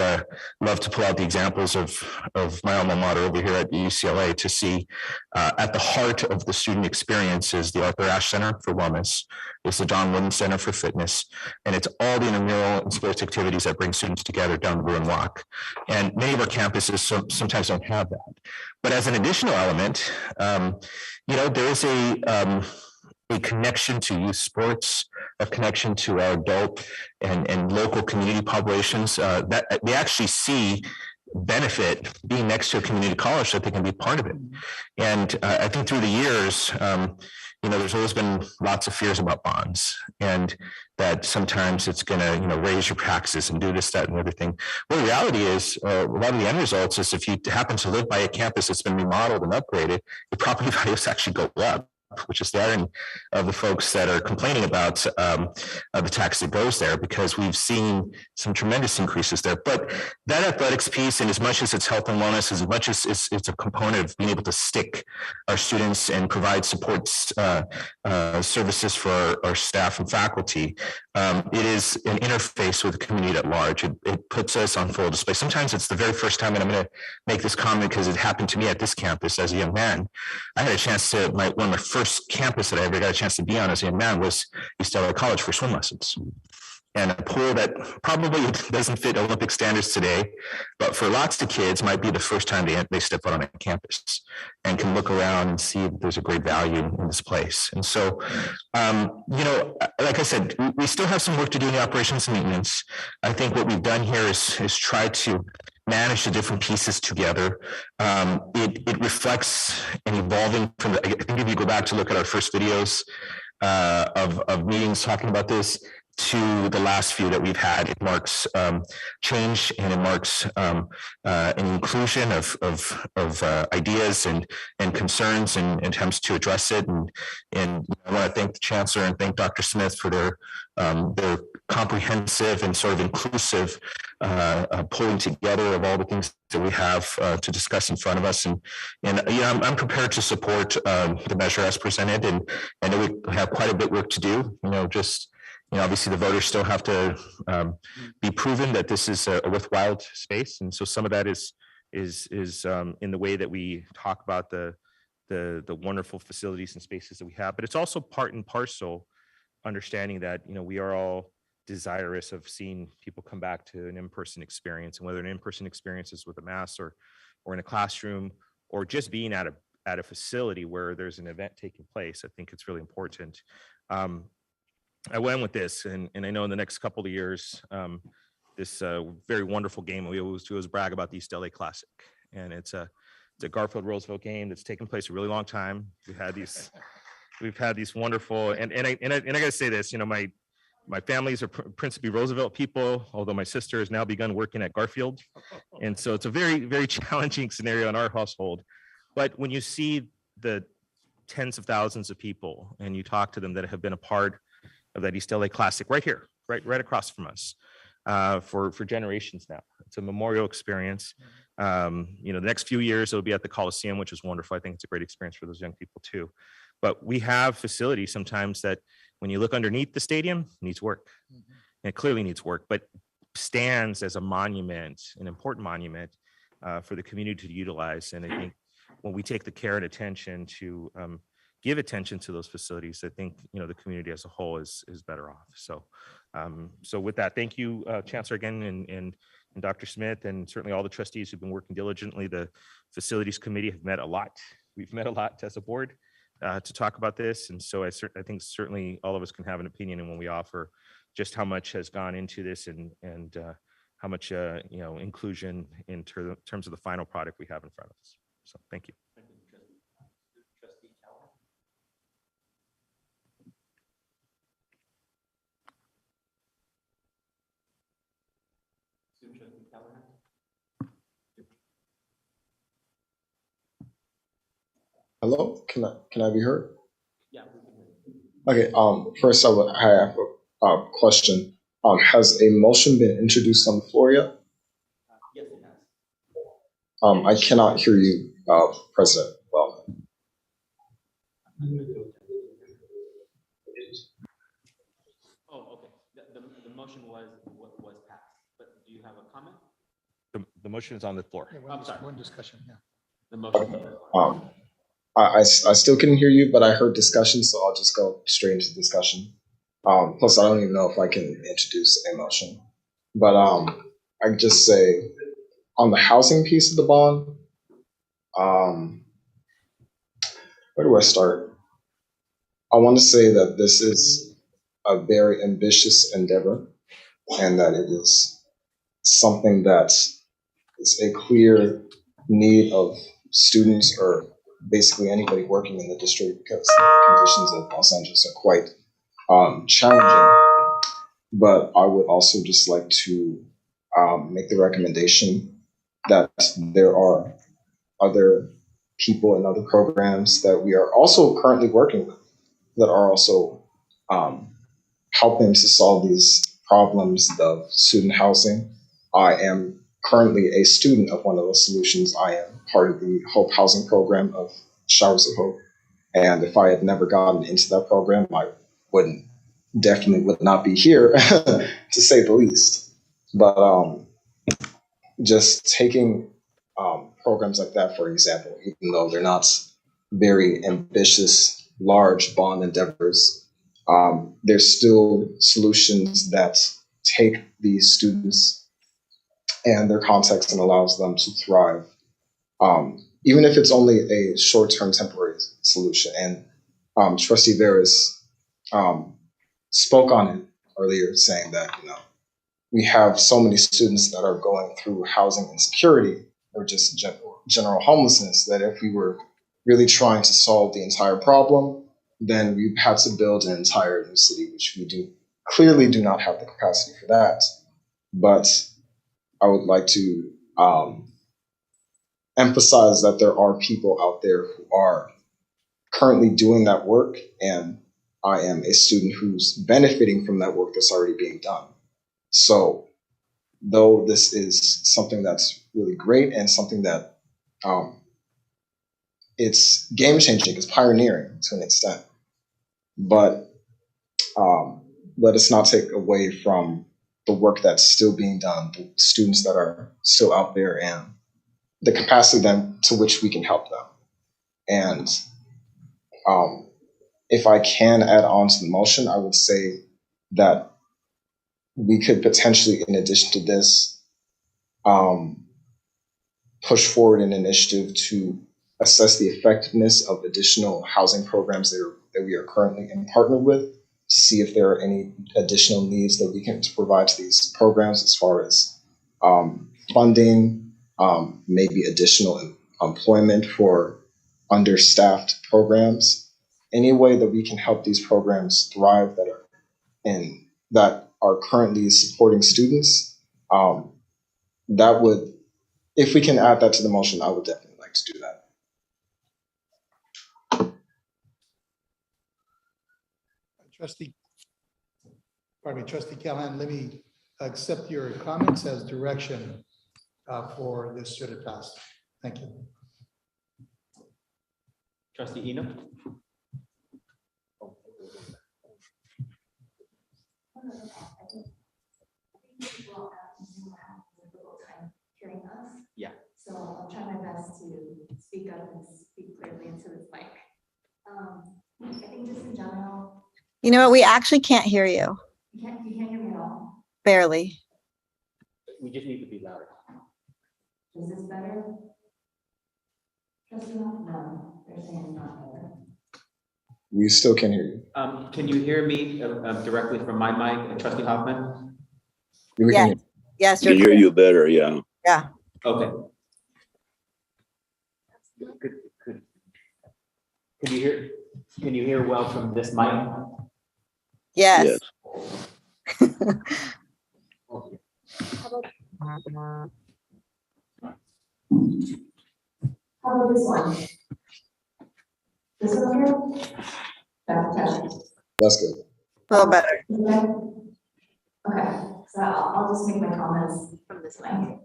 love to pull out the examples of my alma mater over here at UCLA to see at the heart of the student experience is the Arthur Ashe Center for Wellness. It's the John Wooden Center for Fitness, and it's all the intramural and sports activities that bring students together down the Bruin Walk. And many of our campuses sometimes don't have that. But as an additional element, you know, there is a connection to youth sports, a connection to our adult and local community populations that they actually see benefit being next to a community college that they can be part of it. And I think through the years, you know, there's always been lots of fears about bonds and that sometimes it's going to, you know, raise your taxes and do this, that, and the other thing. Well, the reality is a lot of the end results is if you happen to live by a campus that's been remodeled and upgraded, your property values actually go up, which is the irony of the folks that are complaining about the tax that goes there, because we've seen some tremendous increases there. But that athletics piece, and as much as it's health and wellness, as much as it's a component of being able to stick our students and provide support services for our staff and faculty, it is an interface with the community at large. It puts us on full display. Sometimes it's the very first time, and I'm going to make this comment because it happened to me at this campus as a young man. I had a chance to, one of my first campus that I ever got a chance to be on as a young man was East LA College for swim lessons. And a pool that probably doesn't fit Olympic standards today, but for lots of kids might be the first time they step out on a campus and can look around and see that there's a great value in this place. And so, you know, like I said, we still have some work to do in the operations and maintenance. I think what we've done here is try to manage the different pieces together. It reflects an evolving from I think if you go back to look at our first videos of meetings talking about this, to the last few that we've had, it marks change and it marks an inclusion of ideas and concerns and attempts to address it. And I want to thank the Chancellor and thank Dr. Smith for their comprehensive and sort of inclusive pulling together of all the things that we have to discuss in front of us. And you know, I'm prepared to support the measure as presented, and I know we have quite a bit of work to do. You know, just obviously the voters still have to be proven that this is a worthwhile space, and so some of that is in the way that we talk about the wonderful facilities and spaces that we have, but it's also part and parcel understanding that we are all desirous of seeing people come back to an in-person experience, and whether an in-person experience is with a mass or in a classroom or just being at a facility where there's an event taking place. I think it's really important. I went with this, and I know in the next couple of years, this very wonderful game, we always brag about the East LA Classic, and it's a Garfield Roosevelt game that's taken place a really long time. We've had these wonderful, and I gotta say this, my families are principally Roosevelt people, although my sister has now begun working at Garfield, and so it's a very, very challenging scenario in our household. But when you see the tens of thousands of people and you talk to them that have been a part of that East LA Classic right here, right across from us, for generations now. It's a memorial experience. The next few years it'll be at the Coliseum, which is wonderful. I think it's a great experience for those young people too. But we have facilities sometimes that when you look underneath the stadium, it needs work. And it clearly needs work, but stands as a monument, an important monument for the community to utilize. And I think when we take the care and attention to give attention to those facilities, I think the community as a whole is better off. So with that, thank you, Chancellor, again, and Dr. Smith, and certainly all the trustees who've been working diligently. The facilities committee have met a lot. We've met a lot as a board to talk about this, and so I think certainly all of us can have an opinion, and when we offer just how much has gone into this, and inclusion in terms of the final product we have in front of us. So thank you. Hello, can I be heard? Yeah. Okay. First I have a question. Has a motion been introduced on the floor yet? Yes, it has. I cannot hear you, President. Well, Oh, okay. The motion was passed, but do you have a comment? The motion is on the floor. I'm sorry. One discussion, yeah. The motion. I still couldn't hear you, but I heard discussion, so I'll just go straight into discussion. Plus, I don't even know if I can introduce a motion, but I can just say on the housing piece of the bond, where do I start? I want to say that this is a very ambitious endeavor, and that it is something that is a clear need of students or basically anybody working in the district, because the conditions of Los Angeles are quite challenging. But I would also just like to make the recommendation that there are other people and other programs that we are also currently working with that are also helping to solve these problems of student housing. I am currently a student of one of those solutions. I am part of the Hope Housing Program of Showers of Hope. And if I had never gotten into that program, I definitely would not be here, to say the least. But just taking programs like that, for example, even though they're not very ambitious, large bond endeavors, there's still solutions that take these students and their context and allows them to thrive, even if it's only a short-term temporary solution. And Trustee Veras spoke on it earlier, saying that we have so many students that are going through housing insecurity or just general homelessness that if we were really trying to solve the entire problem, then we had to build an entire new city, which we clearly do not have the capacity for that. But I would like to emphasize that there are people out there who are currently doing that work, and I am a student who's benefiting from that work that's already being done. So though this is something that's really great and something that it's game changing, it's pioneering to an extent, but let us not take away from the work that's still being done, the students that are still out there, and the capacity then to which we can help them. And if I can add on to the motion, I would say that we could potentially, in addition to this, push forward an initiative to assess the effectiveness of additional housing programs that we are currently in partner with, to see if there are any additional needs that we can provide to these programs as far as funding, maybe additional employment for understaffed programs, any way that we can help these programs thrive that are currently supporting students. That would, if we can add that to the motion, I would definitely like to do that. Trustee Callahan, let me accept your comments as direction for this should have passed. Thank you. Trustee Eno? Hearing us. Yeah. So I'll try my best to speak up and speak clearly into this mic. I think just in general. You know what? We actually can't hear you. You can't hear me at all? Barely. We just need to be louder. Is this better? Just enough? No, they're saying it's not better. We still can hear you. Can you hear me directly from my mic, Trustee Hoffman? Yeah. Yes, Can hear you better, yeah. Yeah. Okay. Good. Can you hear well from this mic? Yes. How about this one? This one here? That's good. A little better. Okay, so I'll just make my comments from this mic.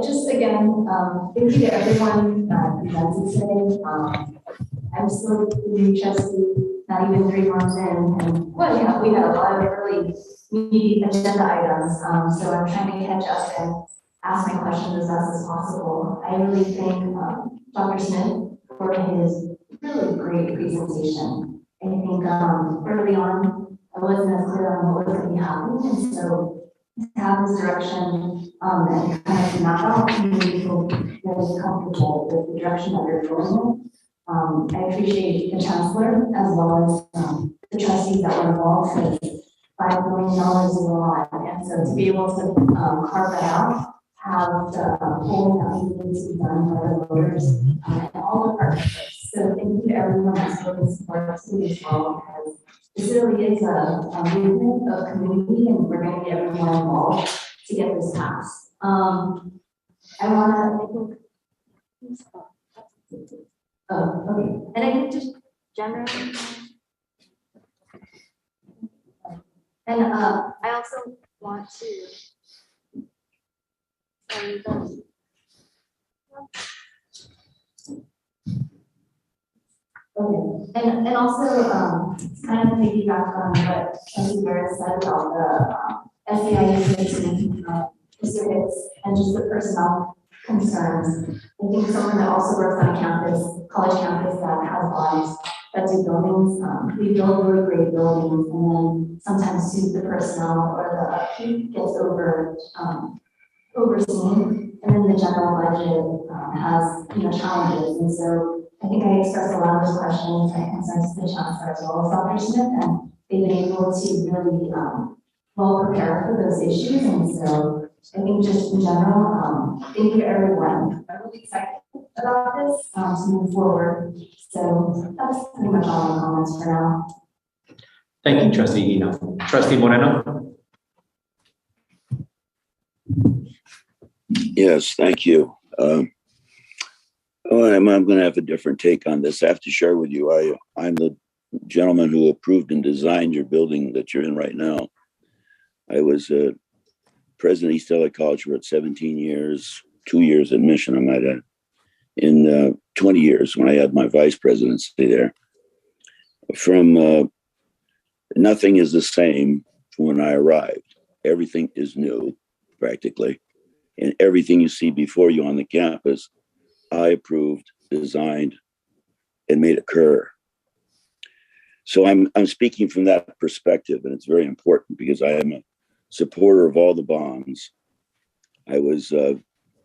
Just again, thank you to everyone who presented today. I'm still the new trustee, not even 3 months in, and well, yeah, we had a lot of early meeting agenda items, so I'm trying to catch up and ask my questions as fast as possible. I really thank Dr. Smith for his really great presentation. I think early on, I wasn't as clear on what was going to be happening, and so to have this direction and kind of map out community feel really comfortable with the direction that they're going in. I appreciate the chancellor as well as the trustees that were involved, because $5 million is a lot, and so to be able to carve that out, have the polling that we need to be done by the voters and all the partnerships. So thank you to everyone that's really supports me as well, because this really is a movement of community, and we're going to get everyone involved to get this passed. I want to, oh, okay. And I think just generally, and I also want to say this. Okay, and also kind of piggyback on what Trustee Barrett said about the SEIU specifics and just the personnel concerns. I think someone that also works on a campus, college campus that has bodies that do buildings, we build really great buildings, and then sometimes the personnel or the upkeep gets overseen, and then the general budget has challenges, and so I think I expressed a lot of those questions and concerns to the chancellor as well as Dr. Smith, and they've been able to really well prepare for those issues. And so I think just in general, thank you to everyone. I'm really excited about this to move forward. So that's pretty much all my comments for now. Thank you, Trustee Eno. Trustee Moreno? Yes, thank you. I'm going to have a different take on this. I have to share with you, I'm the gentleman who approved and designed your building that you're in right now. I was president of East LA College for 17 years, 2 years admission, I might add, in 20 years when I had my vice presidency there. From nothing is the same from when I arrived. Everything is new, practically. And everything you see before you on the campus, I approved, designed, and made occur. So I'm speaking from that perspective, and it's very important because I am a supporter of all the bonds. I was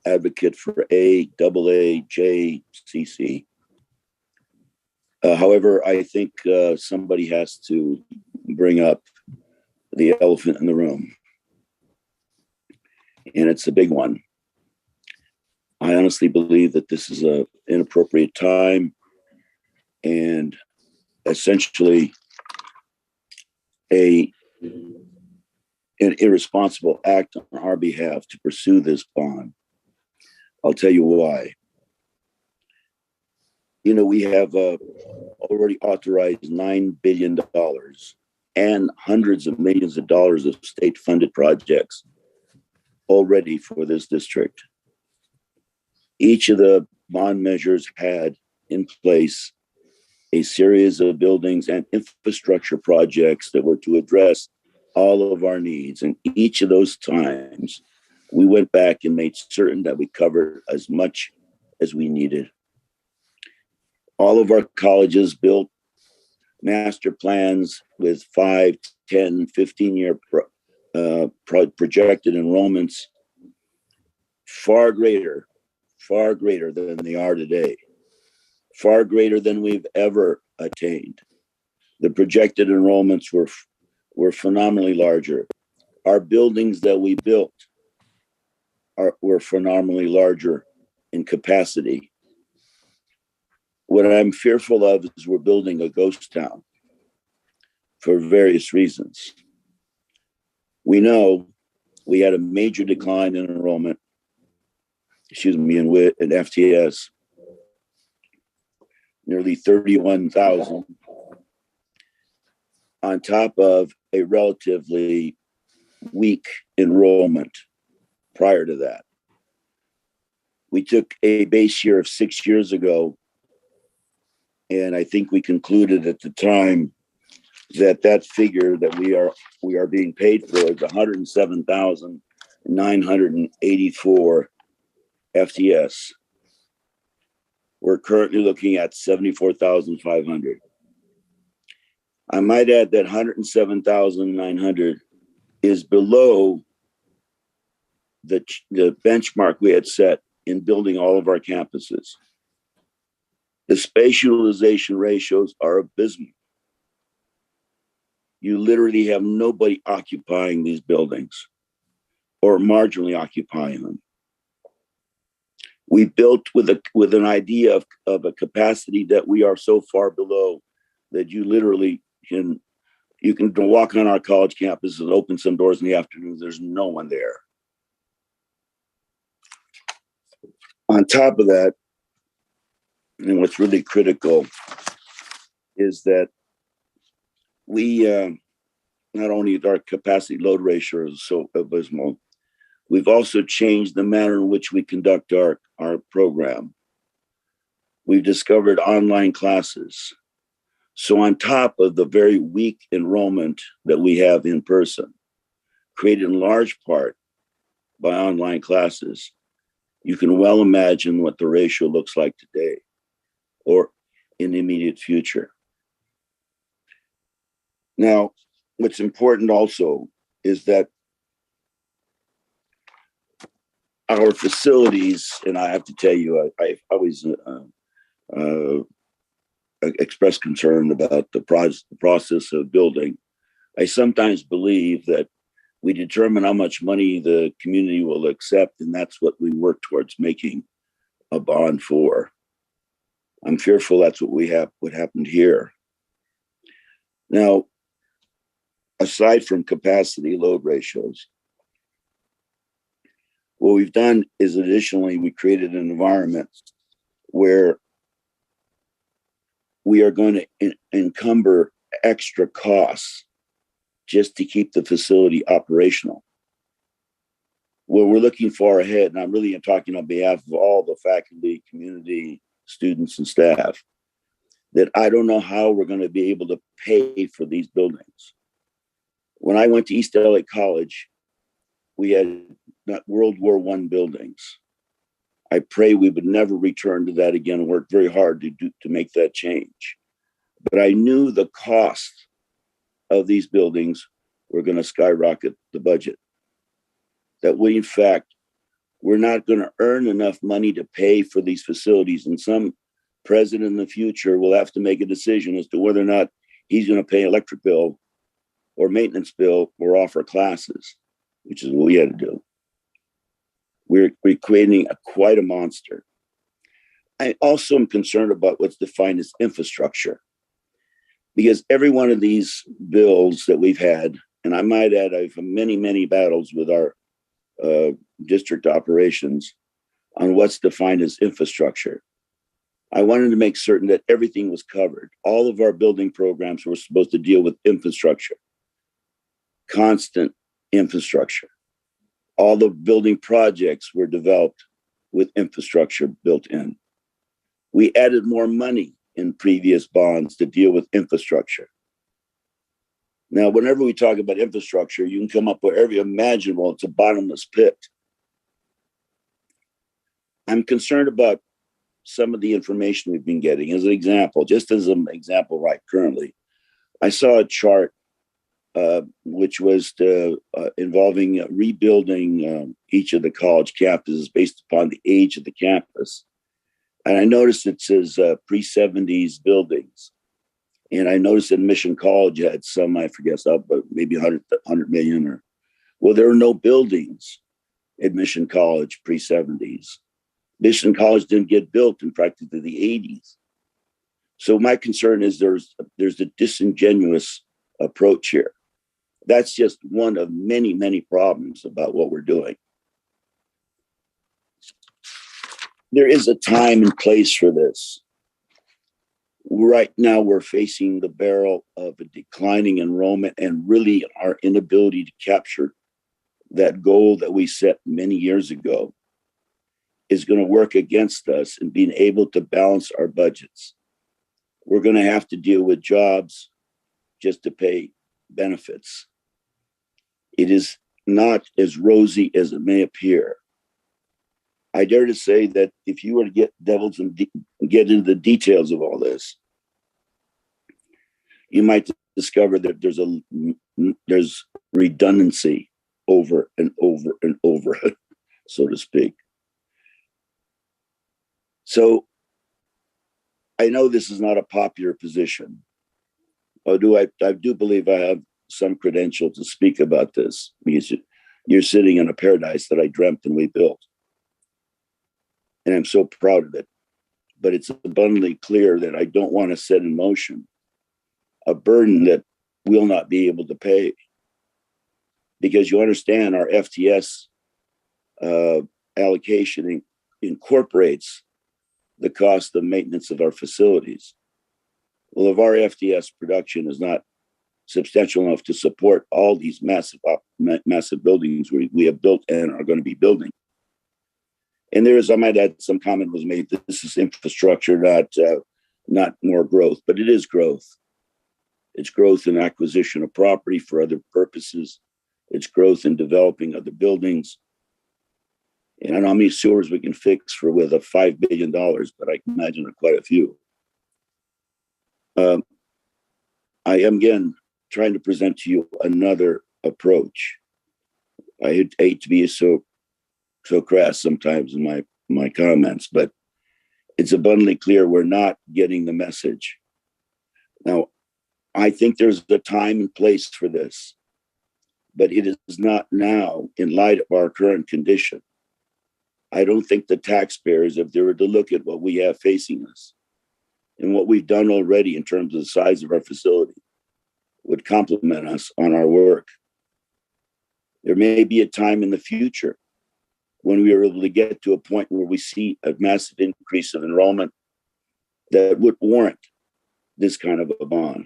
advocate for A, AA, J, CC. However, I think somebody has to bring up the elephant in the room, and it's a big one. I honestly believe that this is an inappropriate time and essentially an irresponsible act on our behalf to pursue this bond. I'll tell you why. You know, we have already authorized $9 billion and hundreds of millions of dollars of state-funded projects already for this district. Each of the bond measures had in place a series of buildings and infrastructure projects that were to address all of our needs. And each of those times, we went back and made certain that we covered as much as we needed. All of our colleges built master plans with 5, 10, 15-year projected enrollments far greater than they are today, far greater than we've ever attained. The projected enrollments were phenomenally larger. our buildings that we built were phenomenally larger in capacity. What I'm fearful of is we're building a ghost town for various reasons. We know we had a major decline in enrollment, in WIT and FTS, nearly 31,000, on top of a relatively weak enrollment prior to that. We took a base year of 6 years ago, and I think we concluded at the time that figure that we are being paid for is 107,984 FTS. We're currently looking at 74,500. I might add that 107,900 is below the benchmark we had set in building all of our campuses. The space utilization ratios are abysmal. You literally have nobody occupying these buildings or marginally occupying them. We built with an idea of a capacity that we are so far below that you literally can walk on our college campus and open some doors in the afternoon. There's no one there. On top of that, and what's really critical is that we not only our capacity load ratio is so abysmal, we've also changed the manner in which we conduct our program. We've discovered online classes. So on top of the very weak enrollment that we have in person, created in large part by online classes, you can well imagine what the ratio looks like today or in the immediate future. Now, what's important also is that our facilities, and I have to tell you, I always express concern about the process of building. I sometimes believe that we determine how much money the community will accept, and that's what we work towards making a bond for. I'm fearful that's what happened here. Now, aside from capacity load ratios, what we've done is additionally, we created an environment where we are going to encumber extra costs just to keep the facility operational. Well, we're looking far ahead, and I'm really talking on behalf of all the faculty, community, students, and staff, that I don't know how we're going to be able to pay for these buildings. When I went to East LA College, we had World War I buildings. I pray we would never return to that again and work very hard to make that change. But I knew the cost of these buildings were going to skyrocket the budget. That we, in fact, we're not going to earn enough money to pay for these facilities. And some president in the future will have to make a decision as to whether or not he's going to pay electric bill or maintenance bill or offer classes, which is what we had to do. We're creating quite a monster. I also am concerned about what's defined as infrastructure, because every one of these bills that we've had, and I might add, I've had many, many battles with our district operations on what's defined as infrastructure. I wanted to make certain that everything was covered. All of our building programs were supposed to deal with infrastructure, constant infrastructure. All the building projects were developed with infrastructure built in. We added more money in previous bonds to deal with infrastructure. Now, whenever we talk about infrastructure, you can come up with every imaginable, it's a bottomless pit. I'm concerned about some of the information we've been getting. As an example, just as an example right currently, I saw a chart which was involving rebuilding each of the college campuses based upon the age of the campus. And I noticed it says pre-70s buildings. And I noticed that Mission College had some, I forget, but maybe 100 million or Well, there are no buildings at Mission College pre-70s. Mission College didn't get built in practically the 80s. So my concern is there's a disingenuous approach here. That's just one of many, many problems about what we're doing. There is a time and place for this. Right now, we're facing the barrel of a declining enrollment and really our inability to capture that goal that we set many years ago is going to work against us in being able to balance our budgets. We're going to have to deal with jobs just to pay benefits. It is not as rosy as it may appear. I dare to say that if you were to get get into the details of all this, you might discover that there's redundancy over and over and over, so to speak. So I know this is not a popular position. I do believe I have some credential to speak about this because you're sitting in a paradise that I dreamt and we built. And I'm so proud of it. But it's abundantly clear that I don't want to set in motion a burden that we'll not be able to pay. Because you understand our FTS allocation incorporates the cost of maintenance of our facilities. Well, if our FTS production is not substantial enough to support all these massive buildings we have built and are going to be building. And there is, I might add, some comment was made that this is infrastructure, not more growth, but it is growth. It's growth in acquisition of property for other purposes. It's growth in developing other buildings. And I don't know how many sewers we can fix with a $5 billion, but I can imagine quite a few. I am, again, trying to present to you another approach. I hate to be so crass sometimes in my comments, but it's abundantly clear we're not getting the message. Now, I think there's a time and place for this, but it is not now in light of our current condition. I don't think the taxpayers, if they were to look at what we have facing us and what we've done already in terms of the size of our facility, would compliment us on our work. There may be a time in the future when we are able to get to a point where we see a massive increase of enrollment that would warrant this kind of a bond.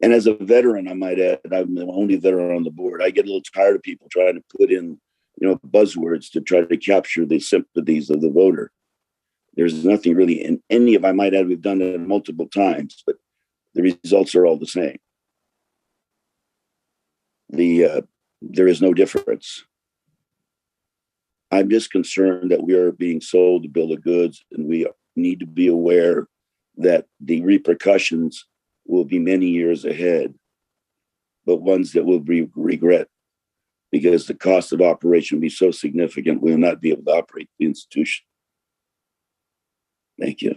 And as a veteran, I might add, I'm the only veteran on the board. I get a little tired of people trying to put in, buzzwords to try to capture the sympathies of the voter. There's nothing really in any of, I might add, we've done it multiple times, but the results are all the same. There is no difference. I'm just concerned that we are being sold a bill of goods, and we need to be aware that the repercussions will be many years ahead, but ones that will be regret, because the cost of operation will be so significant, we will not be able to operate the institution. Thank you.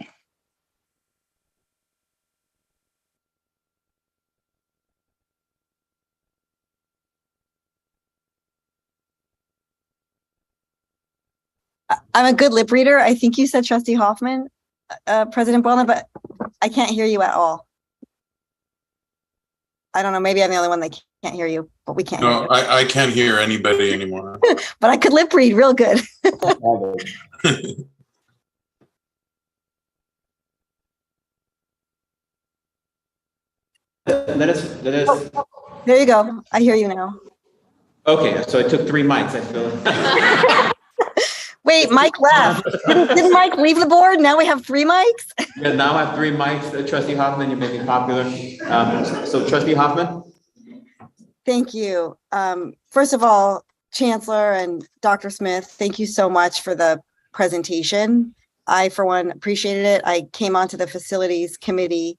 I'm a good lip reader. I think you said Trustee Hoffman, President Buelna, but I can't hear you at all. I don't know, maybe I'm the only one that can't hear you, but we can't hear you. I can't hear anybody anymore. But I could lip read real good. Let us. There you go. I hear you now. Okay, so I took 3 mics, I feel. Wait, Mike left. Didn't Mike leave the board? Now we have 3 mics? Yeah, now I have 3 mics. Trustee Hoffman, you may be popular. So Trustee Hoffman? Thank you. First of all, Chancellor and Dr. Smith, thank you so much for the presentation. I, for one, appreciated it. I came onto the facilities committee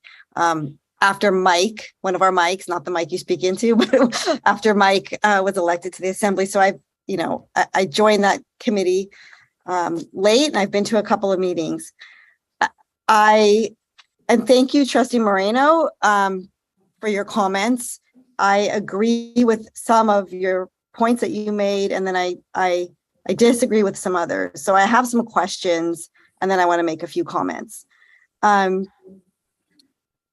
after Mike, one of our mics, not the mic you speak into, but after Mike was elected to the assembly. So I joined that committee late, and I've been to a couple of meetings. And thank you, Trustee Moreno, for your comments. I agree with some of your points that you made, and then I disagree with some others. So I have some questions, and then I want to make a few comments.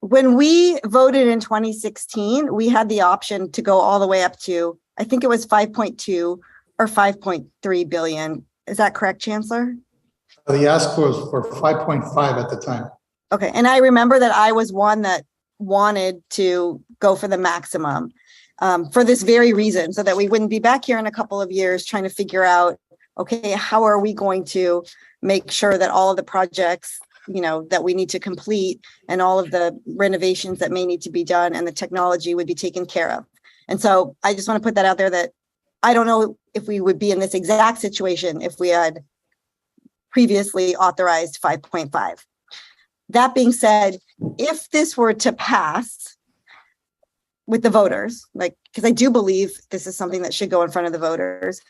When we voted in 2016, we had the option to go all the way up to, I think it was 5.2 or 5.3 billion. Is that correct, Chancellor? The ask was for 5.5 at the time. Okay, and I remember that I was one that wanted to go for the maximum for this very reason, so that we wouldn't be back here in a couple of years trying to figure out, okay, how are we going to make sure that all of the projects, you know, that we need to complete and all of the renovations that may need to be done and the technology would be taken care of. And so I just want to put that out there that I don't know if we would be in this exact situation if we had previously authorized 5.5. That being said, if this were to pass with the voters, like, because I do believe this is something that should go in front of the voters,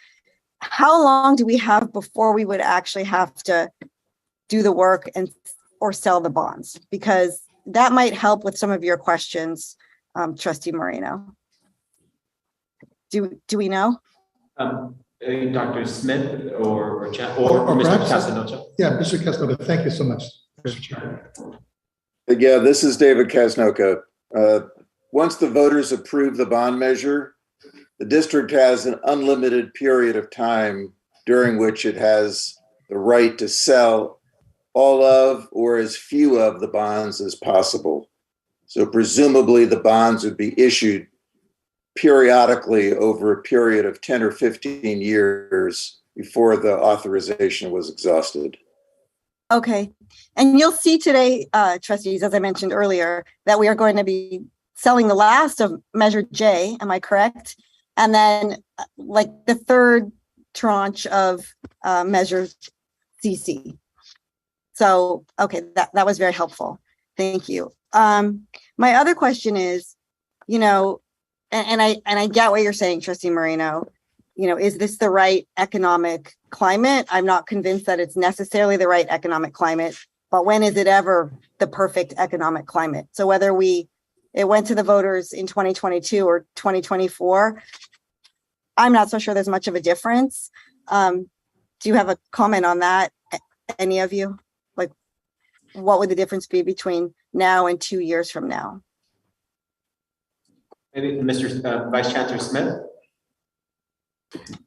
how long do we have before we would actually have to do the work and or sell the bonds? Because that might help with some of your questions, Trustee Moreno. Do we know? Dr. Smith or Mr. perhaps, Casanova? Yeah, Mr. Casanova, thank you so much, Mr. Chair. Yeah, this is David Casnoka. Once the voters approve the bond measure, the district has an unlimited period of time during which it has the right to sell all of or as few of the bonds as possible. So presumably the bonds would be issued periodically over a period of 10 or 15 years before the authorization was exhausted. Okay. And you'll see today, trustees, as I mentioned earlier, that we are going to be selling the last of Measure J, am I correct? And then like the third tranche of Measure CC. So, okay, that was very helpful. Thank you. My other question is, you know, and I get what you're saying, Trustee Moreno. You know, is this the right economic climate? I'm not convinced that it's necessarily the right economic climate, but when is it ever the perfect economic climate? So whether it went to the voters in 2022 or 2024, I'm not so sure there's much of a difference. Do you have a comment on that, any of you? Like, what would the difference be between now and 2 years from now? Maybe Mr. Vice Chancellor Smith?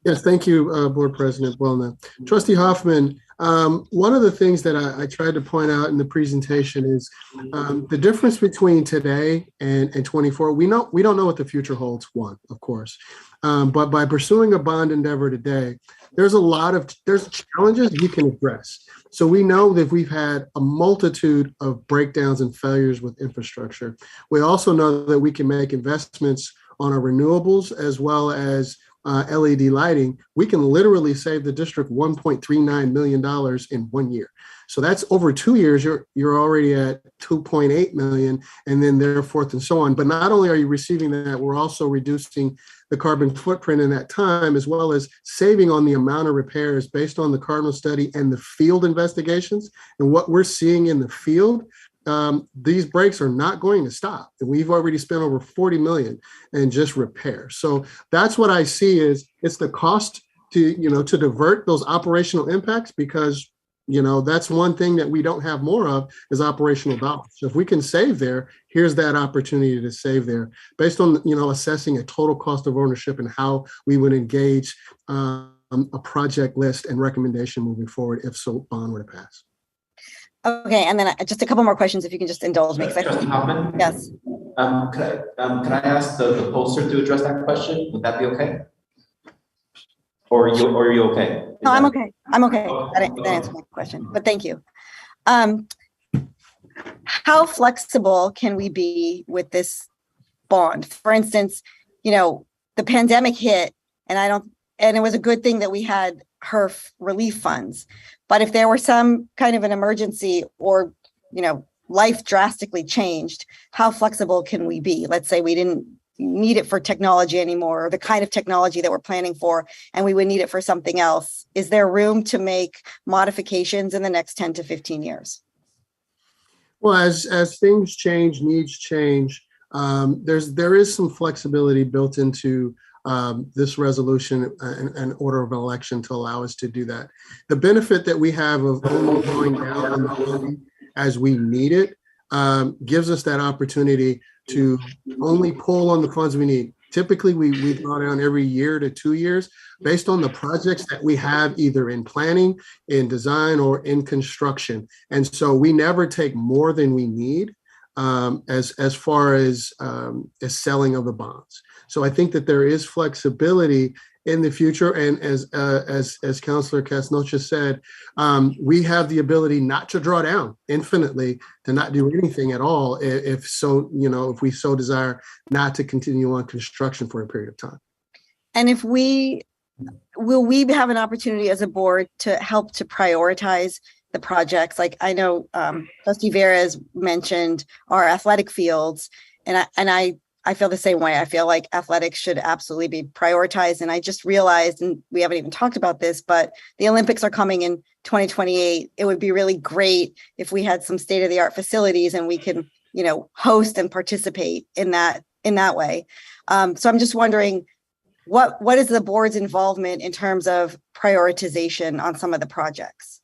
Yes, thank you, Board President Buelna. Trustee Hoffman, one of the things that I tried to point out in the presentation is the difference between today and 24. We don't know what the future holds, one, of course, but by pursuing a bond endeavor today, there's challenges you can address. So we know that we've had a multitude of breakdowns and failures with infrastructure. We also know that we can make investments on our renewables as well as LED lighting. We can literally save the district $1.39 million in 1 year. So that's over 2 years, you're already at 2.8 million, and then thereforth and so on. But not only are you receiving that, we're also reducing the carbon footprint in that time, as well as saving on the amount of repairs based on the Cardinal study and the field investigations. And what we're seeing in the field, these breaks are not going to stop. And we've already spent over 40 million in just repair. So that's what I see is it's the cost to divert those operational impacts, because that's one thing that we don't have more of is operational dollars. So if we can save there, here's that opportunity to save there based on, assessing a total cost of ownership and how we would engage a project list and recommendation moving forward if so bond were to pass. Okay, and then just a couple more questions if you can just indulge me. Trustee Hoffman? Yes. Could I ask the pollster to address that question? Would that be okay? Or are you okay? No, I'm okay. I'm okay. That answered my question, but thank you. How flexible can we be with this bond? For instance, the pandemic hit, and it was a good thing that we had HERF relief funds. But if there were some kind of an emergency or, life drastically changed, how flexible can we be? Let's say we didn't need it for technology anymore, or the kind of technology that we're planning for, and we would need it for something else. Is there room to make modifications in the next 10 to 15 years? Well, as things change, needs change, there is some flexibility built into this resolution and order of an election to allow us to do that. The benefit that we have of only drawing down on the funding as we need it gives us that opportunity to only pull on the funds we need. Typically, we draw down every year to 2 years based on the projects that we have either in planning, in design, or in construction. And so we never take more than we need as far as selling of the bonds. So I think that there is flexibility in the future. And as Councilor Casnocha said, we have the ability not to draw down infinitely, to not do anything at all, if we so desire not to continue on construction for a period of time. And will we have an opportunity as a board to help to prioritize the projects? Like I know Trustee Vera has mentioned our athletic fields, and I feel the same way. I feel like athletics should absolutely be prioritized. And I just realized, and we haven't even talked about this, but the Olympics are coming in 2028. It would be really great if we had some state-of-the-art facilities and we can, host and participate in that way. So I'm just wondering, what is the board's involvement in terms of prioritization on some of the projects?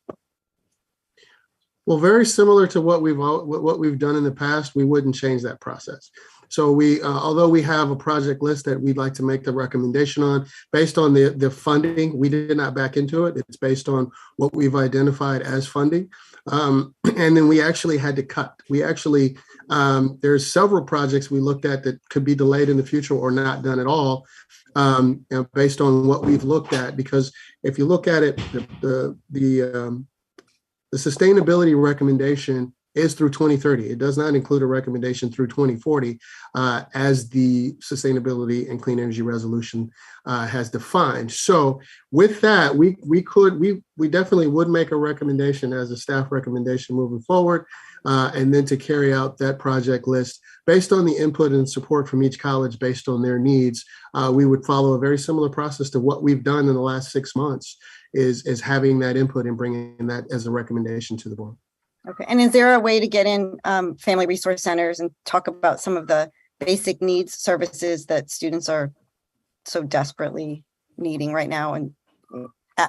Well, very similar to what we've done in the past, we wouldn't change that process. So although we have a project list that we'd like to make the recommendation on, based on the funding, we did not back into it. It's based on what we've identified as funding. And then we actually had to cut. There's several projects we looked at that could be delayed in the future or not done at all, based on what we've looked at. Because if you look at it, the sustainability recommendation is through 2030. It does not include a recommendation through 2040, as the Sustainability and Clean Energy Resolution has defined. So with that, we definitely would make a recommendation as a staff recommendation moving forward, and then to carry out that project list based on the input and support from each college based on their needs. We would follow a very similar process to what we've done in the last 6 months, is having that input and bringing that as a recommendation to the board. Okay. And is there a way to get in family resource centers and talk about some of the basic needs services that students are so desperately needing right now, and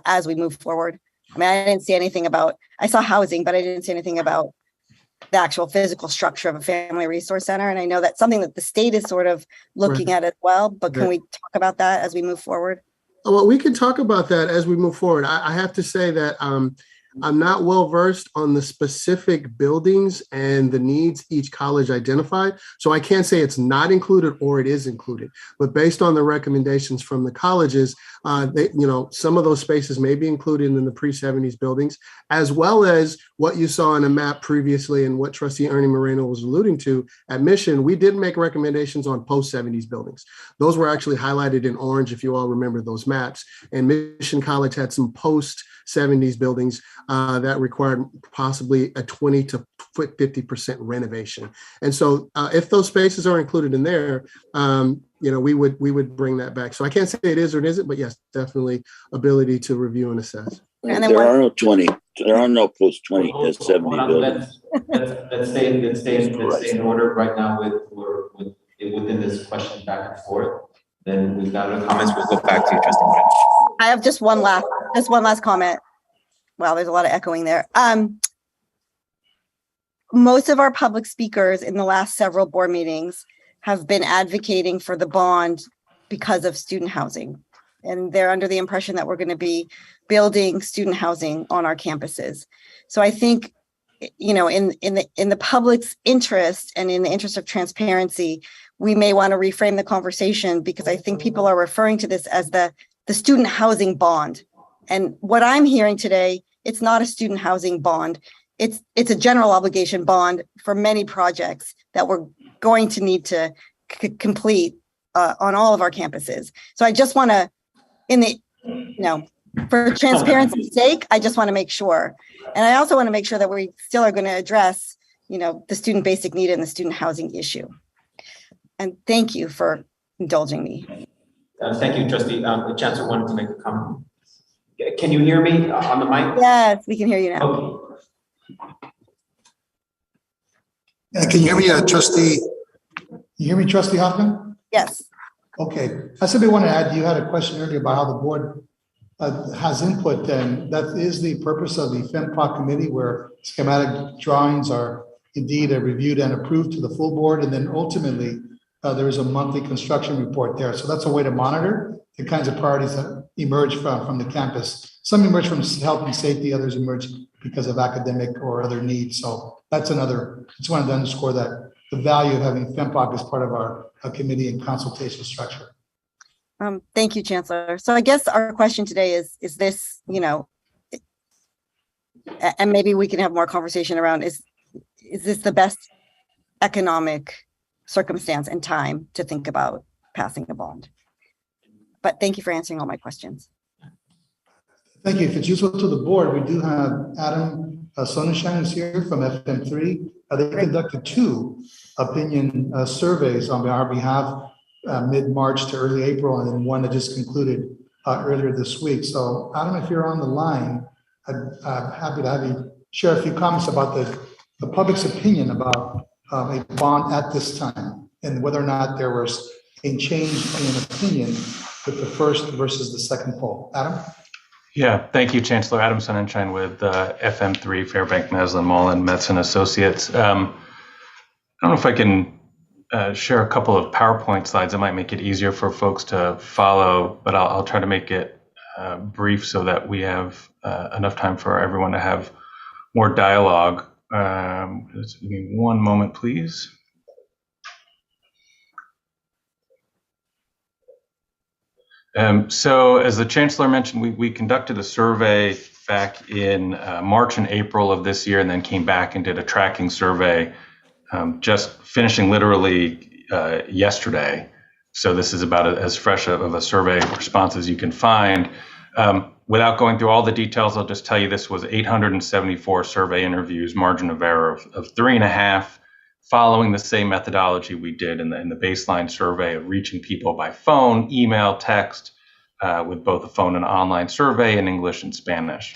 as we move forward? I mean, I didn't see anything about, I saw housing, but I didn't see anything about the actual physical structure of a family resource center. And I know that's something that the state is sort of looking at as well, but can we talk about that as we move forward? Well, we can talk about that as we move forward. I have to say that I'm not well versed on the specific buildings and the needs each college identified. So I can't say it's not included or it is included. But based on the recommendations from the colleges, some of those spaces may be included in the pre-70s buildings, as well as what you saw on a map previously and what Trustee Ernie Moreno was alluding to at Mission. We did make recommendations on post-70s buildings. Those were actually highlighted in orange, if you all remember those maps. And Mission College had some post-70s buildings that required possibly a 20 to 50% renovation. And so if those spaces are included in there, we would bring that back. So I can't say it is or it isn't, but yes, definitely ability to review and assess. And there are no post 20 to 70 buildings. Let's stay in order right now within this question back and forth. Then we've got other comments. We'll go back to you, Trustee Moreno. I have just one last comment. Wow, there's a lot of echoing there. Most of our public speakers in the last several board meetings have been advocating for the bond because of student housing. And they're under the impression that we're going to be building student housing on our campuses. So I think, in the public's interest and in the interest of transparency, we may want to reframe the conversation, because I think people are referring to this as the student housing bond. And what I'm hearing today, it's not a student housing bond. It's a general obligation bond for many projects that we're going to need to complete on all of our campuses. So I just want to, for transparency's sake, I just want to make sure. And I also want to make sure that we still are going to address, the student basic need and the student housing issue. And thank you for indulging me. Thank you, Trustee. Chancellor wanted to make a comment. Can you hear me on the mic? Yes, we can hear you now. Okay. Can you hear me, Trustee You hear me, Trustee Hoffman? Yes. Okay. I simply want to add, you had a question earlier about how the board has input, and that is the purpose of the FEMPOC committee, where schematic drawings are indeed reviewed and approved to the full board, and then ultimately there is a monthly construction report there. So that's a way to monitor the kinds of priorities that emerge from the campus. Some emerge from health and safety, others emerge because of academic or other needs. So that's another, just wanted to underscore that the value of having FEMPOC as part of our committee and consultation structure. Thank you, Chancellor. So I guess our question today is this, you know, and maybe we can have more conversation around, is this the best economic circumstance and time to think about passing a bond? But thank you for answering all my questions. Thank you. If it's useful to the board, we do have Adam Sonnenschein who's here from FM3. They conducted 2 opinion surveys on our behalf mid-March to early April, and then one that just concluded earlier this week. So Adam, if you're on the line, I'm happy to have you share a few comments about the public's opinion about a bond at this time, and whether or not there was a change in opinion with the first versus the second poll. Adam? Yeah, thank you, Chancellor. Adam Sonnenschein with FM3, Fairbank, Maslin, Mullen, Metz and Associates. I don't know if I can share a couple of PowerPoint slides that might make it easier for folks to follow, but I'll try to make it brief so that we have enough time for everyone to have more dialogue. Just give me one moment, please. So as the Chancellor mentioned, we conducted a survey back in March and April of this year, and then came back and did a tracking survey just finishing literally yesterday. So this is about as fresh of a survey response as you can find. Without going through all the details, I'll just tell you this was 874 survey interviews, margin of error of 3.5, following the same methodology we did in the baseline survey of reaching people by phone, email, text, with both a phone and online survey in English and Spanish.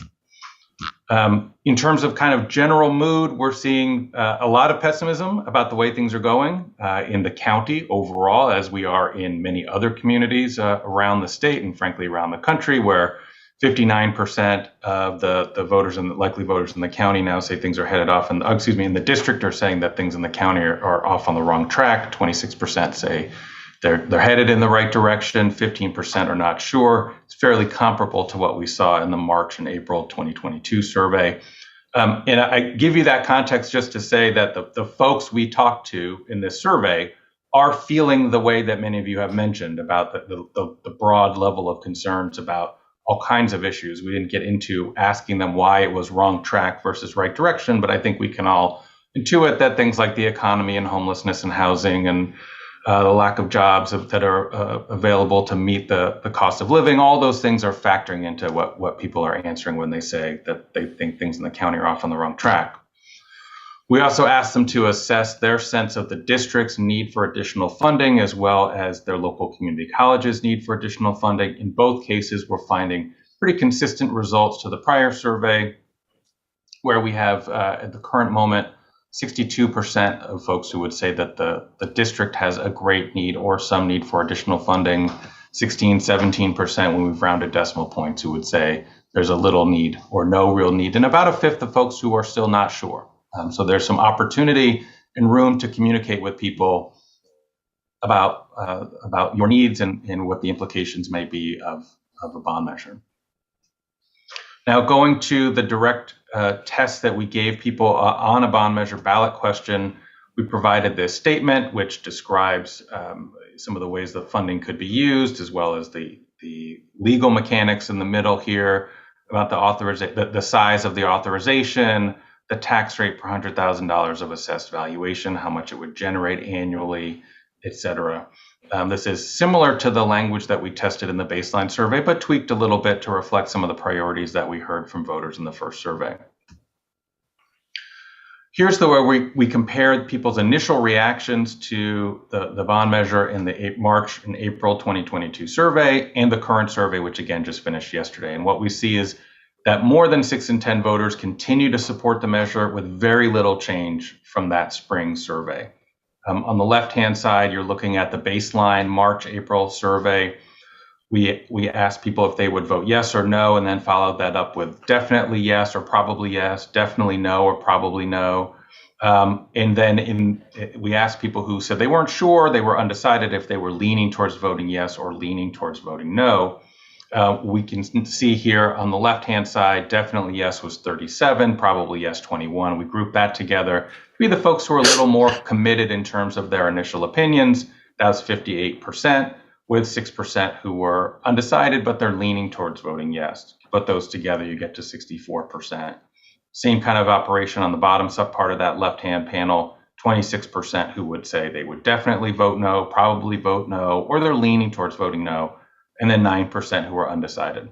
In terms of kind of general mood, we're seeing a lot of pessimism about the way things are going in the county overall, as we are in many other communities around the state and frankly around the country, where 59% of the voters and the likely voters in the county now say things are headed off, and in the district are saying that things in the county are off on the wrong track. 26% say they're headed in the right direction. 15% are not sure. It's fairly comparable to what we saw in the March and April 2022 survey. And I give you that context just to say that the folks we talked to in this survey are feeling the way that many of you have mentioned about the broad level of concerns about all kinds of issues. We didn't get into asking them why it was wrong track versus right direction, but I think we can all intuit that things like the economy and homelessness and housing and the lack of jobs that are available to meet the cost of living, all those things are factoring into what people are answering when they say that they think things in the county are off on the wrong track. We also asked them to assess their sense of the district's need for additional funding, as well as their local community colleges' need for additional funding. In both cases, we're finding pretty consistent results to the prior survey, where we have, at the current moment, 62% of folks who would say that the district has a great need or some need for additional funding, 17% when we've rounded decimal points who would say there's a little need or no real need, and about a fifth of folks who are still not sure. So there's some opportunity and room to communicate with people about your needs and what the implications may be of a bond measure. Now, going to the direct test that we gave people on a bond measure ballot question, we provided this statement which describes some of the ways that funding could be used, as well as the legal mechanics in the middle here about the size of the authorization, the tax rate per $100,000 of assessed valuation, how much it would generate annually, et cetera. This is similar to the language that we tested in the baseline survey, but tweaked a little bit to reflect some of the priorities that we heard from voters in the first survey. Here's the way we compared people's initial reactions to the bond measure in the March and April 2022 survey and the current survey, which again just finished yesterday. And what we see is that more than 6 in 10 voters continue to support the measure with very little change from that spring survey. On the left-hand side, you're looking at the baseline March-April survey. We asked people if they would vote yes or no, and then followed that up with definitely yes or probably yes, definitely no or probably no. And then we asked people who said they weren't sure, they were undecided if they were leaning towards voting yes or leaning towards voting no. We can see here on the left-hand side, definitely yes was 37, probably yes 21. We grouped that together to be the folks who are a little more committed in terms of their initial opinions. That was 58%, with 6% who were undecided, but they're leaning towards voting yes. Put those together, you get to 64%. Same kind of operation on the bottom subpart of that left-hand panel, 26% who would say they would definitely vote no, probably vote no, or they're leaning towards voting no, and then 9% who are undecided.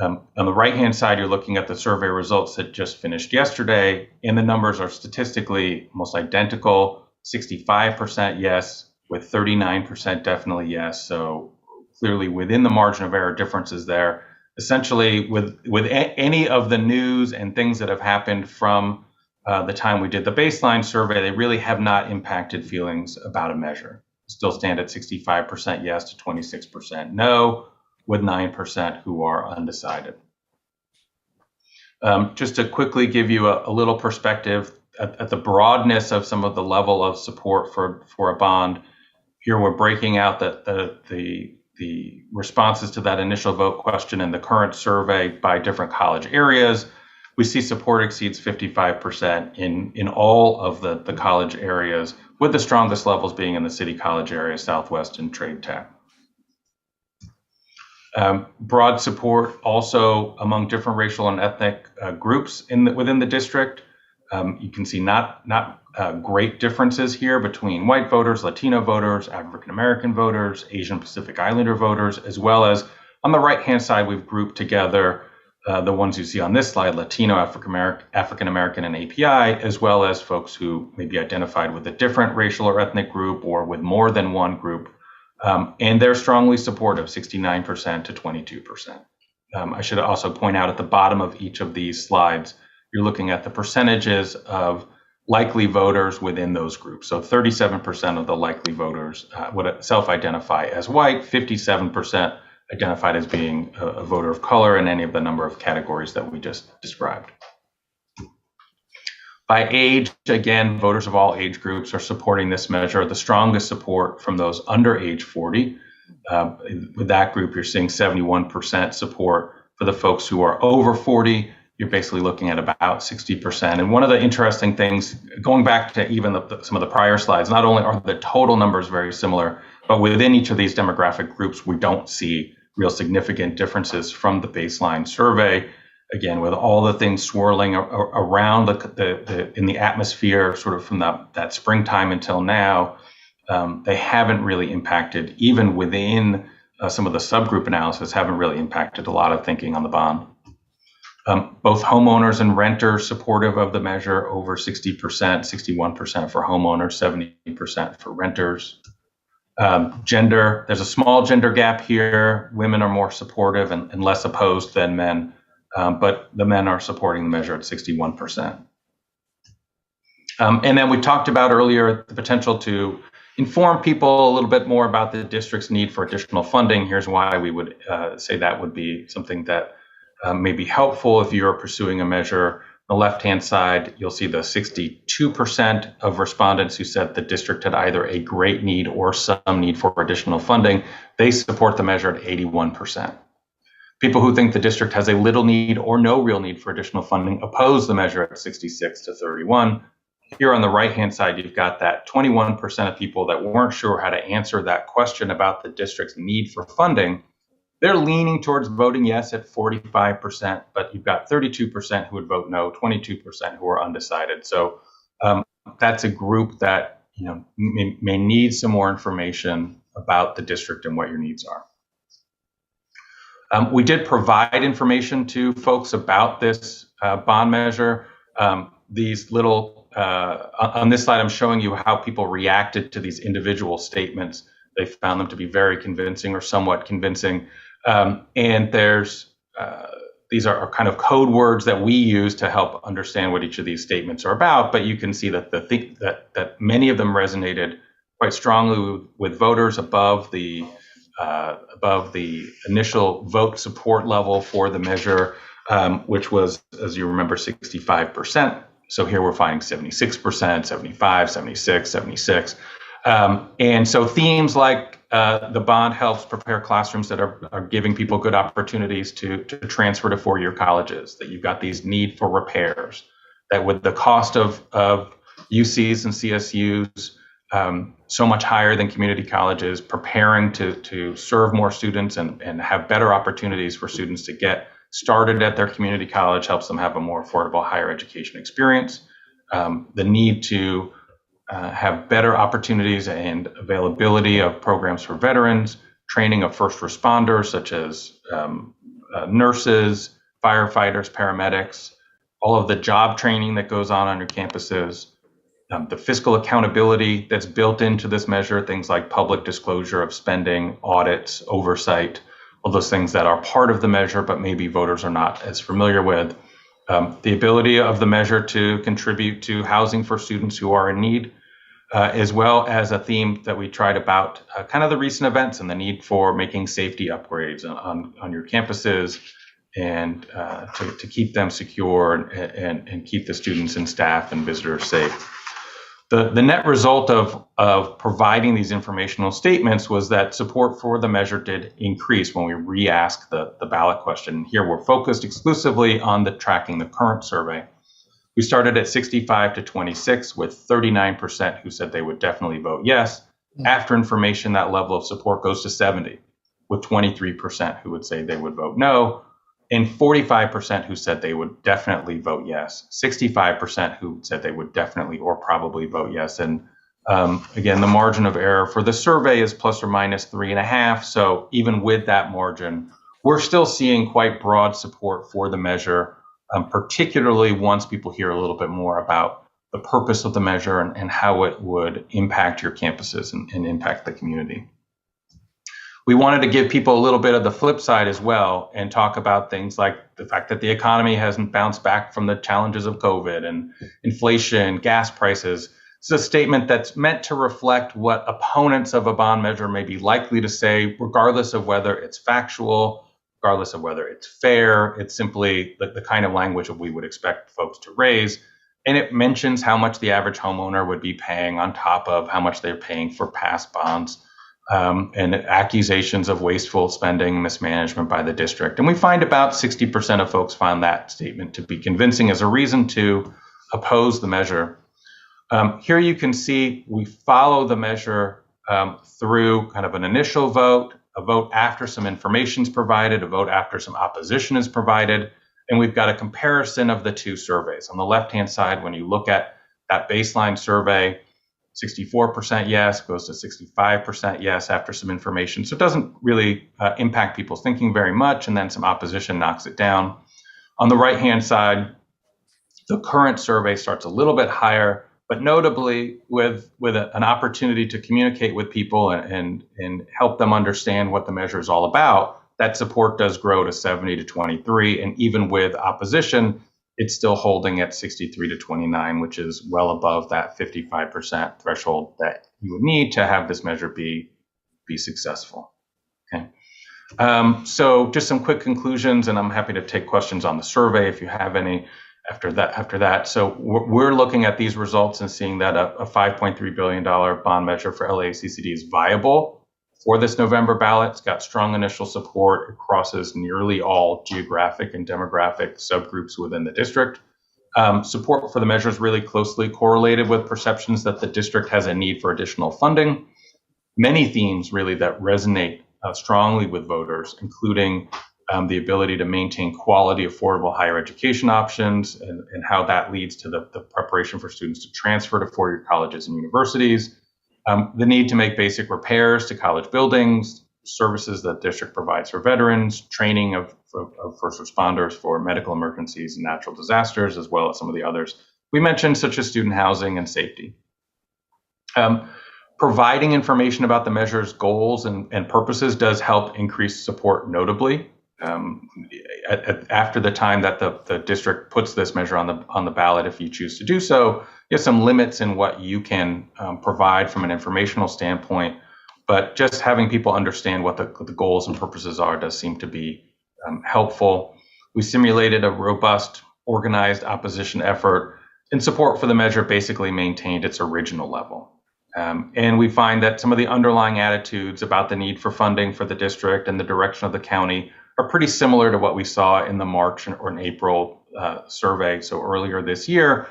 On the right-hand side, you're looking at the survey results that just finished yesterday, and the numbers are statistically almost identical, 65% yes, with 39% definitely yes, so clearly within the margin of error differences there. Essentially, with any of the news and things that have happened from the time we did the baseline survey, they really have not impacted feelings about a measure. Still stand at 65% yes to 26% no, with 9% who are undecided. Just to quickly give you a little perspective at the broadness of some of the level of support for a bond, here we're breaking out the responses to that initial vote question in the current survey by different college areas. We see support exceeds 55% in all of the college areas, with the strongest levels being in the City College area, Southwest, and Trade Tech. Broad support also among different racial and ethnic groups within the district. You can see not great differences here between white voters, Latino voters, African-American voters, Asian Pacific Islander voters, as well as on the right-hand side, we've grouped together the ones you see on this slide, Latino, African-American, and API, as well as folks who may be identified with a different racial or ethnic group or with more than one group. And they're strongly supportive, 69% to 22%. I should also point out at the bottom of each of these slides, you're looking at the percentages of likely voters within those groups. So 37% of the likely voters would self-identify as white, 57% identified as being a voter of color in any of the number of categories that we just described. By age, again, voters of all age groups are supporting this measure. The strongest support from those under age 40. With that group, you're seeing 71% support. For the folks who are over 40, you're basically looking at about 60%. And one of the interesting things, going back to even some of the prior slides, not only are the total numbers very similar, but within each of these demographic groups, we don't see real significant differences from the baseline survey. Again, with all the things swirling around in the atmosphere, sort of from that springtime until now, they haven't really impacted, even within some of the subgroup analysis, haven't really impacted a lot of thinking on the bond. Both homeowners and renters supportive of the measure, over 60%, 61% for homeowners, 70% for renters. Gender, there's a small gender gap here. Women are more supportive and less opposed than men, but the men are supporting the measure at 61%. And then we talked about earlier the potential to inform people a little bit more about the district's need for additional funding. Here's why we would say that would be something that may be helpful if you're pursuing a measure. On the left-hand side, you'll see the 62% of respondents who said the district had either a great need or some need for additional funding. They support the measure at 81%. People who think the district has a little need or no real need for additional funding oppose the measure at 66 to 31. Here on the right-hand side, you've got that 21% of people that weren't sure how to answer that question about the district's need for funding. They're leaning towards voting yes at 45%, but you've got 32% who would vote no, 22% who are undecided. So that's a group that may need some more information about the district and what your needs are. We did provide information to folks about this bond measure. These little, on this slide, I'm showing you how people reacted to these individual statements. They found them to be very convincing or somewhat convincing. And there's these are kind of code words that we use to help understand what each of these statements are about, but you can see that that many of them resonated quite strongly with voters above the initial vote support level for the measure, which was, as you remember, 65%. So here we're finding 76%, 75, 76, 76. And so themes like the bond helps prepare classrooms that are giving people good opportunities to transfer to four-year colleges, that you've got these need for repairs, that with the cost of UCs and CSUs so much higher than community colleges, preparing to serve more students and have better opportunities for students to get started at their community college helps them have a more affordable higher education experience. The need to have better opportunities and availability of programs for veterans, training of first responders such as nurses, firefighters, paramedics, all of the job training that goes on your campuses, the fiscal accountability that's built into this measure, things like public disclosure of spending, audits, oversight, all those things that are part of the measure, but maybe voters are not as familiar with. The ability of the measure to contribute to housing for students who are in need, as well as a theme that we tried about kind of the recent events and the need for making safety upgrades on your campuses and to keep them secure and keep the students and staff and visitors safe. The net result of providing these informational statements was that support for the measure did increase when we re-asked the ballot question. Here we're focused exclusively on tracking the current survey. We started at 65 to 26 with 39% who said they would definitely vote yes. After information, that level of support goes to 70, with 23% who would say they would vote no, and 45% who said they would definitely vote yes, 65% who said they would definitely or probably vote yes. And again, the margin of error for the survey is plus or minus 3.5. So even with that margin, we're still seeing quite broad support for the measure, particularly once people hear a little bit more about the purpose of the measure and how it would impact your campuses and impact the community. We wanted to give people a little bit of the flip side as well and talk about things like the fact that the economy hasn't bounced back from the challenges of COVID and inflation, gas prices. It's a statement that's meant to reflect what opponents of a bond measure may be likely to say, regardless of whether it's factual, regardless of whether it's fair. It's simply the kind of language that we would expect folks to raise. And it mentions how much the average homeowner would be paying on top of how much they're paying for past bonds. And accusations of wasteful spending, mismanagement by the district. And we find about 60% of folks found that statement to be convincing as a reason to oppose the measure. Here you can see we follow the measure through kind of an initial vote, a vote after some information is provided, a vote after some opposition is provided, and we've got a comparison of the two surveys. On the left-hand side, when you look at that baseline survey, 64% yes goes to 65% yes after some information. So it doesn't really impact people's thinking very much, and then some opposition knocks it down. On the right-hand side, the current survey starts a little bit higher, but notably with an opportunity to communicate with people and help them understand what the measure is all about, that support does grow to 70 to 23. And even with opposition, it's still holding at 63 to 29, which is well above that 55% threshold that you would need to have this measure be successful. Okay. So just some quick conclusions, and I'm happy to take questions on the survey if you have any after that. So we're looking at these results and seeing that a $5.3 billion bond measure for LACCD is viable for this November ballot. It's got strong initial support. It crosses nearly all geographic and demographic subgroups within the district. Support for the measure is really closely correlated with perceptions that the district has a need for additional funding. Many themes really that resonate strongly with voters, including the ability to maintain quality, affordable higher education options and how that leads to the preparation for students to transfer to four-year colleges and universities. The need to make basic repairs to college buildings, services that district provides for veterans, training of first responders for medical emergencies and natural disasters, as well as some of the others we mentioned, such as student housing and safety. Providing information about the measure's goals and purposes does help increase support notably. after the time that the district puts this measure on the ballot, if you choose to do so, there's some limits in what you can provide from an informational standpoint. But just having people understand what the goals and purposes are does seem to be helpful. We simulated a robust, organized opposition effort, and support for the measure basically maintained its original level. And we find that some of the underlying attitudes about the need for funding for the district and the direction of the county are pretty similar to what we saw in the March or in April survey, so earlier this year.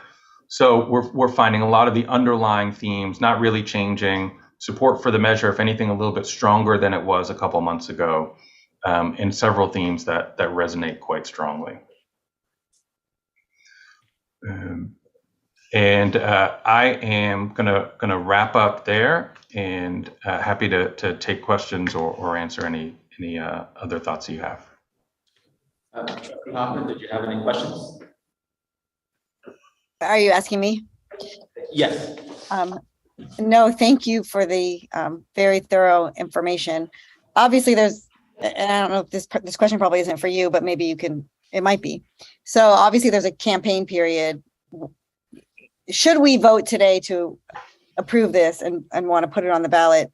So we're finding a lot of the underlying themes not really changing. Support for the measure, if anything, a little bit stronger than it was a couple months ago, and several themes that resonate quite strongly. I am gonna wrap up there, and happy to take questions or answer any other thoughts you have. Trustee Hoffman, did you have any questions? Are you asking me? Yes. No, thank you for the very thorough information. Obviously, and I don't know if this question probably isn't for you, but maybe it might be. So obviously there's a campaign period. Should we vote today to approve this and want to put it on the ballot,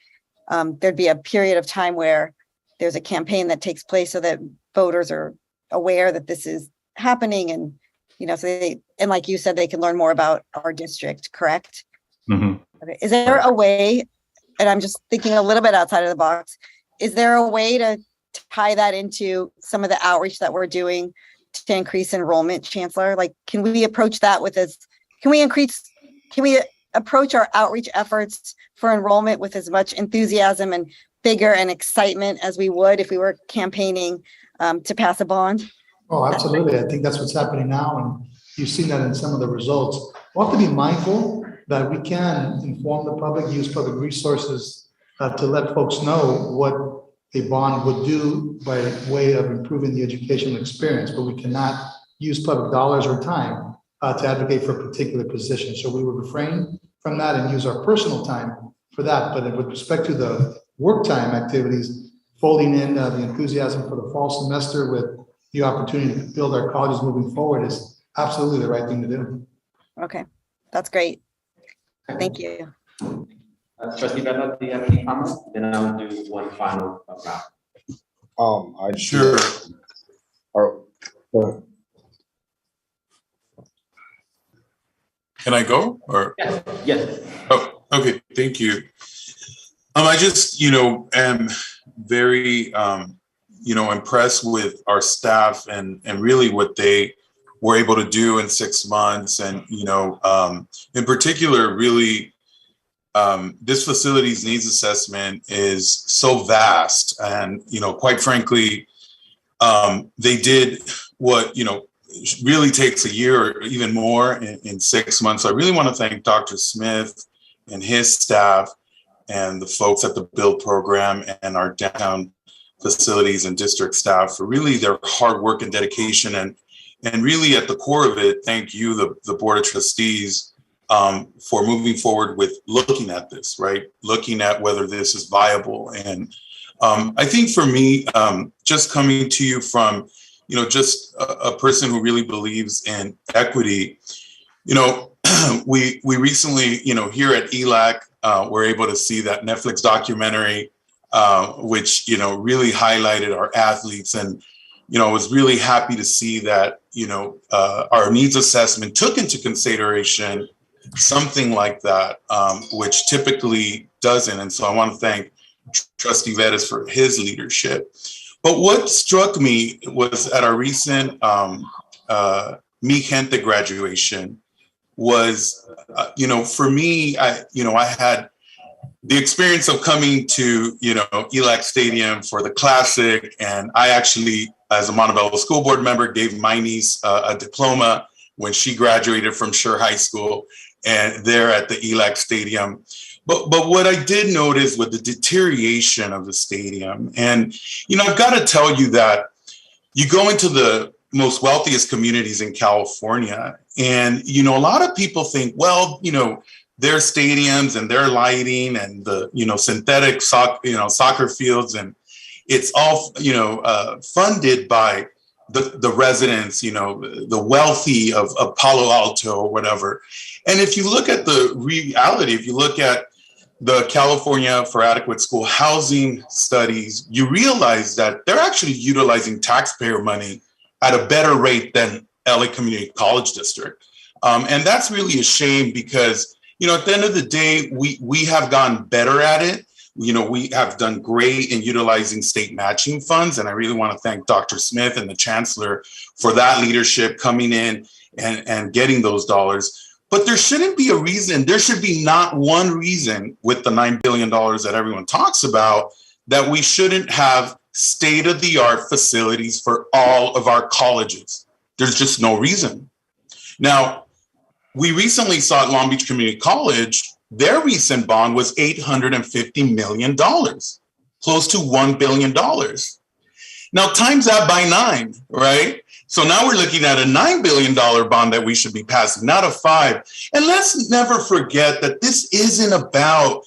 there'd be a period of time where there's a campaign that takes place so that voters are aware that this is happening, and so and like you said, they can learn more about our district, correct? Mm-hmm. Okay. Is there a way, and I'm just thinking a little bit outside of the box, is there a way to tie that into some of the outreach that we're doing to increase enrollment, Chancellor? Like, can we approach that can we approach our outreach efforts for enrollment with as much enthusiasm and vigor and excitement as we would if we were campaigning to pass a bond? Oh, absolutely. I think that's what's happening now, and you've seen that in some of the results. We'll have to be mindful that we can inform the public, use public resources to let folks know what a bond would do by way of improving the educational experience, but we cannot use public dollars or time to advocate for a particular position. So we would refrain from that and use our personal time for that. But with respect to the work time activities, folding in the enthusiasm for the fall semester with the opportunity to build our colleges moving forward is absolutely the right thing to do. Okay, that's great. Thank you. Trustee Bella, do you have any comments? Then I'll do one final round. Sure. Go ahead. Can I go or? Yes. Oh, okay. Thank you. I just, am very, impressed with our staff and really what they were able to do in 6 months. And, in particular, really, this facilities needs assessment is so vast. And, quite frankly, they did what, really takes a year or even more in 6 months. So I really want to thank Dr. Smith and his staff and the folks at the Build program and our downtown facilities and district staff for really their hard work and dedication. And really at the core of it, thank you, the Board of Trustees, for moving forward with looking at this, right? Looking at whether this is viable. And I think for me, just coming to you from, just a person who really believes in equity, we recently, here at ELAC, we're able to see that Netflix documentary, which, really highlighted our athletes. And, was really happy to see that, our needs assessment took into consideration something like that, which typically doesn't. And so I want to thank Trustee Vettis for his leadership. But what struck me was at our recent Mi Gente graduation was, for me, I had the experience of coming to, ELAC Stadium for the Classic. And I actually, as a Montebello School Board member, gave my niece a diploma when she graduated from Schur High School and there at the ELAC Stadium. But what I did notice was the deterioration of the stadium. And, I've got to tell you that you go into the most wealthiest communities in California, and, a lot of people think, well, their stadiums and their lighting and the, synthetic soccer fields. And, it's all, funded by the residents, the wealthy of Palo Alto or whatever. And if you look at the reality, if you look at the California for Adequate School Housing studies, you realize that they're actually utilizing taxpayer money at a better rate than LA Community College District. And that's really a shame because, at the end of the day, we have gotten better at it. We have done great in utilizing state matching funds. And I really want to thank Dr. Smith and the Chancellor for that leadership coming in and getting those dollars. But there shouldn't be a reason, there should be not one reason with the $9 billion that everyone talks about that we shouldn't have state-of-the-art facilities for all of our colleges. There's just no reason. Now, we recently saw at Long Beach Community College, their recent bond was $850 million, close to $1 billion. Now, times that by 9, right? So now we're looking at a $9 billion bond that we should be passing, not a 5. And let's never forget that this isn't about,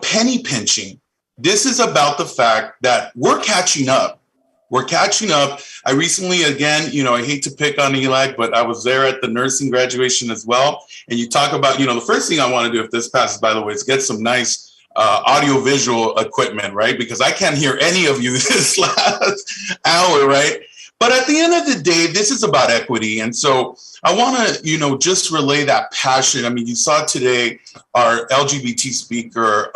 penny pinching. This is about the fact that we're catching up. We're catching up. I recently, again, I hate to pick on Eli, but I was there at the nursing graduation as well. And you talk about, the first thing I want to do if this passes, by the way, is get some nice audio-visual equipment, right? Because I can't hear any of you this last hour, right? But at the end of the day, this is about equity. And so I want to, just relay that passion. I mean, you saw today our LGBT speaker,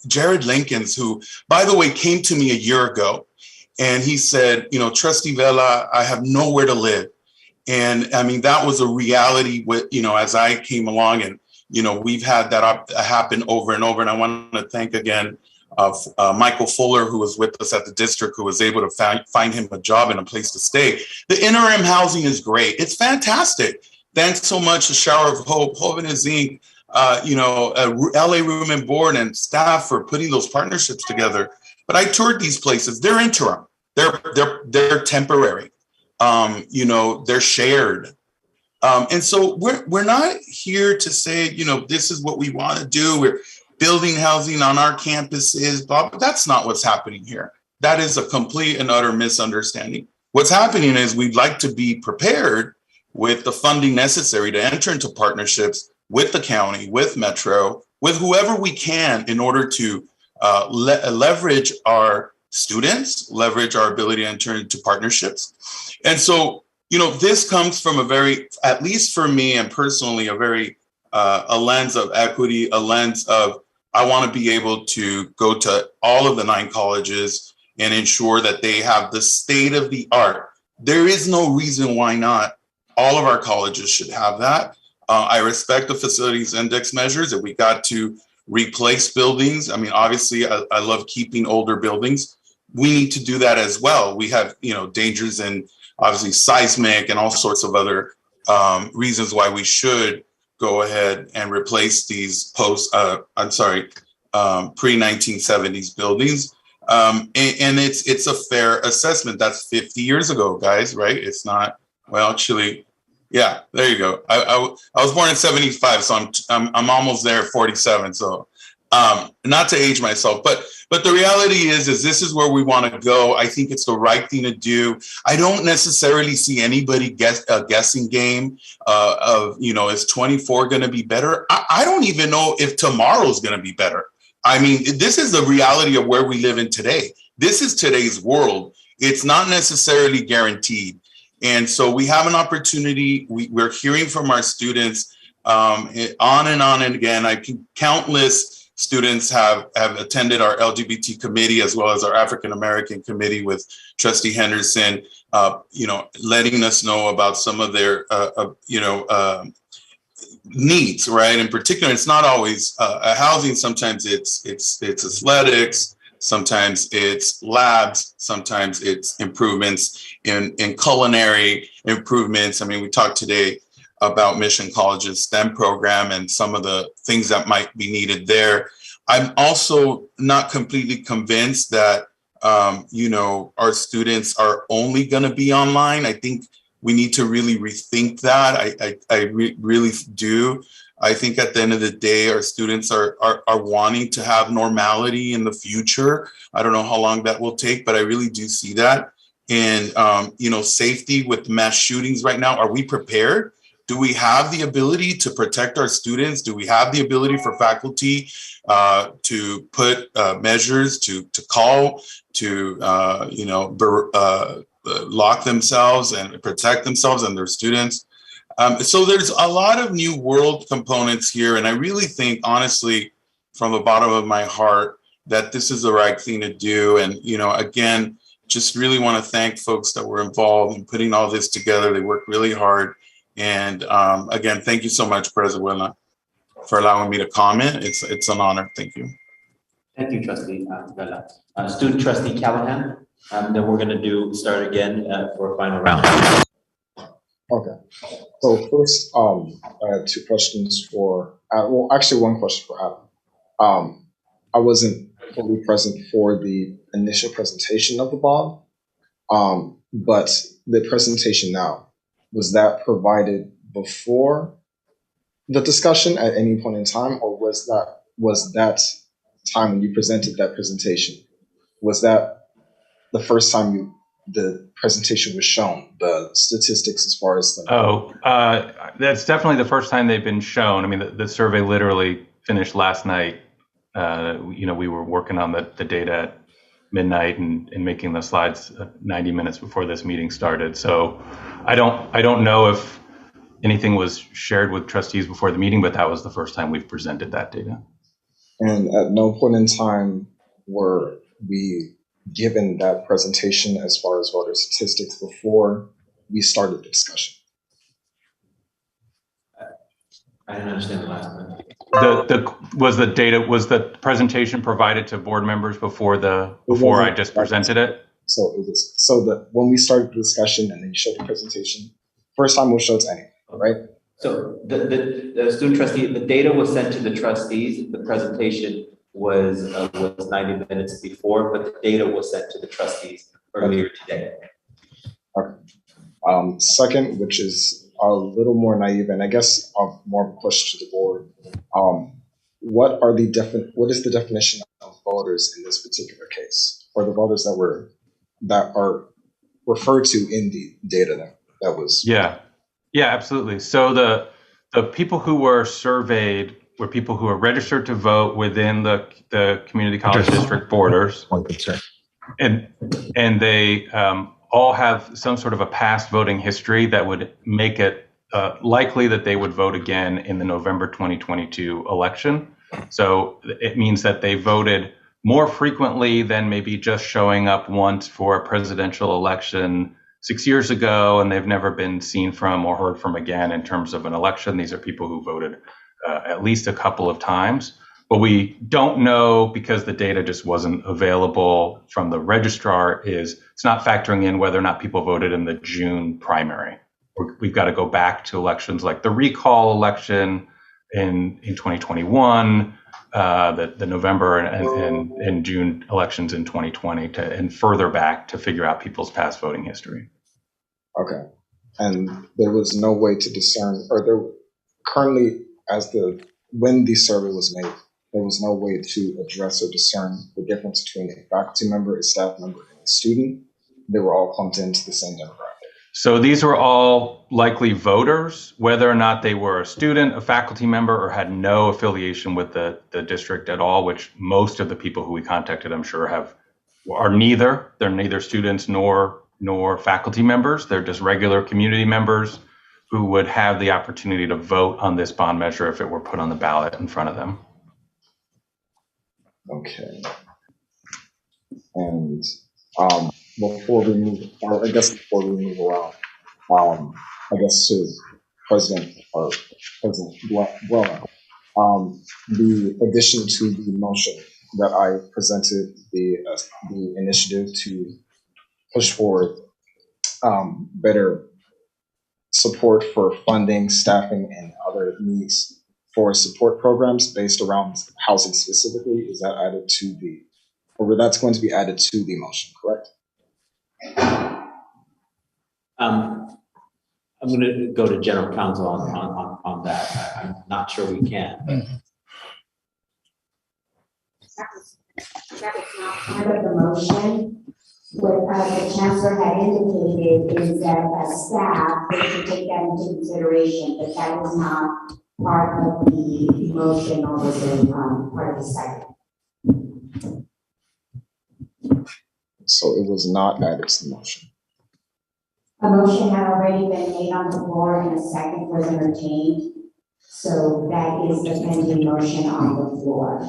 Jared Linkins, who, by the way, came to me a year ago. And he said, Trustee Vela, I have nowhere to live. And I mean, that was a reality with, as I came along and, we've had that happen over and over. And I want to thank again Michael Fuller, who was with us at the district, who was able to find him a job and a place to stay. The interim housing is great. It's fantastic. Thanks so much to Shower of Hope, Jóvenes Inc., LA Room and Board and staff for putting those partnerships together. But I toured these places. They're interim. They're temporary. They're shared. And so we're not here to say, this is what we want to do. We're building housing on our campuses, but that's not what's happening here. That is a complete and utter misunderstanding. What's happening is we'd like to be prepared with the funding necessary to enter into partnerships with the county, with Metro, with whoever we can in order to leverage our students, leverage our ability to enter into partnerships. And so, this comes from a very, at least for me and personally, a lens of equity, a lens of, I want to be able to go to all of the 9 colleges and ensure that they have the state of the art. There is no reason why not. All of our colleges should have that. I respect the facilities index measures. If we got to replace buildings, I mean, obviously, I love keeping older buildings. We need to do that as well. We have, dangers and obviously seismic and all sorts of other reasons why we should go ahead and replace these pre-1970s buildings. And it's a fair assessment. That's 50 years ago, guys, right? It's not, well, actually, yeah, there you go. I was born in 75, so I'm almost there, 47. So not to age myself, but the reality is this is where we want to go. I think it's the right thing to do. I don't necessarily see anybody guessing game of, is 24 going to be better? I don't even know if tomorrow's going to be better. I mean, this is the reality of where we live in today. This is today's world. It's not necessarily guaranteed. And so we have an opportunity. We're hearing from our students on and on and again. Countless students have attended our LGBT committee as well as our African American committee with Trustee Henderson, letting us know about some of their, needs, right? In particular, it's not always housing. Sometimes it's athletics. Sometimes it's labs. Sometimes it's improvements in culinary improvements. I mean, we talked today about Mission College's STEM program and some of the things that might be needed there. I'm also not completely convinced that, our students are only going to be online. I think we need to really rethink that. I really do. I think at the end of the day, our students are wanting to have normality in the future. I don't know how long that will take, but I really do see that. And, safety with mass shootings right now, are we prepared? Do we have the ability to protect our students? Do we have the ability for faculty to put measures to call, to, lock themselves and protect themselves and their students? So there's a lot of new world components here. And I really think, honestly, from the bottom of my heart, that this is the right thing to do. And, again, just really want to thank folks that were involved in putting all this together. They worked really hard. And again, thank you so much, President, for allowing me to comment. It's an honor. Thank you. Thank you, Trustee Vela. Student Trustee Callahan. Then we're going to start again for a final round. Okay. So first, I had two questions for, actually one question for Adam. I wasn't fully present for the initial presentation of the bond, but the presentation now, was that provided before the discussion at any point in time, or was that time when you presented that presentation, was that the first time the presentation was shown, the statistics as far as that's definitely the first time they've been shown. I mean, the survey literally finished last night. We were working on the data at midnight and making the slides 90 minutes before this meeting started. So I don't know if anything was shared with trustees before the meeting, but that was the first time we've presented that data. And at no point in time were we given that presentation as far as voter statistics before we started the discussion. I didn't understand the last one. Was the presentation provided to board members before I just presented it? So it was, so that when we started the discussion and then you showed the presentation, first time we'll show to anyone, right? So the student trustee, the data was sent to the trustees. The presentation was 90 minutes before, but the data was sent to the trustees earlier today. Okay. Second, which is a little more naive, and I guess more of a question to the board. What is the definition of voters in this particular case, or the voters that are referred to in the data that was? Yeah, absolutely. So the people who were surveyed were people who are registered to vote within the community college district borders. And they all have some sort of a past voting history that would make it likely that they would vote again in the November 2022 election. So it means that they voted more frequently than maybe just showing up once for a presidential election 6 years ago, and they've never been seen from or heard from again in terms of an election. These are people who voted at least a couple of times. What we don't know, because the data just wasn't available from the registrar, is it's not factoring in whether or not people voted in the June primary. We've got to go back to elections like the recall election in 2021, the November and June elections in 2020, and further back to figure out people's past voting history. Okay. And there was no way to discern, or there currently, when the survey was made, there was no way to address or discern the difference between a faculty member, a staff member, and a student. They were all clumped into the same demographic. So these were all likely voters, whether or not they were a student, a faculty member, or had no affiliation with the district at all, which most of the people who we contacted, I'm sure, are neither. They're neither students nor faculty members. They're just regular community members who would have the opportunity to vote on this bond measure if it were put on the ballot in front of them. Okay. And before we move around, I guess to President Blunt, the addition to the motion that I presented, the initiative to push forward better support for funding, staffing, and other needs for support programs based around housing specifically, is that added to that's going to be added to the motion, correct? I'm going to go to General Counsel on that. I'm not sure we can. That was not part of the motion. What the chancellor had indicated is that as staff, they should take that into consideration, but that was not part of the motion or the part of the second. So it was not added to the motion. A motion had already been made on the floor and a second was entertained. So that is the pending motion on the floor.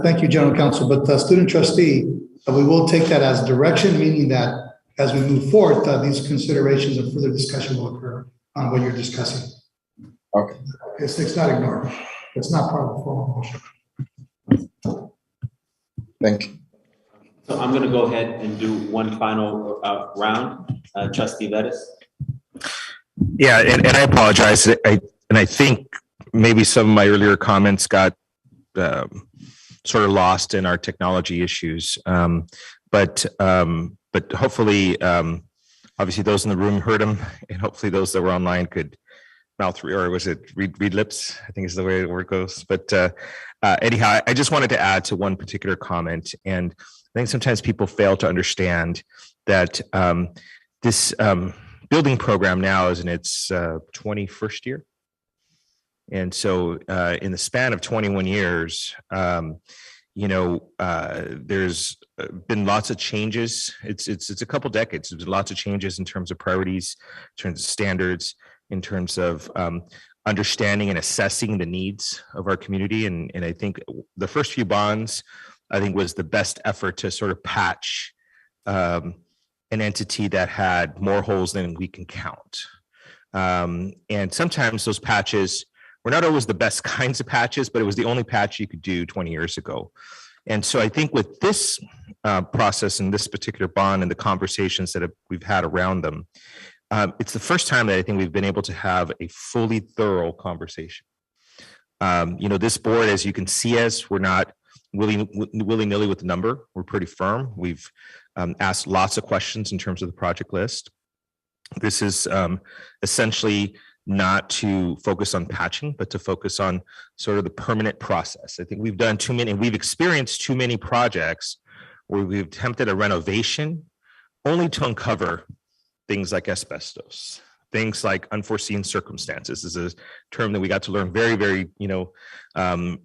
Thank you, General Counsel, but student trustee, we will take that as direction, meaning that as we move forward, these considerations and further discussion will occur on what you're discussing. Okay. It's not ignored. It's not part of the formal motion. Thank you. So I'm going to go ahead and do one final round. Trustee Vettis. Yeah, and I apologize. I think maybe some of my earlier comments got sort of lost in our technology issues. But hopefully, obviously those in the room heard them, and hopefully those that were online could mouth, or was it read lips? I think is the way the word goes. But anyhow, I just wanted to add to one particular comment, and I think sometimes people fail to understand that this building program now is in its 21st year. And so in the span of 21 years, there's been lots of changes. It's a couple decades. There's been lots of changes in terms of priorities, in terms of standards, in terms of understanding and assessing the needs of our community. And I think the first few bonds, I think, was the best effort to sort of patch an entity that had more holes than we can count. And sometimes those patches were not always the best kinds of patches, but it was the only patch you could do 20 years ago. And so I think with this process and this particular bond and the conversations that we've had around them, it's the first time that I think we've been able to have a fully thorough conversation. This board, as you can see us, we're not willy-nilly with the number. We're pretty firm. We've asked lots of questions in terms of the project list. This is essentially not to focus on patching, but to focus on sort of the permanent process. I think we've done too many, we've experienced too many projects where we've attempted a renovation only to uncover things like asbestos, things like unforeseen circumstances. This is a term that we got to learn very, very, in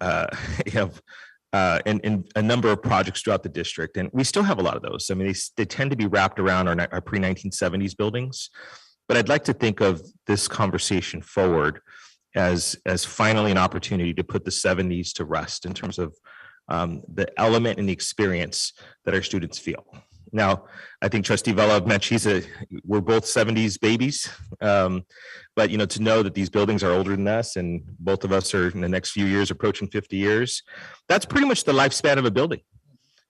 a number of projects throughout the district. And we still have a lot of those. I mean, they tend to be wrapped around our pre-1970s buildings. But I'd like to think of this conversation forward as finally an opportunity to put the 70s to rest in terms of the element and the experience that our students feel. Now, I think Trustee Vela mentioned we're both 70s babies, but to know that these buildings are older than us, and both of us are in the next few years approaching 50 years, that's pretty much the lifespan of a building.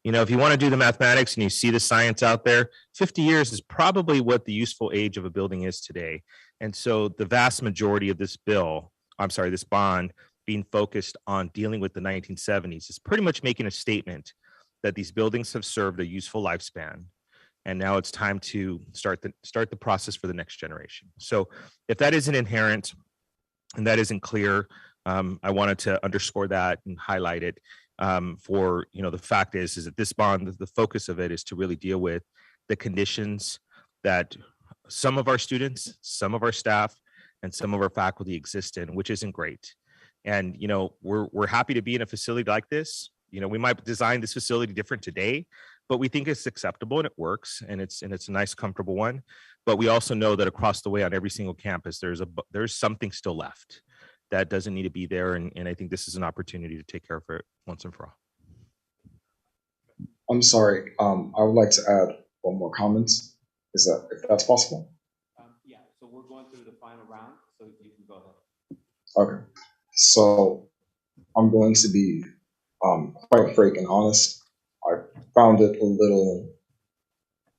If you want to do the mathematics and you see the science out there, 50 years is probably what the useful age of a building is today. And so the vast majority of this bond being focused on dealing with the 1970s is pretty much making a statement that these buildings have served a useful lifespan. And now it's time to start the process for the next generation. So if that isn't inherent and that isn't clear, I wanted to underscore that and highlight it. The fact is that this bond, the focus of it is to really deal with the conditions that some of our students, some of our staff, and some of our faculty exist in, which isn't great. And we're happy to be in a facility like this. We might design this facility different today, but we think it's acceptable and it works, and it's a nice, comfortable one. But we also know that across the way on every single campus, there's something still left that doesn't need to be there. And I think this is an opportunity to take care of it once and for all. I'm sorry. I would like to add one more comment. If that's possible? Yeah, so we're going through the final round, so you can go ahead. Okay. So I'm going to be quite frank and honest. I found it a little,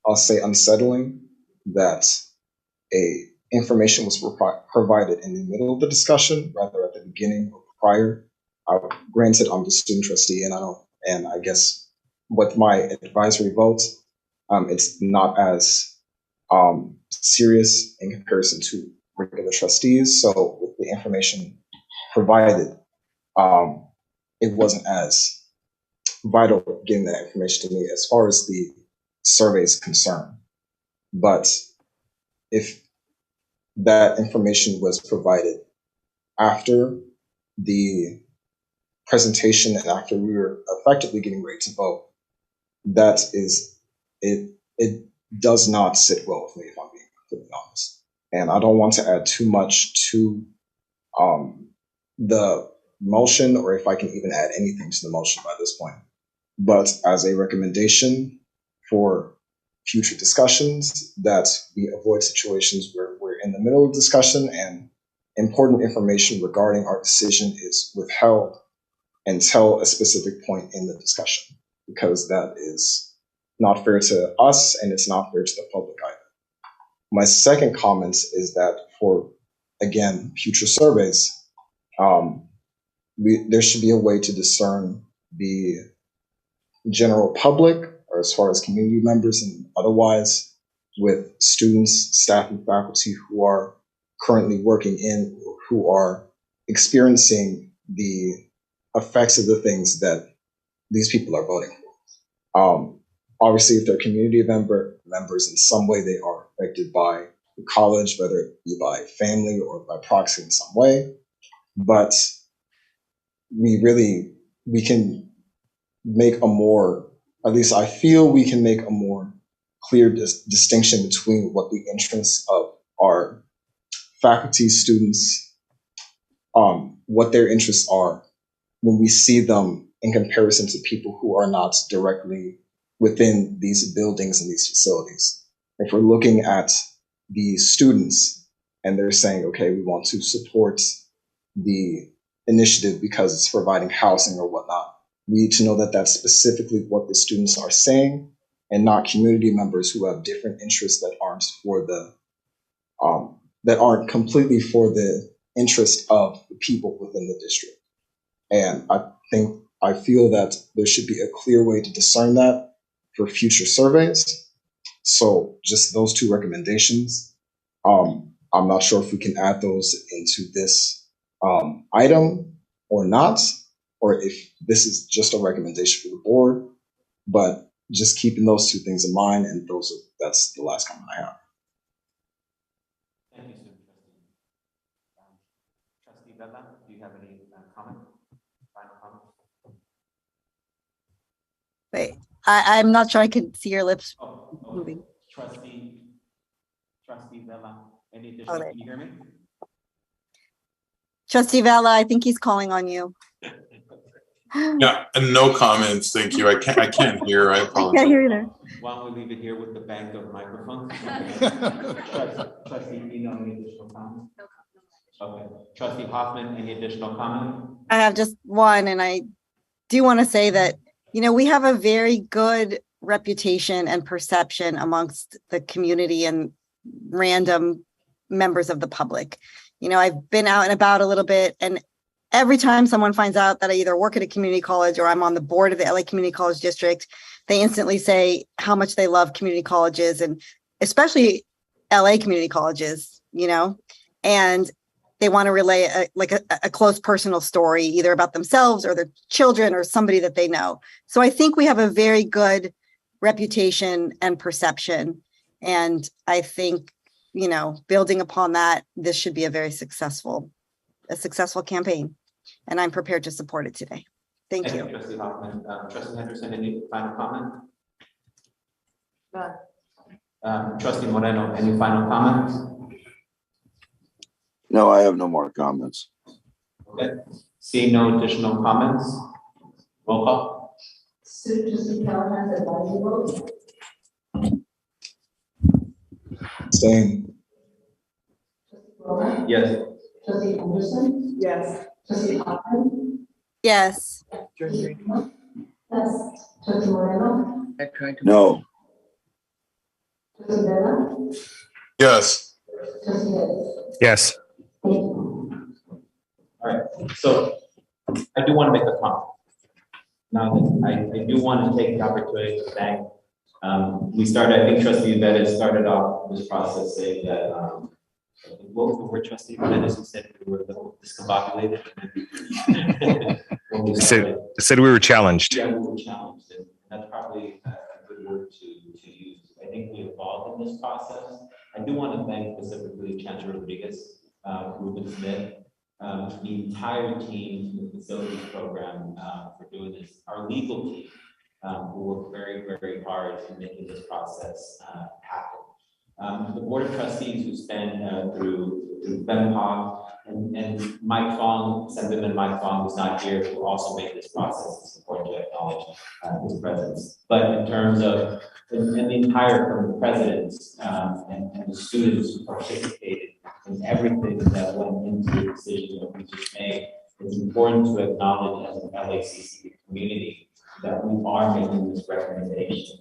I'll say, unsettling that information was provided in the middle of the discussion rather at the beginning or prior. Granted, I'm the student trustee, and I guess with my advisory vote, it's not as serious in comparison to regular trustees. So with the information provided, it wasn't as vital getting that information to me as far as the survey is concerned. But if that information was provided after the presentation and after we were effectively getting ready to vote, that is, it does not sit well with me, if I'm being completely honest. And I don't want to add too much to the motion, or if I can even add anything to the motion by this point. But as a recommendation for future discussions, that we avoid situations where we're in the middle of discussion and important information regarding our decision is withheld until a specific point in the discussion, because that is not fair to us and it's not fair to the public either. My second comment is that for, again, future surveys, there should be a way to discern the general public, or as far as community members and otherwise, with students, staff, and faculty who are currently working in, who are experiencing the effects of the things that these people are voting for. Obviously, if they're community members in some way, they are affected by the college, whether it be by family or by proxy in some way. But we can make a more, at least I feel we can make a more clear distinction between what the interests of our faculty, students, what their interests are when we see them in comparison to people who are not directly within these buildings and these facilities. If we're looking at the students and they're saying, okay, we want to support the initiative because it's providing housing or whatnot, we need to know that that's specifically what the students are saying and not community members who have different interests that aren't for the, that aren't completely for the interest of the people within the district. And I feel that there should be a clear way to discern that for future surveys. So just those two recommendations. I'm not sure if we can add those into this item or not, or if this is just a recommendation for the board, but just keeping those two things in mind, and that's the last comment I have. Thank you, student trustee. Trustee Vela, do you have any comment? Final comment? Wait, I'm not sure I could see your lips moving. Trustee Vela, any additional, can you hear me? Trustee Vela, I think he's calling on you. Yeah, and no comments, thank you. I can't hear, I apologize. I can't hear either. Why don't we leave it here with the bank of microphones? Trustee Eno, any additional comments? Okay. Trustee Hoffman, any additional comment? I have just one, and I do want to say that, you know, we have a very good reputation and perception amongst the community and random members of the public. You know, I've been out and about a little bit, and every time someone finds out that I either work at a community college or I'm on the board of the LA Community College District, they instantly say how much they love community colleges, and especially LA community colleges, you know, and they want to relay a close personal story, either about themselves or their children or somebody that they know. So I think we have a very good reputation and perception. And I think, you know, building upon that, this should be a successful campaign. And I'm prepared to support it today. Thank you. Trustee Hoffman. Trustee Henderson, any final comment? None. Trustee Moreno, any final comments? No, I have no more comments. Okay. Seeing no additional comments, roll call. Student trustee Callahan has advisory vote. Staying. Yes. Trustee Henderson. Yes. Trustee Hoffman. Yes. Yes. Trustee Moreno. No. Trustee Vela. Yes. Trustee Davis. Yes. All right, so I do want to make a comment. Now, I do want to take the opportunity to thank, I think Trustee Vettis started off this process saying that What was the word, trustee? Dennis, you said we were a little discombobulated. Said we were challenged. Yeah, we were challenged, and that's probably a good word to use. I think we evolved in this process. I do want to thank specifically Chancellor Rodriguez, Ruben Smith, the entire team from the facilities program for doing this. Our legal team, who worked very, very hard in making this process happen. The board of trustees who spent through Ben Hogg and Mike Fong, Assemblyman Mike Fong, who's not here, who also made this process. It's important to acknowledge his presence. But in terms of and the entire from the presidents and the students who participated in everything that went into the decision that we just made, it's important to acknowledge as an LACCD community that we are making this recommendation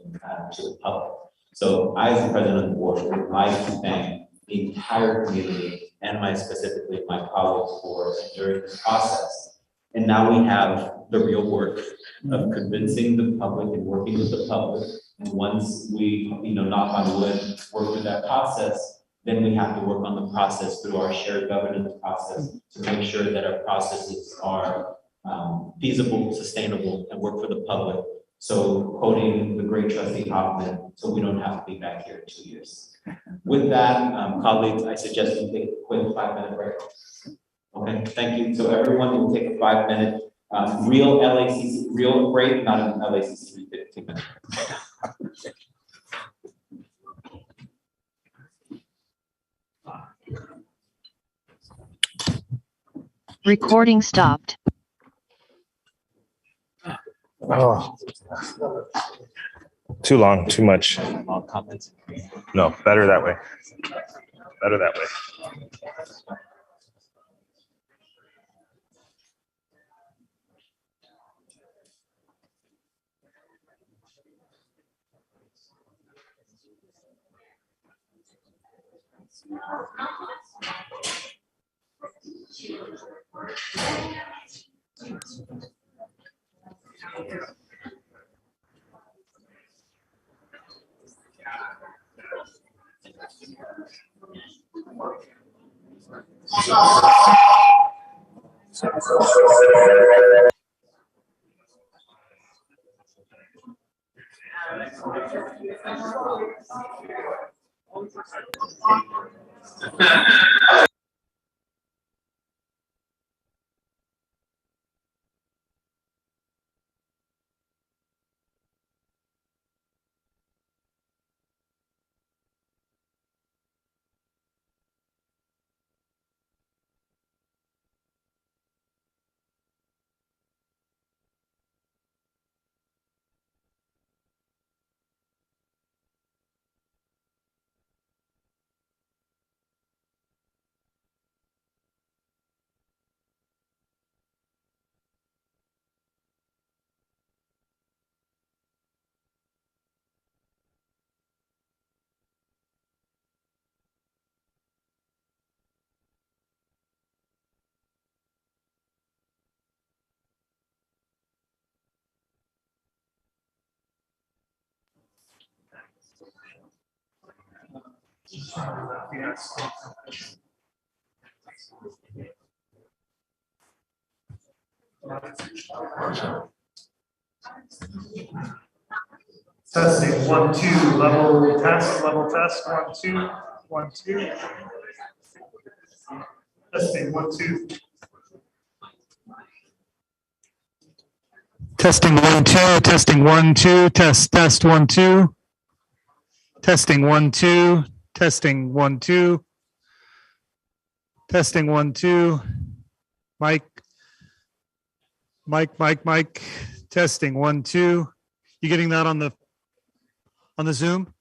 to the public. So I, as the president of the board, would like to thank the entire community and specifically my colleagues for enduring this process. And now we have the real work of convincing the public and working with the public. And once we, knock on wood, work through that process, then we have to work on the process through our shared governance process to make sure that our processes are feasible, sustainable, and work for the public. So quoting the great trustee Hoffman, so we don't have to be back here in 2 years. With that, colleagues, I suggest we take a quick 5-minute break. Okay, thank you. So everyone will take a 5-minute real LACC, real break, not an LACC 15 minute. Recording stopped. Oh. Too long, too much. No, better that way. Better that way. Testing 1 2 level test 1 2 1 2. Testing 1 2. Testing 1 2. Testing 1 2. Test 1 2. Testing 1 2. Testing 1 2. Testing 1 2. Mike. Testing 1 2. You getting that on the Zoom?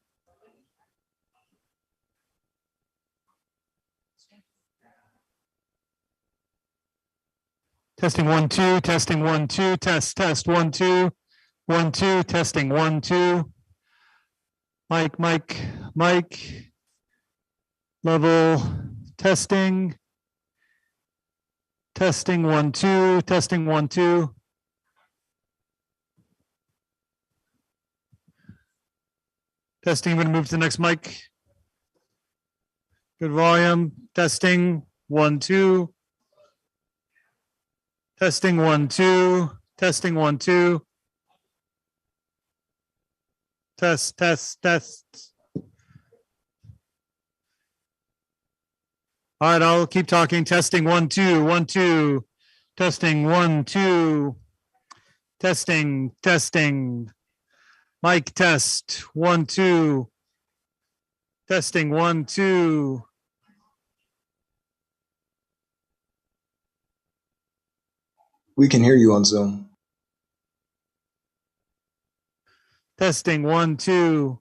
Testing 1 2. Testing 1 2. Test 1 2. 1 2. Testing 1 2. Mike. Level testing. Testing 1 2. Testing 1 2. Testing. I'm going to move to the next mic. Good volume. Testing, 1, 2. Testing, 1, 2. Testing, 1, 2. Test, test, test. All right, I'll keep talking. Testing, 1, 2, 1, 2. Testing, 1, 2. Testing, testing. Mic test, 1, 2. Testing, 1, 2. We can hear you on Zoom. Testing, 1, 2.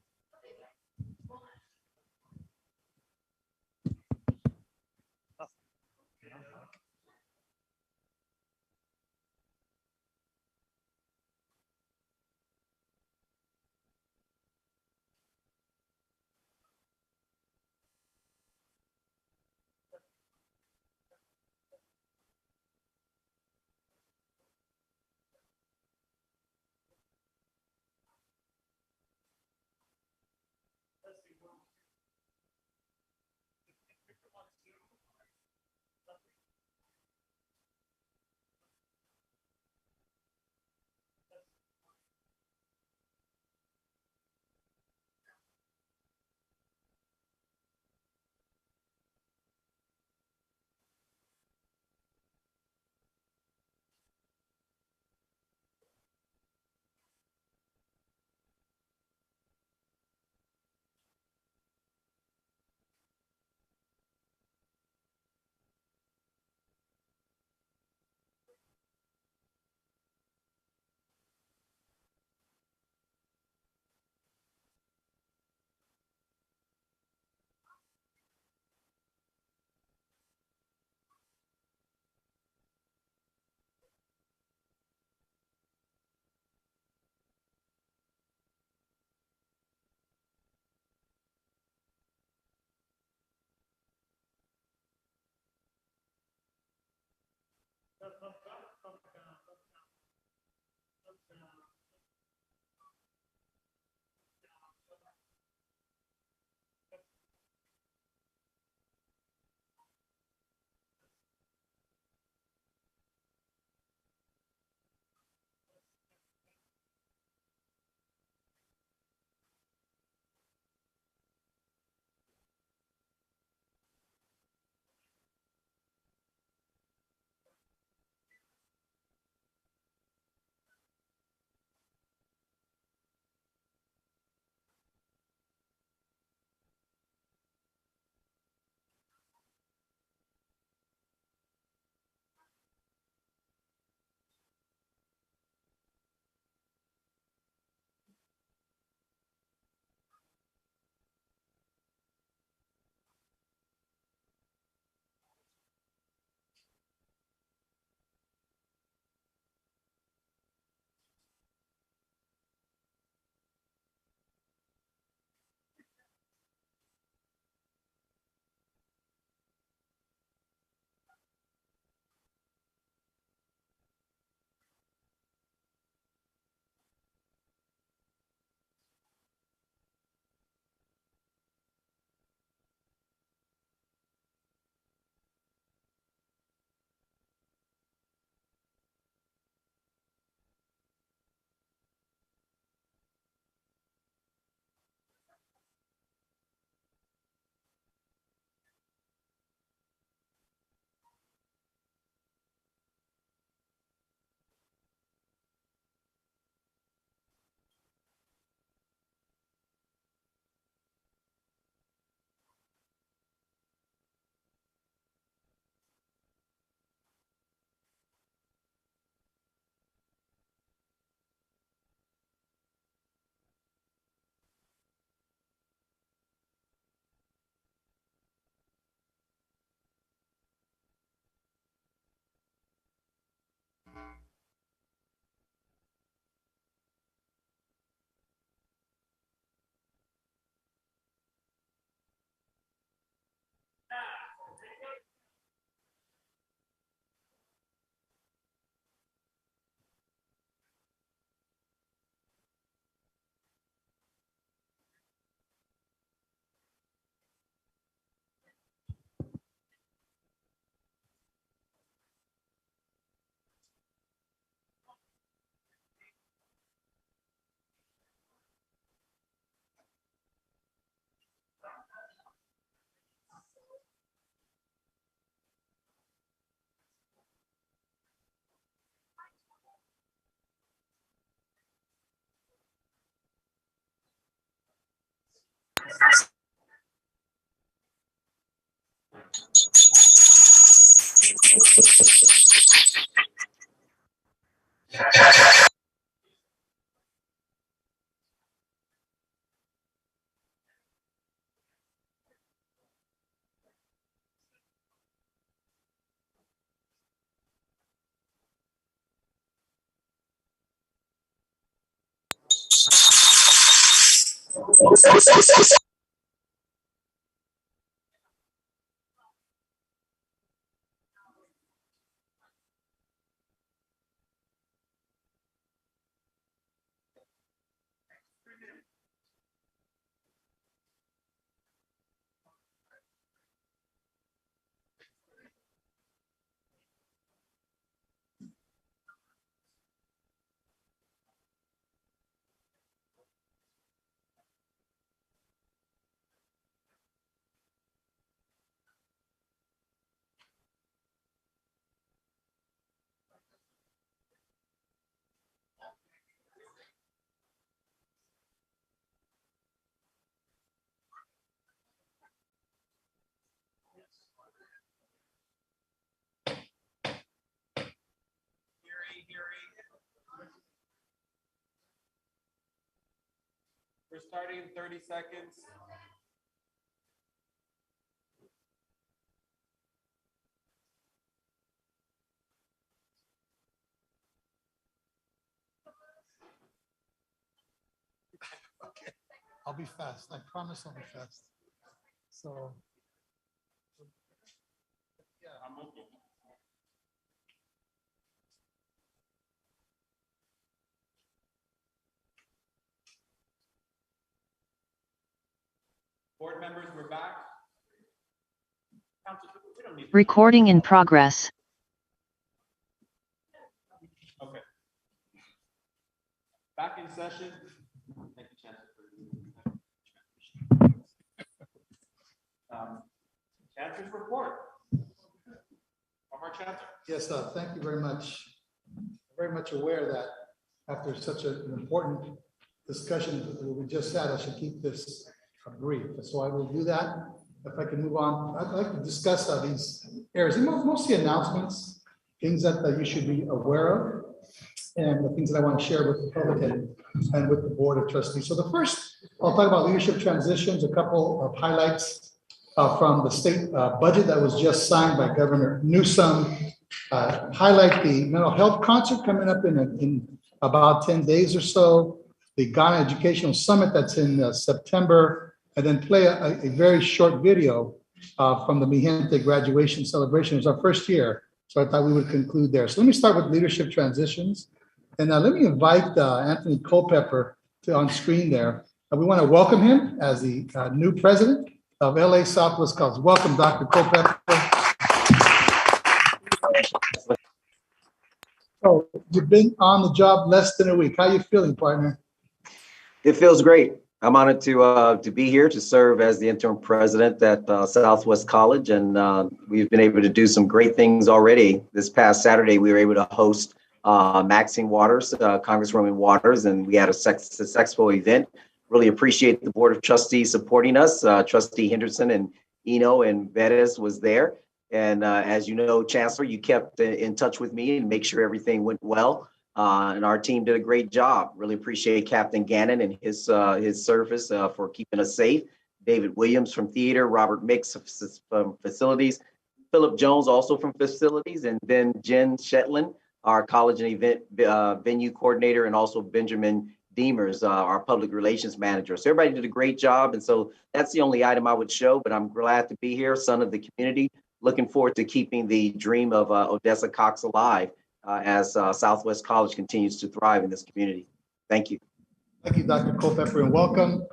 We're starting in 30 seconds. Okay, I'll be fast. I promise I'll be fast. So. Yeah, I'm okay. Board members, we're back. Recording in progress. Okay. Back in session. Thank you, Chancellor. Chancellor's report. From our Chancellor. Yes, thank you very much. I'm very much aware that after such an important discussion that we just had, I should keep this brief. So I will do that. If I can move on, I'd like to discuss these areas, mostly announcements, things that you should be aware of, and the things that I want to share with the public and with the Board of Trustees. So the first, I'll talk about leadership transitions, a couple of highlights from the state budget that was just signed by Governor Newsom. Highlight the mental health concert coming up in about 10 days or so, the Ghana Educational Summit that's in September, and then play a very short video from the Mijente graduation celebration. It was our first year, so I thought we would conclude there. So let me start with leadership transitions. And let me invite Anthony Culpepper on screen there. We want to welcome him as the new president of LA Southwest College. Welcome, Dr. Culpepper. So you've been on the job less than a week. How are you feeling, partner? It feels great. I'm honored to be here to serve as the interim president at Southwest College, and we've been able to do some great things already. This past Saturday, we were able to host Maxine Waters, Congresswoman Waters, and we had a successful event. Really appreciate the Board of Trustees supporting us. Trustee Henderson and Eno and Vettis was there. And as you know, Chancellor, you kept in touch with me and make sure everything went well. And our team did a great job. Really appreciate Captain Gannon and his service for keeping us safe. David Williams from theater, Robert Mix from facilities, Philip Jones also from facilities, and then Jen Shetland, our college and event venue coordinator, and also Benjamin Deemers, our public relations manager. So everybody did a great job. And so that's the only item I would show, but I'm glad to be here, son of the community. Looking forward to keeping the dream of Odessa Cox alive as Southwest College continues to thrive in this community. Thank you. Thank you, Dr. Culpepper, and welcome.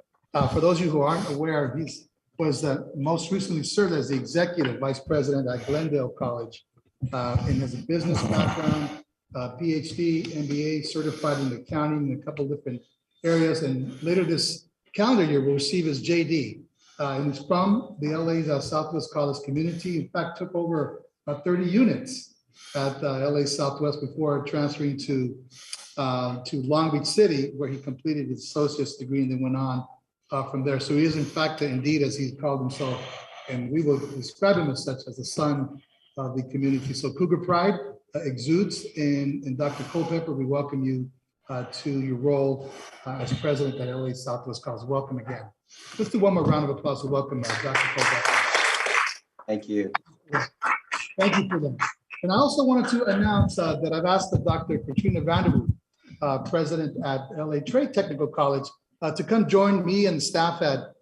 For those of you who aren't aware, he was most recently served as the executive vice president at Glendale College and has a business background, PhD, MBA, certified in accounting in a couple different areas. And later this calendar year, will receive his JD. And he's from the LA Southwest College community. In fact, took over 30 units at LA Southwest before transferring to Long Beach City, where he completed his associate's degree and then went on from there. So he is in fact, indeed, as he called himself, and we will describe him as such, as the son of the community. So Cougar Pride exudes in Dr. Culpepper. We welcome you to your role as president at LA Southwest College. Welcome again. Let's do one more round of applause to welcome Dr. Culpepper. Thank you. Thank you for that. And I also wanted to announce that I've asked Dr. Katrina Vanderwood, president at LA Trade Technical College, to come join me and staff at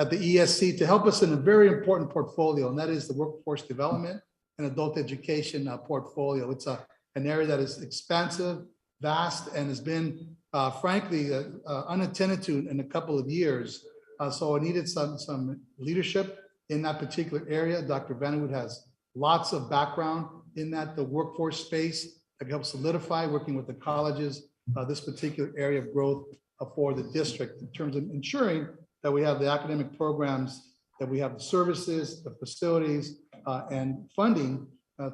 the ESC to help us in a very important portfolio, and that is the workforce development and adult education portfolio. It's an area that is expansive, vast, and has been, frankly, unattended to in a couple of years. So I needed some leadership in that particular area. Dr. Vanderwood has lots of background in that, the workforce space, that helps solidify, working with the colleges, this particular area of growth for the district in terms of ensuring that we have the academic programs, that we have the services, the facilities, and funding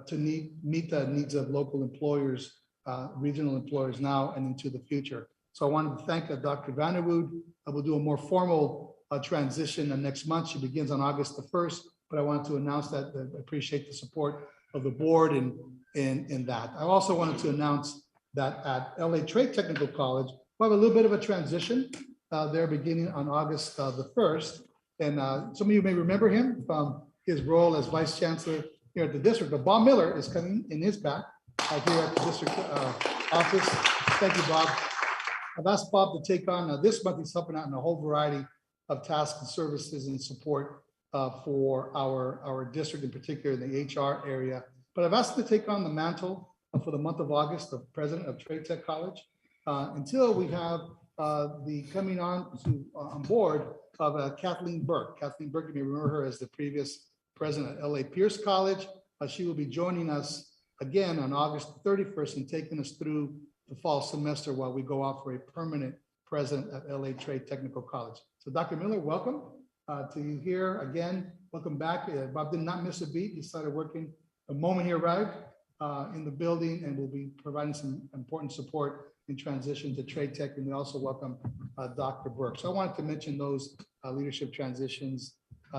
to meet the needs of local employers, regional employers now and into the future. So I wanted to thank Dr. Vanderwood. I will do a more formal transition next month. She begins on August the 1st, but I wanted to announce that I appreciate the support of the board in that. I also wanted to announce that at LA Trade Technical College, we'll have a little bit of a transition there beginning on August the 1st. And some of you may remember him from his role as vice chancellor here at the district, but Bob Miller is coming in his back here at the district office. Thank you, Bob. I've asked Bob to take on this month. He's helping out in a whole variety of tasks and services and support for our district, in particular in the HR area. But I've asked him to take on the mantle for the month of August, the president of Trade Tech College, until we have the coming on board of Kathleen Burke. Kathleen Burke, you may remember her as the previous president at LA Pierce College. She will be joining us again on August 31st and taking us through the fall semester while we go out for a permanent president at LA Trade Technical College. So Dr. Miller, welcome to you here again. Welcome back. Bob did not miss a beat. He started working the moment he arrived in the building, and will be providing some important support in transition to Trade Tech. And we also welcome Dr. Burke. So I wanted to mention those leadership transitions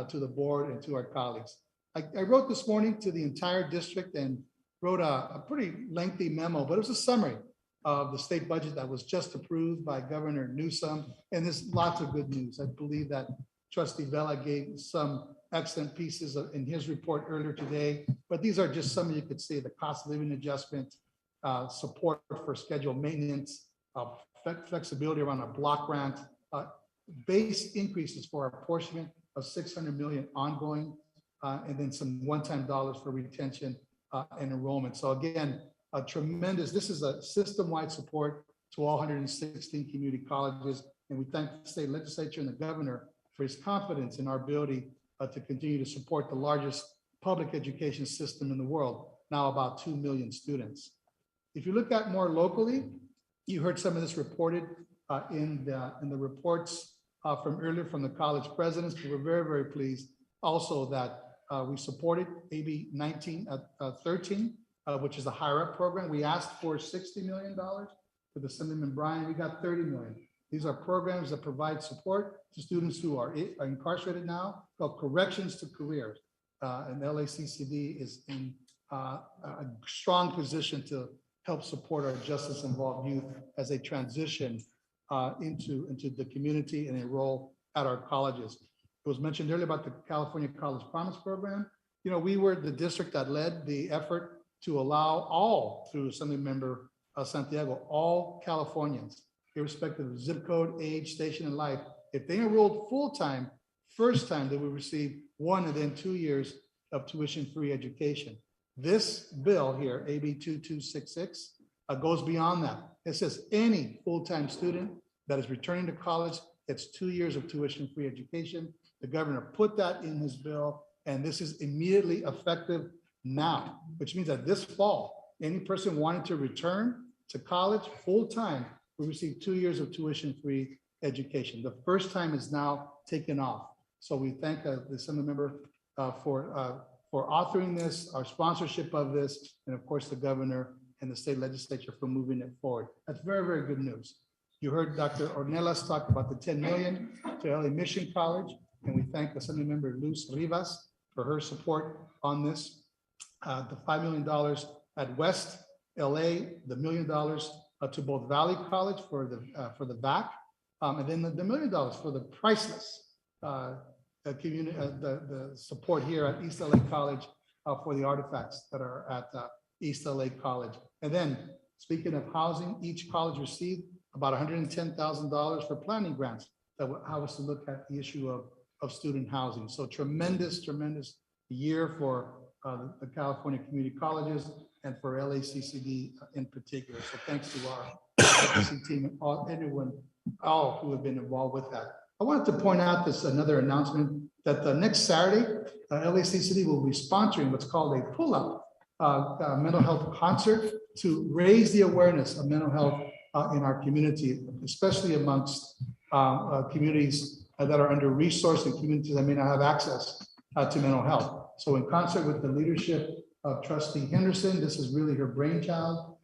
to the board and to our colleagues. I wrote this morning to the entire district and wrote a pretty lengthy memo, but it was a summary of the state budget that was just approved by Governor Newsom. And there's lots of good news. I believe that Trustee Vela gave some excellent pieces in his report earlier today, but these are just some you could see: the cost of living adjustment, support for scheduled maintenance, flexibility around a block grant, base increases for apportionment of $600 million ongoing, and then some one-time dollars for retention and enrollment. So again, a tremendous, this is a system-wide support to all 116 community colleges. And we thank the state legislature and the governor for his confidence in our ability to continue to support the largest public education system in the world, now about 2 million students. If you look at more locally, you heard some of this reported in the reports from earlier from the college presidents, but we're very, very pleased also that we supported AB 1913, which is a higher up program. We asked for $60 million for the Assemblyman Bryan. We got $30 million. These are programs that provide support to students who are incarcerated now, called Corrections to Careers. And LACCD is in a strong position to help support our justice-involved youth as they transition into the community and enroll at our colleges. It was mentioned earlier about the California College Promise Program. You know, we were the district that led the effort to allow all, through Assemblymember Santiago, all Californians, irrespective of zip code, age, station in life, if they enrolled full-time, first time they would receive 1 and then 2 years of tuition-free education. This bill here, AB 2266, goes beyond that. It says any full-time student that is returning to college gets 2 years of tuition-free education. The governor put that in his bill, and this is immediately effective now, which means that this fall, any person wanting to return to college full-time will receive 2 years of tuition-free education. The first time is now taken off. So we thank the Assemblymember for authoring this, our sponsorship of this, and of course the governor and the state legislature for moving it forward. That's very, very good news. You heard Dr. Ornelas talk about the 10 million to LA Mission College, and we thank Assembly Member Luz Rivas for her support on this. The $5 million at West LA, the $1 million to both Valley College for the VAC, and then the $1 million for the priceless community, the support here at East LA College for the artifacts that are at East LA College. And then, speaking of housing, each college received about $110,000 for planning grants that will allow us to look at the issue of student housing. So tremendous year for the California community colleges and for LACCD in particular. So thanks to our advocacy team and all who have been involved with that. I wanted to point out this another announcement that the next Saturday, LACCD will be sponsoring what's called a pull-up mental health concert to raise the awareness of mental health in our community, especially amongst communities that are under-resourced and communities that may not have access to mental health. So in concert with the leadership of Trustee Henderson, this is really her brainchild,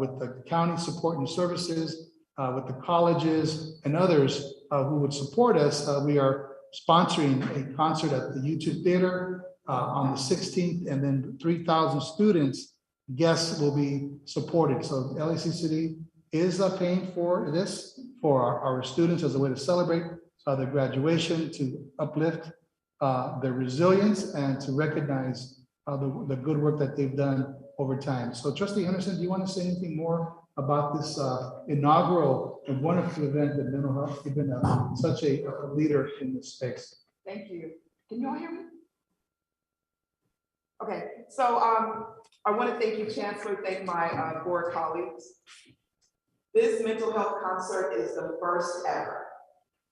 with the county support and services, with the colleges and others who would support us. We are sponsoring a concert at the YouTube Theater on the 16th, and then 3,000 students, guests will be supported. So LACCD is paying for this for our students as a way to celebrate their graduation, to uplift their resilience, and to recognize the good work that they've done over time. So Trustee Henderson, do you want to say anything more about this inaugural and wonderful event that mental health? You've been such a leader in this space. Thank you. Can you all hear me? Okay, so I want to thank you, Chancellor, thank my board colleagues. This mental health concert is the first ever.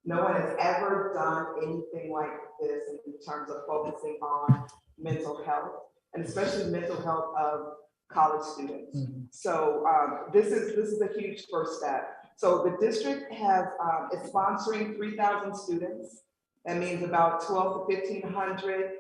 No one has ever done anything like this in terms of focusing on mental health, and especially mental health of college students. So this is a huge first step. So the district has is sponsoring 3,000 students. That means about 1,200 to 1,500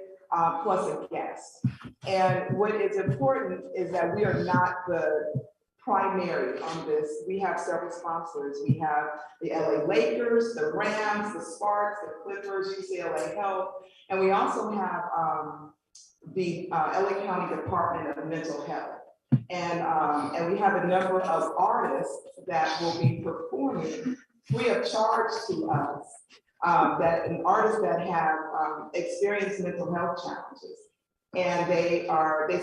plus a guest. And what is important is that we are not the primary on this. We have several sponsors. We have the LA Lakers, the Rams, the Sparks, the Clippers, UCLA Health, and we also have the LA County Department of Mental Health. And we have a number of artists that will be performing free of charge to us, artists that have experienced mental health challenges. And they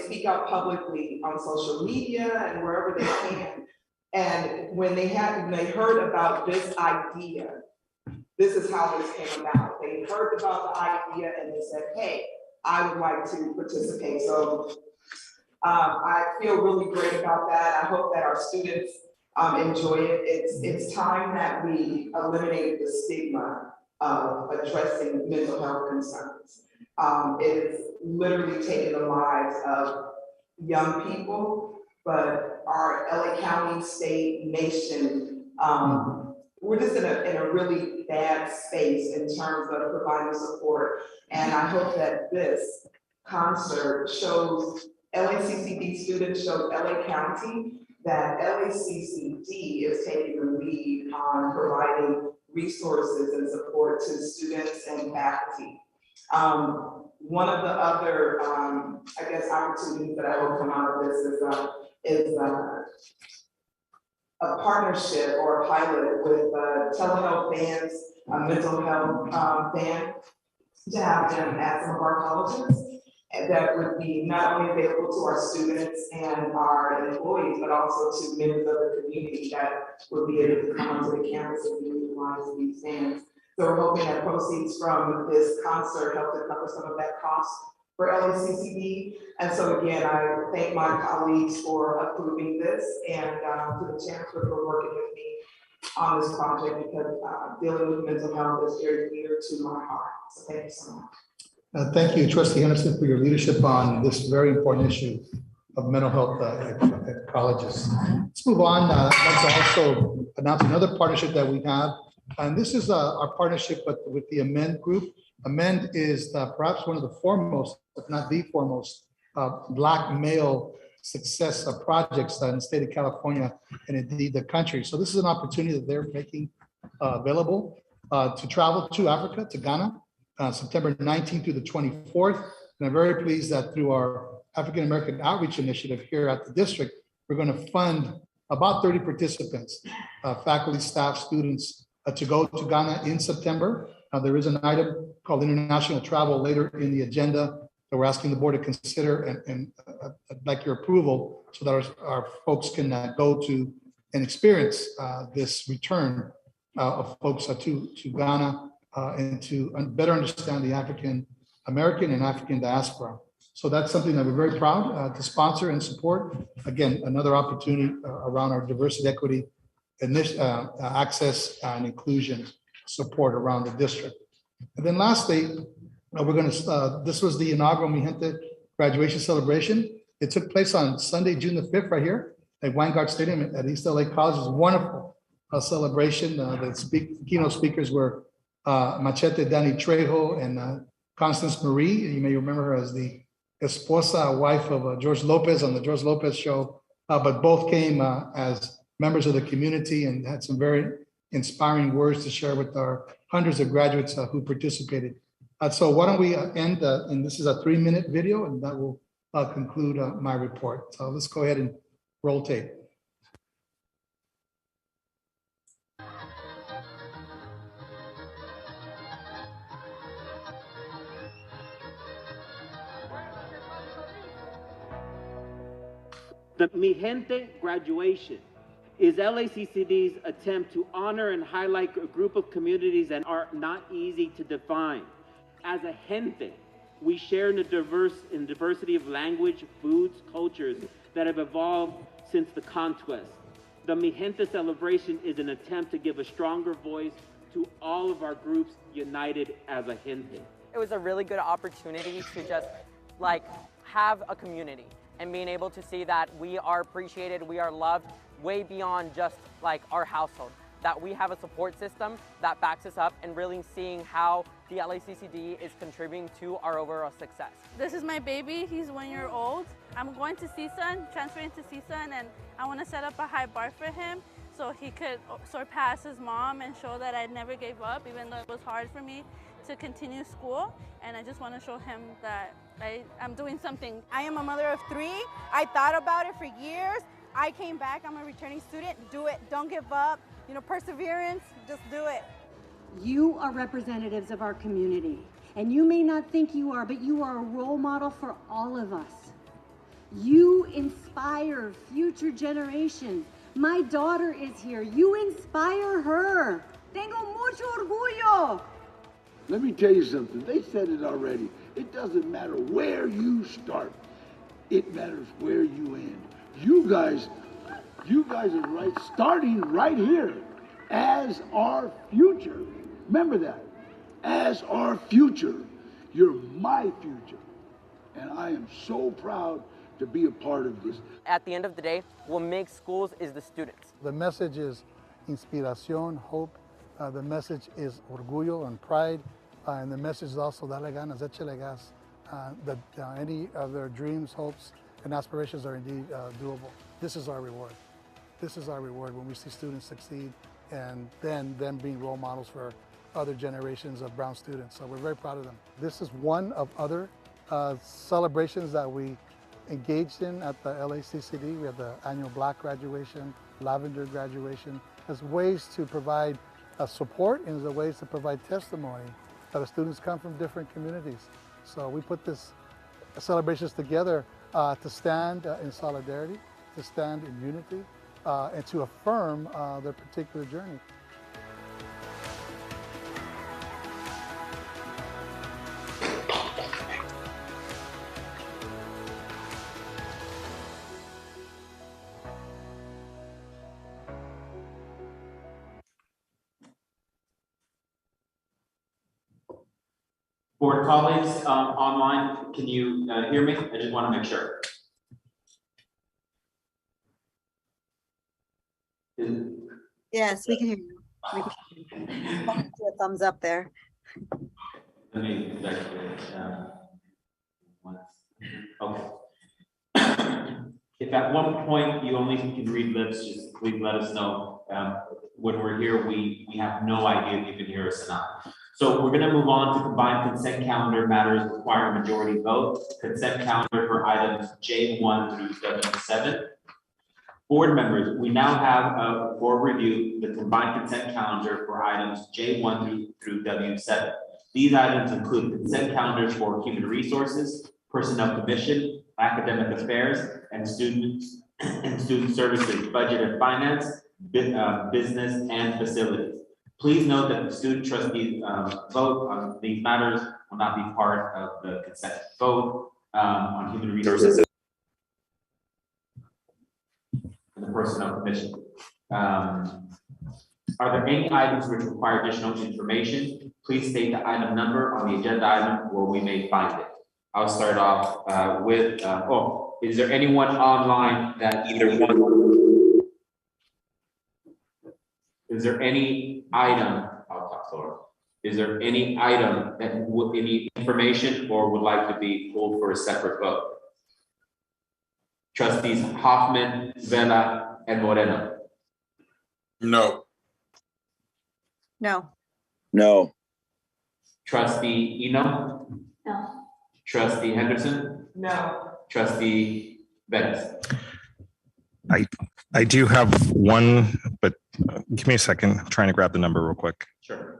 speak out publicly on social media and wherever they can. And when they heard about this idea, this is how this came about. They heard about the idea and they said, hey, I would like to participate. So I feel really great about that. I hope that our students enjoy it. It's time that we eliminated the stigma of addressing mental health concerns. It is literally taking the lives of young people, but our LA County, state, nation, we're just in a really bad space in terms of providing support. And I hope that this concert shows LACCD students, shows LA County that LACCD is taking the lead on providing resources and support to students and faculty. One of the other, I guess, opportunities that I will come out of this is a partnership or a pilot with telehealth bands, mental health band, to have them at some of our colleges. And that would be not only available to our students and our employees, but also to members of the community that would be able to come onto the campus and utilize these bands. So we're hoping that proceeds from this concert help to cover some of that cost for LACCD. And so again, I thank my colleagues for approving this, and to the chancellor for working with me on this project, because dealing with mental health is very dear to my heart. So thank you so much. Thank you, Trustee Henderson, for your leadership on this very important issue of mental health at colleges. Let's move on. I'd like to also announce another partnership that we have. And this is our partnership with the Amend Group. Amend is perhaps one of the foremost, if not the foremost, Black male success projects in the state of California and indeed the country. So this is an opportunity that they're making available to travel to Africa, to Ghana, September 19th through the 24th. And I'm very pleased that through our African American Outreach Initiative here at the district, we're going to fund about 30 participants, faculty, staff, students, to go to Ghana in September. There is an item called international travel later in the agenda that we're asking the board to consider, and I'd like your approval so that our folks can go to and experience this return of folks to Ghana and to better understand the African American and African diaspora. So that's something that we're very proud to sponsor and support. Again, another opportunity around our diversity, equity, access and inclusion support around the district. And then lastly, we're going to, this was the inaugural Mi Gente graduation celebration. It took place on Sunday, June the 5th, right here at Weingart Stadium at East LA College. It was a wonderful celebration. The keynote speakers were Machete Danny Trejo and Constance Marie. You may remember her as the esposa, wife of George Lopez on the George Lopez show, but both came as members of the community and had some very inspiring words to share with our hundreds of graduates who participated. So why don't we end, and this is a 3-minute video, and that will conclude my report. So let's go ahead and roll tape. The Mi Gente graduation is LACCD's attempt to honor and highlight a group of communities that are not easy to define. As a gente, we share in the diversity of language, foods, cultures that have evolved since the conquest. The Mi Gente celebration is an attempt to give a stronger voice to all of our groups united as a gente. It was a really good opportunity to just have a community and being able to see that we are appreciated, we are loved way beyond just our household, that we have a support system that backs us up, and really seeing how the LACCD is contributing to our overall success. This is my baby, he's 1 year old. I'm going to CSUN, transferring to CSUN, and I want to set up a high bar for him so he could surpass his mom and show that I never gave up, even though it was hard for me to continue school. And I just want to show him that I'm doing something. I am a mother of 3. I thought about it for years. I came back, I'm a returning student. Do it, don't give up. You know, perseverance, just do it. You are representatives of our community, and you may not think you are, but you are a role model for all of us. You inspire future generations. My daughter is here. You inspire her. Tengo mucho orgullo. Let me tell you something. They said it already. It doesn't matter where you start. It matters where you end. You guys are starting right here as our future. Remember that, as our future. You're my future. And I am so proud to be a part of this. At the end of the day, what makes schools is the students. The message is inspiración, hope. The message is orgullo and pride. And the message is also dale ganas, échale gas. That any of their dreams, hopes, and aspirations are indeed doable. This is our reward. This is our reward when we see students succeed, and then them being role models for other generations of Brown students. So we're very proud of them. This is one of other celebrations that we engaged in at the LACCD. We have the annual Black graduation, Lavender graduation, as ways to provide support and as ways to provide testimony that the students come from different communities. So we put this celebrations together to stand in solidarity, to stand in unity, and to affirm their particular journey. Board colleagues online, can you hear me? I just want to make sure. Yes, we can hear you. We can hear you. Do a thumbs up there. Let me okay. if at one point you only can read lips, just please let us know. When we're here, we have no idea if you can hear us or not. So we're gonna move on to combined consent calendar matters require a majority vote. Consent calendar for items J1 through W7. Board members, we now have for review the combined consent calendar for items J1 through W7. These items include consent calendars for human resources, personnel commission, academic affairs, and student services, budget and finance, business and facilities. Please note that the student trustees vote on these matters will not be part of the consent vote on human resources and the personnel commission. Are there any items which require additional information? Please state the item number on the agenda item where we may find it. I'll start off with, is there anyone online that either one? Is there any item, I'll talk slower. Is there any item that would any information or would like to be pulled for a separate vote? Trustees Hoffman, Vela, and Moreno. No. No. No. Trustee Eno? No. Trustee Henderson? No. Trustee Bettis? I do have one, but give me a second. I'm trying to grab the number real quick. Sure.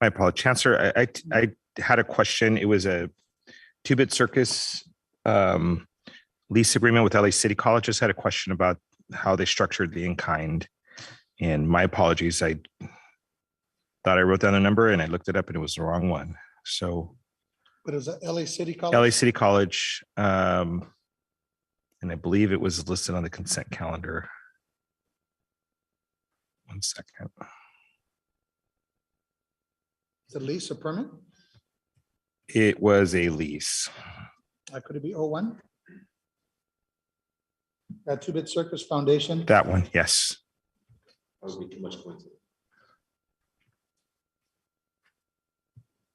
My apologies, Chancellor. I had a question. It was a 2-bit circus lease agreement with LACCD College. Just had a question about how they structured the in-kind. And my apologies. I thought I wrote down a number and I looked it up and it was the wrong one. So. But it was at LACCD College? LACCD College. And I believe it was listed on the consent calendar. One second. Is it a lease or permit? It was a lease. Could it be 01? That 2-bit circus foundation? That one, yes. That would be too much coincidence.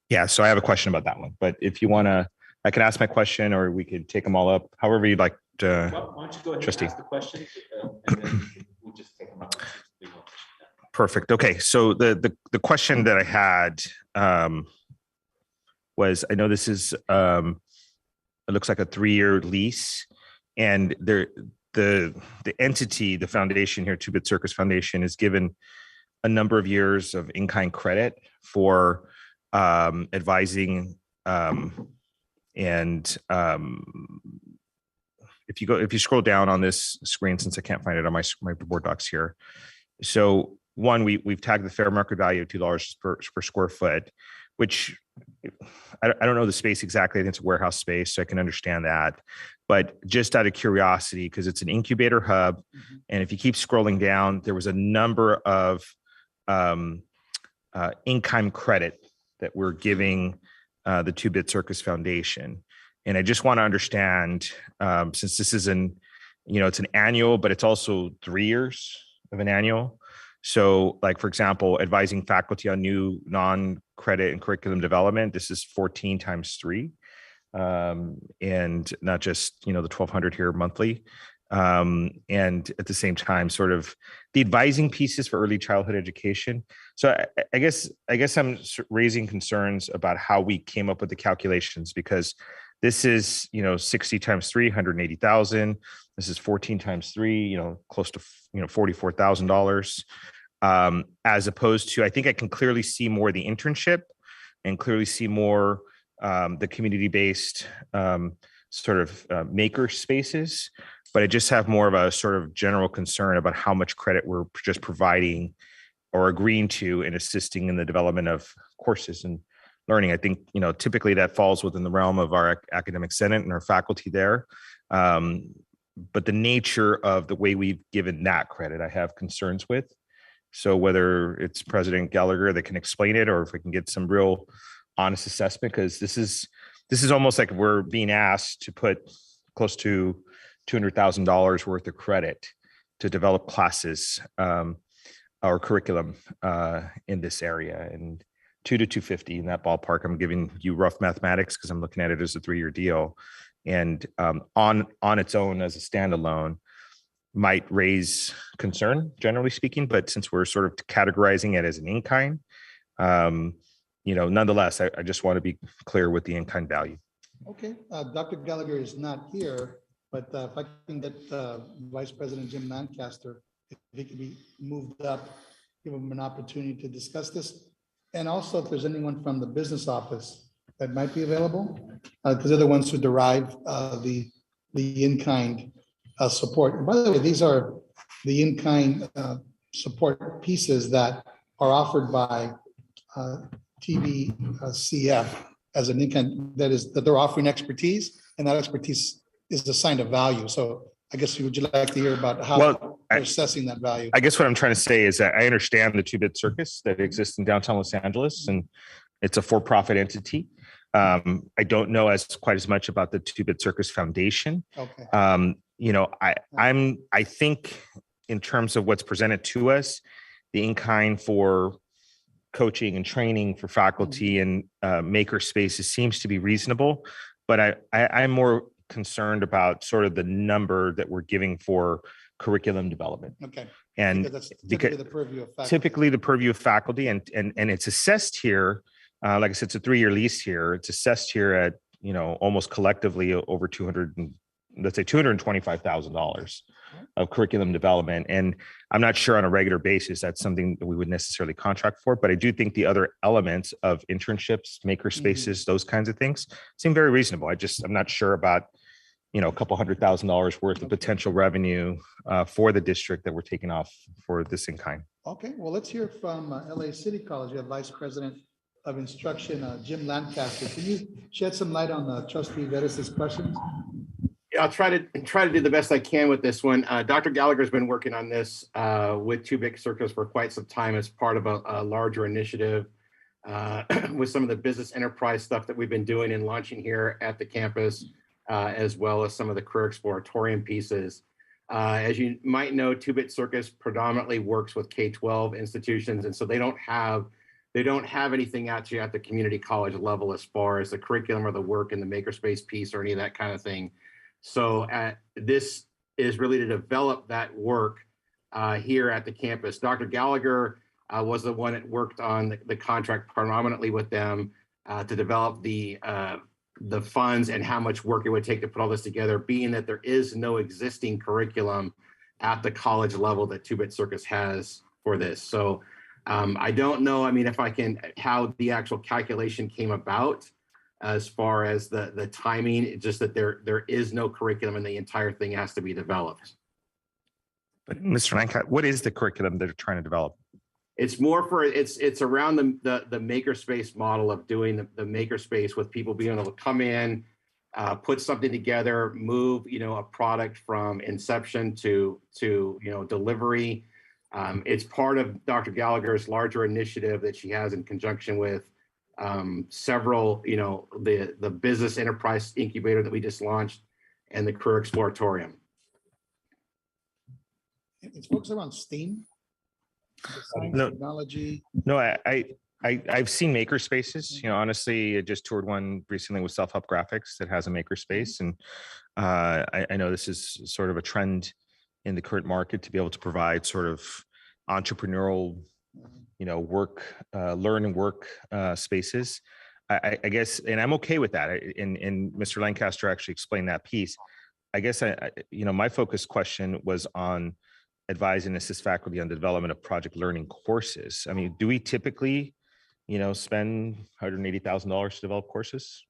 Yeah, so I have a question about that one, but if you want to, I can ask my question or we could take them all up, however you'd like to. Well, why don't you go ahead Trustee. and ask the question and then we'll just take them up. Perfect. Okay, so the question that I had was, I know this is it looks like a 3-year lease, and the entity, the foundation here, 2-bit Circus Foundation, is given a number of years of in-kind credit for advising and if you scroll down on this screen, since I can't find it on my board docs here. So one, we've tagged the fair market value of $2 per square foot, which I don't know the space exactly. I think it's a warehouse space, so I can understand that. But just out of curiosity, because it's an incubator hub, and if you keep scrolling down, there was a number of in-kind credit that we're giving the 2-bit Circus Foundation. And I just want to understand, since this is it's an annual, but it's also 3 years of an annual. So like, for example, advising faculty on new non-credit and curriculum development, this is 14 times 3. And not just, the 1,200 here monthly. And at the same time, sort of the advising pieces for early childhood education. So I guess I'm raising concerns about how we came up with the calculations, because this is, 60 times 3, 180,000. This is 14 times 3, close to, $44,000. As opposed to, I think I can clearly see more the internship and clearly see more the community-based sort of maker spaces, but I just have more of a sort of general concern about how much credit we're just providing or agreeing to in assisting in the development of courses and learning. I think, typically that falls within the realm of our academic senate and our faculty there. but the nature of the way we've given that credit, I have concerns with. So whether it's President Gallagher that can explain it, or if we can get some real honest assessment, because this is almost like we're being asked to put close to $200,000 worth of credit to develop classes or curriculum in this area, and 2 to 250 in that ballpark. I'm giving you rough mathematics because I'm looking at it as a 3-year deal, and on its own as a standalone might raise concern, generally speaking. But since we're sort of categorizing it as an in-kind, nonetheless, I just want to be clear with the in-kind value. Okay, Dr. Gallagher is not here, but if I can get Vice President Jim Lancaster, if he could be moved up, give him an opportunity to discuss this. And also if there's anyone from the business office that might be available, because they're the ones who derive the in-kind support. And by the way, these are the in-kind support pieces that are offered by TVCF as an in-kind, that they're offering expertise, and that expertise is assigned a value. So I guess would you like to hear about how they're assessing that value? I guess what I'm trying to say is that I understand the 2-bit circus that exists in downtown Los Angeles, and it's a for-profit entity. I don't know quite as much about the 2-bit circus foundation. Okay. I think in terms of what's presented to us, the in-kind for coaching and training for faculty and maker spaces seems to be reasonable, but I'm more concerned about sort of the number that we're giving for curriculum development. Okay. And because that's typically the purview of faculty. Typically the purview of faculty, and it's assessed here. Like I said, it's a 3-year lease here. It's assessed here at, almost collectively over $225,000 of curriculum development. And I'm not sure on a regular basis that's something that we would necessarily contract for, but I do think the other elements of internships, maker spaces, those kinds of things seem very reasonable. I'm not sure about, a couple $100,000 worth of potential revenue for the district that we're taking off for this in kind. Okay, well, let's hear from LA City College. You have Vice President of Instruction, Jim Lancaster. Can you shed some light on Trustee Vettis's questions? Yeah, I'll try to do the best I can with this one. Dr. Gallagher's been working on this with 2-bit circus for quite some time as part of a larger initiative with some of the business enterprise stuff that we've been doing and launching here at the campus, as well as some of the career exploratorium pieces. As you might know, 2-bit circus predominantly works with K-12 institutions, and so they don't have anything actually at the community college level as far as the curriculum or the work in the makerspace piece or any of that kind of thing. So this is really to develop that work here at the campus. Dr. Gallagher was the one that worked on the contract predominantly with them to develop the funds and how much work it would take to put all this together, being that there is no existing curriculum at the college level that 2-bit circus has for this. So I don't know, how the actual calculation came about as far as the timing, just that there is no curriculum and the entire thing has to be developed. But Mr. Lancaster, what is the curriculum that they're trying to develop? It's more for, it's around the makerspace model of doing the makerspace with people being able to come in, put something together, move, a product from inception to delivery. It's part of Dr. Gallagher's larger initiative that she has in conjunction with several, the business enterprise incubator that we just launched and the career exploratorium. It's focused around STEAM, science, technology. No, I've seen maker spaces. Honestly, I just toured one recently with Self Help Graphics that has a maker space, and I know this is sort of a trend in the current market to be able to provide sort of entrepreneurial, work, learn and work spaces. I guess, and I'm okay with that. And Mr. Lancaster actually explained that piece. I guess my focus question was on advise and assist faculty on the development of project learning courses. Do we typically, spend $180,000 to develop courses?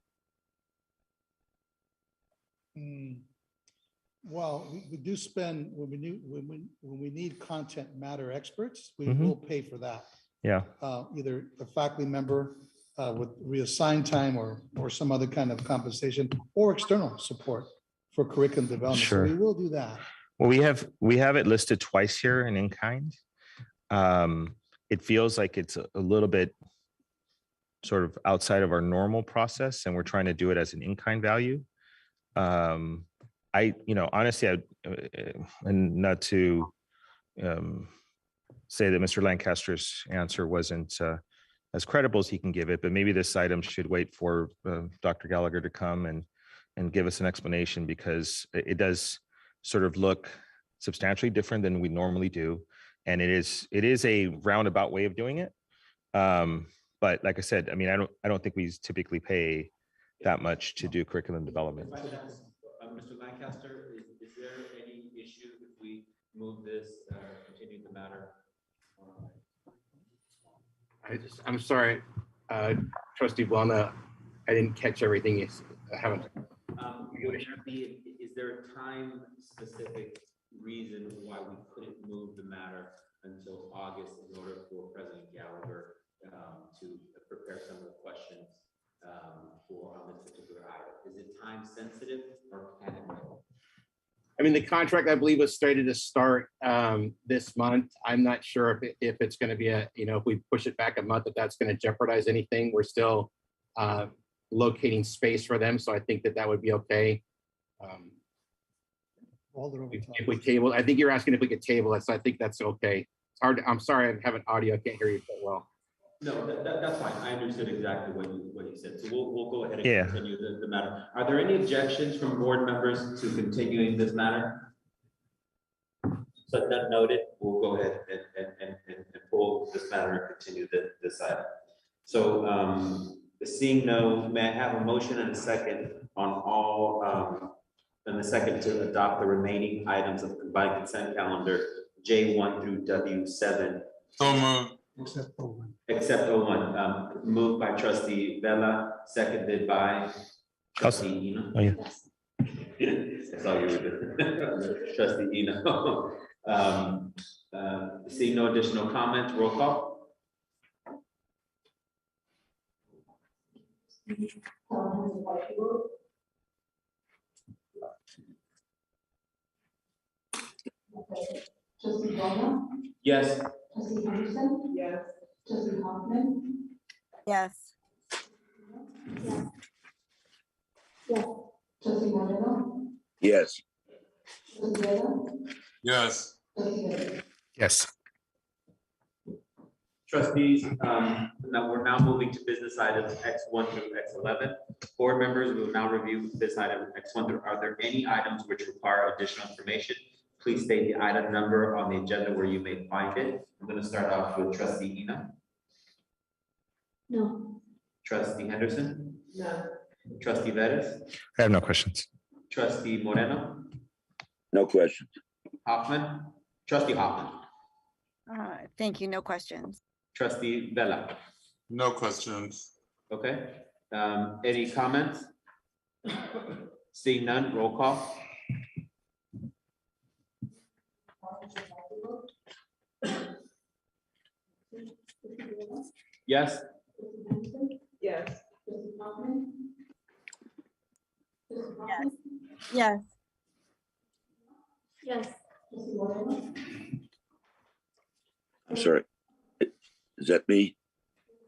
Well, we do spend when we need content matter experts, we will pay for that. Yeah. Either a faculty member with reassigned time or some other kind of compensation, or external support for curriculum development. So Sure. we will do that. Well, we have it listed twice here in kind. It feels like it's a little bit sort of outside of our normal process, and we're trying to do it as an in-kind value. Honestly, and not to say that Mr. Lancaster's answer wasn't as credible as he can give it, but maybe this item should wait for Dr. Gallagher to come and give us an explanation, because it does sort of look substantially different than we normally do. And it is a roundabout way of doing it. But like I said, I mean, I don't think we typically pay that much to do curriculum development. Mr. Lancaster, is there any issue if we move this, continue the matter? I'm sorry, Trustee Wellna, I didn't catch everything you haven't. Is there a time specific reason why we couldn't move the matter until August in order for President Gallagher to prepare some of the questions on this particular item? Is it time sensitive, or can it wait? I mean, the contract, I believe, was slated to start this month. I'm not sure if it's going to be if we push it back a month, if that's going to jeopardize anything. We're still locating space for them, so I think that would be okay. If we table, I think you're asking if we could table it, so I think that's okay. It's hard. I'm sorry, I have an audio. I can't hear you so well. No, that's fine. I understood exactly what you said. So we'll go ahead and Yeah. continue the matter. Are there any objections from board members to continuing this matter? So that noted, we'll go ahead and pull this matter and continue this item. So seeing no, may I have a motion and a second on all, and the second to adopt the remaining items of the combined consent calendar, J1 through W7. So moved. Except O1, moved by Trustee Vela, seconded by Trustee Eno. Oh, yeah. That's all you were doing. Trustee Eno. Seeing no additional comments, roll call. Trustee Bona? Yes. Trustee Henderson? Yes. Trustee Hoffman? Yes. Yes. Yes. Trustee Moreno? Yes. Trustee Vela? Yes. Trustee Vela? Yes. Trustees, now we're now moving to business items X1 through X11. Board members will now review this item X1 through. Are there any items which require additional information? Please state the item number on the agenda where you may find it. I'm going to start off with Trustee Eno. No. Trustee Henderson. No. Trustee Veras. I have no questions. Trustee Moreno. No questions. Hoffman. Trustee Hoffman. Thank you. No questions. Trustee Vela. No questions. Okay. Any comments? Seeing none, roll call. Yes. Yes. Yes. Yes. I'm sorry. Is that me?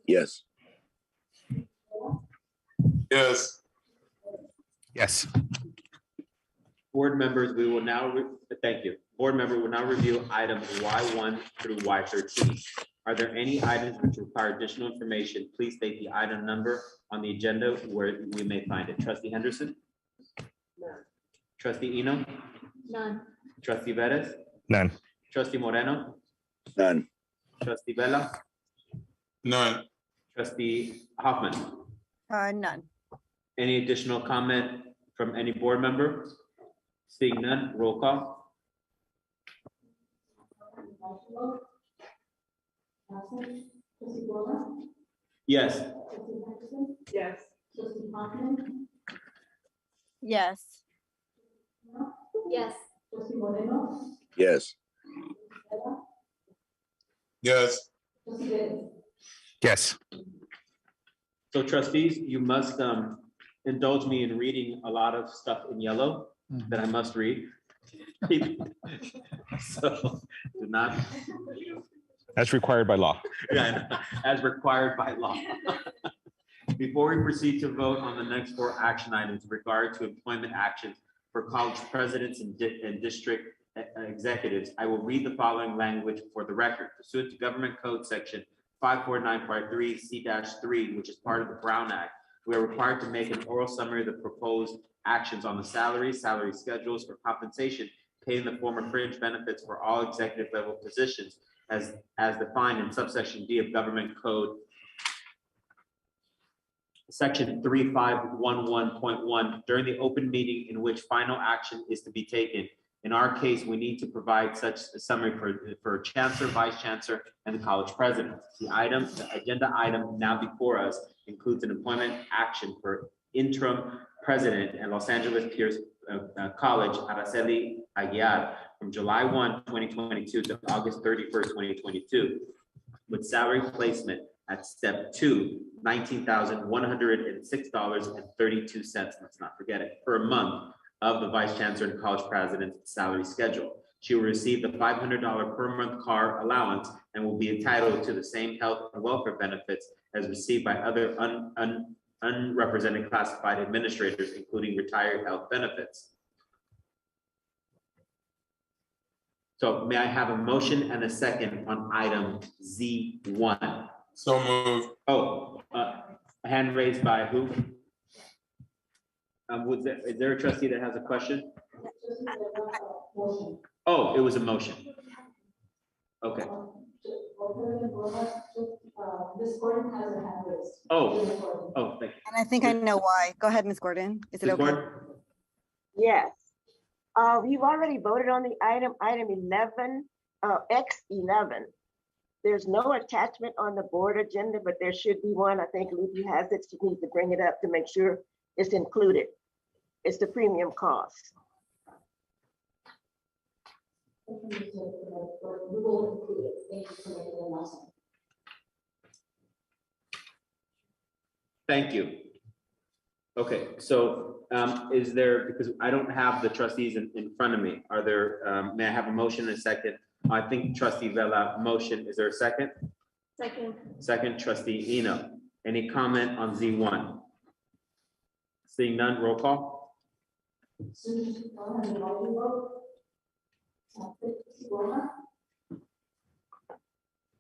Yes. Yes. Yes. Board members, we will now, thank you. Board member will now review items Y1 through Y13. Are there any items which require additional information? Please state the item number on the agenda where we may find it. Trustee Henderson? No. Trustee Eno? None. Trustee Veras? None. Trustee Moreno? None. Trustee Vela? None. Trustee Hoffman? None. Any additional comment from any board member? Seeing none, roll call. Yes. Yes. Yes. Yes. Yes. Yes. Yes. Yes. So trustees, you must indulge me in reading a lot of stuff in yellow. that I must read. So do not. As required by law. Yeah, as required by law. Before we proceed to vote on the next 4 action items in regard to employment actions for college presidents and district executives, I will read the following language for the record. Pursuant to Government Code Section 54953 C-3, which is part of the Brown Act, we are required to make an oral summary of the proposed actions on the salaries, salary schedules, or compensation paid in the form of fringe benefits for all executive level positions as defined in subsection D of Government Code Section 3511.1 during the open meeting in which final action is to be taken. In our case, we need to provide such a summary for chancellor, vice chancellor, and the college president. The agenda item now before us includes an employment action for interim president at Los Angeles Pierce College, Araceli Aguiar, from July 1, 2022 to August 31st, 2022, with salary placement at step 2, $19,106.32, let's not forget it, per month of the vice chancellor and college president's salary schedule. She will receive the $500 per month car allowance and will be entitled to the same health and welfare benefits as received by other unrepresented classified administrators, including retired health benefits. So may I have a motion and a second on item Z1? So moved. Oh, hand raised by who? Is there a trustee that has a question? Oh, it was a motion. Okay. Oh, thank you. And I think I know why. Go ahead, Ms. Gordon. Is it Ms. okay? Gordon? Yes. You've already voted on the item 11, X11. There's no attachment on the board agenda, but there should be one. I think Lucy has it. She needs to bring it up to make sure it's included. It's the premium cost. Thank you. Okay, so is there, because I don't have the trustees in front of me, are there, may I have a motion and a second? I think trustee Vela motion, is there a second? Second. Second, trustee Eno. Any comment on Z1? Seeing none, roll call.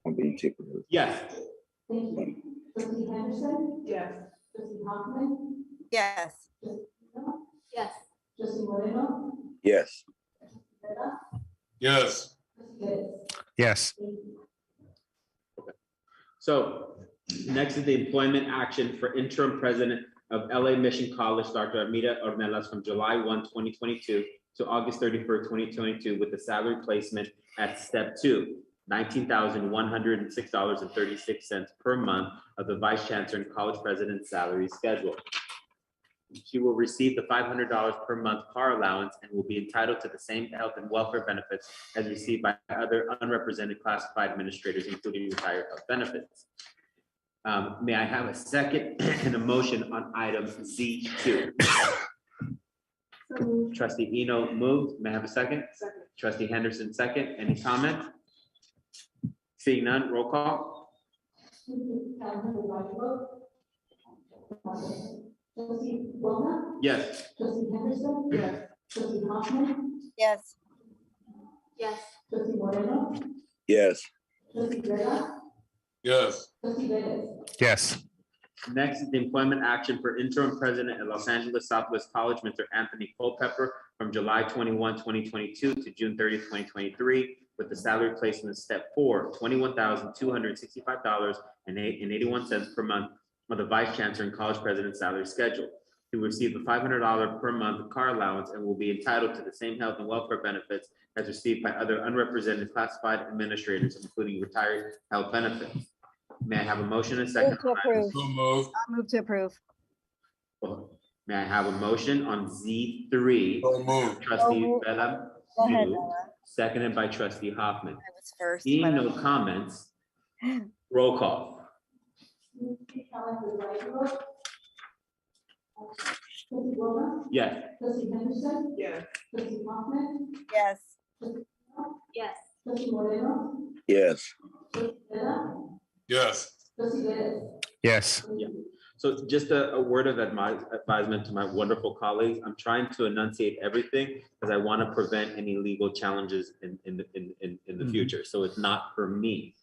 I'm being taken. Yes. Thank you. Trustee Henderson? Yes. Trustee Hoffman? Yes. Yes. Trustee Moreno? Yes. Yes. Yes. So next is the employment action for interim president of LA Mission College, Dr. Armida Ornelas, from July 1, 2022 to August 31st, 2022, with the salary placement at step 2, $19,106.36 per month of the vice chancellor and college president's salary schedule. She will receive the $500 per month car allowance and will be entitled to the same health and welfare benefits as received by other unrepresented classified administrators, including retired health benefits. May I have a second and a motion on item Z2? Trustee Eno moved. May I have a second? Second. Trustee Henderson second. Any comment? Seeing none, roll call. Trustee Bona? Yes. Trustee Henderson? Yes. Trustee Hoffman? Yes. Yes. Trustee Moreno? Yes. Trustee Vela? Yes. Trustee Velez? Yes. Next is the employment action for interim president at Los Angeles Southwest College, Mr. Anthony Culpepper, from July 21, 2022 to June 30, 2023, with the salary placement in step 4, $21,265.81 per month of the vice chancellor and college president's salary schedule. He will receive a $500 per month car allowance and will be entitled to the same health and welfare benefits as received by other unrepresented classified administrators, including retired health benefits. May I have a motion and a second? Move to approve. So moved. I'll move to approve. May I have a motion on Z3? So moved. Trustee Bella, Go ahead, moved, Bella. seconded by trustee Hoffman. I was first. Seeing but- no comments, roll call. Trustee Rona? Yes. Trustee Henderson? Yes. Trustee Hoffman? Yes. Yes. Trustee Moreno? Yes. Trustee Vela? Yes. Trustee Perez? Yes. Yeah. So just a word of advisement to my wonderful colleagues. I'm trying to enunciate everything because I want to prevent any legal challenges in the future. So it's not for me.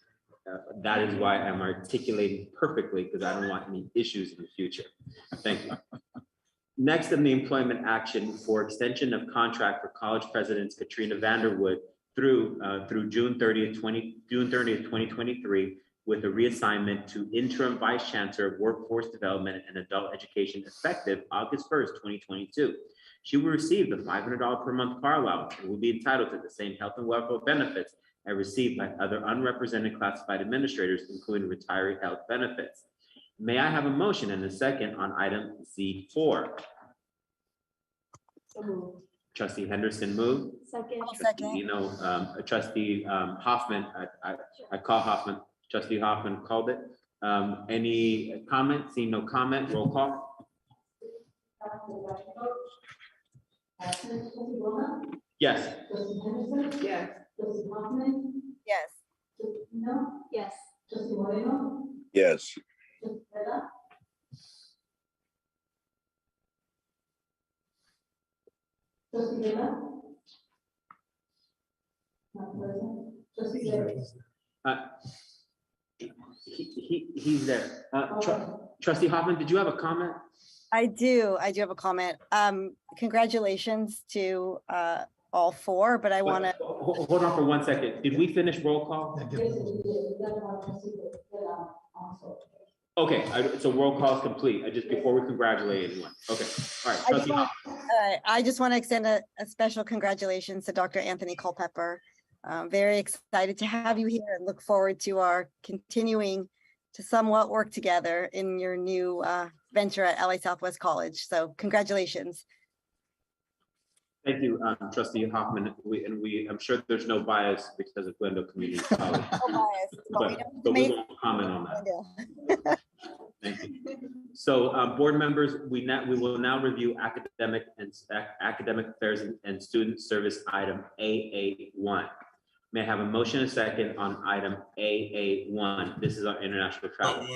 That is why I'm articulating perfectly, because I don't want any issues in the future. Thank you. Next on the employment action for extension of contract for college presidents Katrina Vanderwood through June 30th, 2023, with a reassignment to interim vice chancellor of workforce development and adult education effective August 1st, 2022. She will receive the $500 per month car allowance and will be entitled to the same health and welfare benefits as received by other unrepresented classified administrators, including retiree health benefits. May I have a motion and a second on item Z4? So moved. Trustee Henderson moved. Second. Trustee, Trustee Hoffman, I call Hoffman. Trustee Hoffman called it. Any comment? See no comment. Roll call. Yes. Trustee Henderson? Yes. Trustee Hoffman? Yes. Trustee Pino? Yes. Trustee Moreno? Yes. Trustee Vela? Trustee Vela? Not present. Trustee Perez? He's there. Trustee Hoffman, did you have a comment? I do have a comment. Congratulations to all four, but I want to. Hold on for 1 second. Did we finish roll call? Okay, so roll call is complete. Just before we congratulate anyone. Okay, all right. Trustee Hoffman. I just want to extend a special congratulations to Dr. Anthony Culpepper. Very excited to have you here and look forward to our continuing to somewhat work together in your new venture at LA Southwest College. So congratulations. Thank you, Trustee Hoffman. I'm sure there's no bias because of Glendale Community College. No bias, but we won't comment on that. Thank you. So, board members, we will now review academic affairs and student service item AA1. May I have a motion and a second on item AA1? This is our international travel.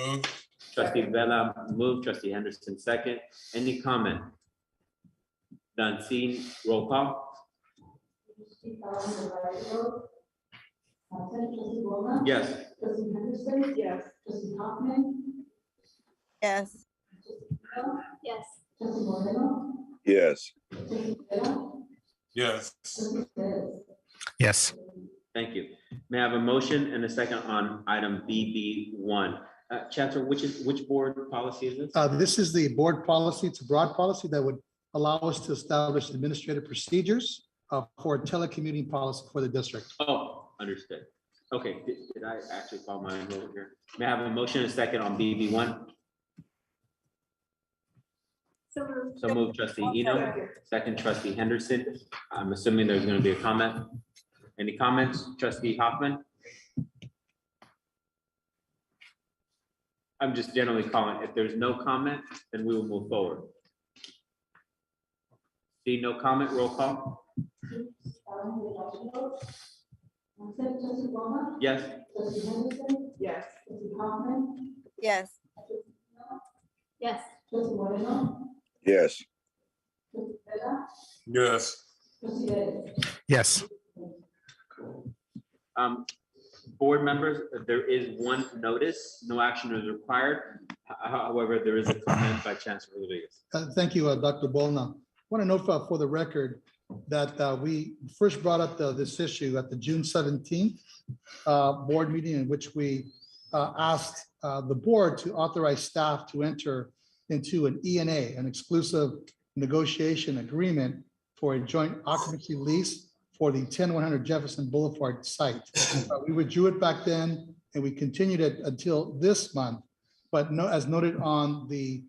Trustee Vela moved, Trustee Henderson second. Any comment? Done. Seen. Roll call. Yes. Trustee Henderson? Yes. Trustee Hoffman? Yes. Yes. Trustee Moreno? Yes. Trustee Vela? Yes. Trustee Perez? Yes. Thank you. May I have a motion and a second on item BB1? Chancellor, which board policy is this? This is the board policy. It's a broad policy that would allow us to establish administrative procedures for a telecommuting policy for the district. Oh, understood. Okay, did I actually follow my rule here? May I have a motion and a second on BB1? So moved, Trustee Eno. Second, Trustee Henderson. I'm assuming there's going to be a comment. Any comments, Trustee Hoffman? I'm just generally calling. If there's no comment, then we will move forward. See no comment, roll call. Yes. Trustee Henderson? Yes. Trustee Hoffman? Yes. Yes. Trustee Moreno? Yes. Trustee Vela? Yes. Trustee Perez? Yes. Board members, there is one notice. No action is required. However, there is a comment by Chancellor Rodriguez. Thank you, Dr. Bolna. I want to note for the record that we first brought up this issue at the June 17th board meeting, in which we asked the board to authorize staff to enter into an ENA, an exclusive negotiation agreement for a joint occupancy lease for the 10100 Jefferson Boulevard site. We withdrew it back then and we continued it until this month. But no, as noted on the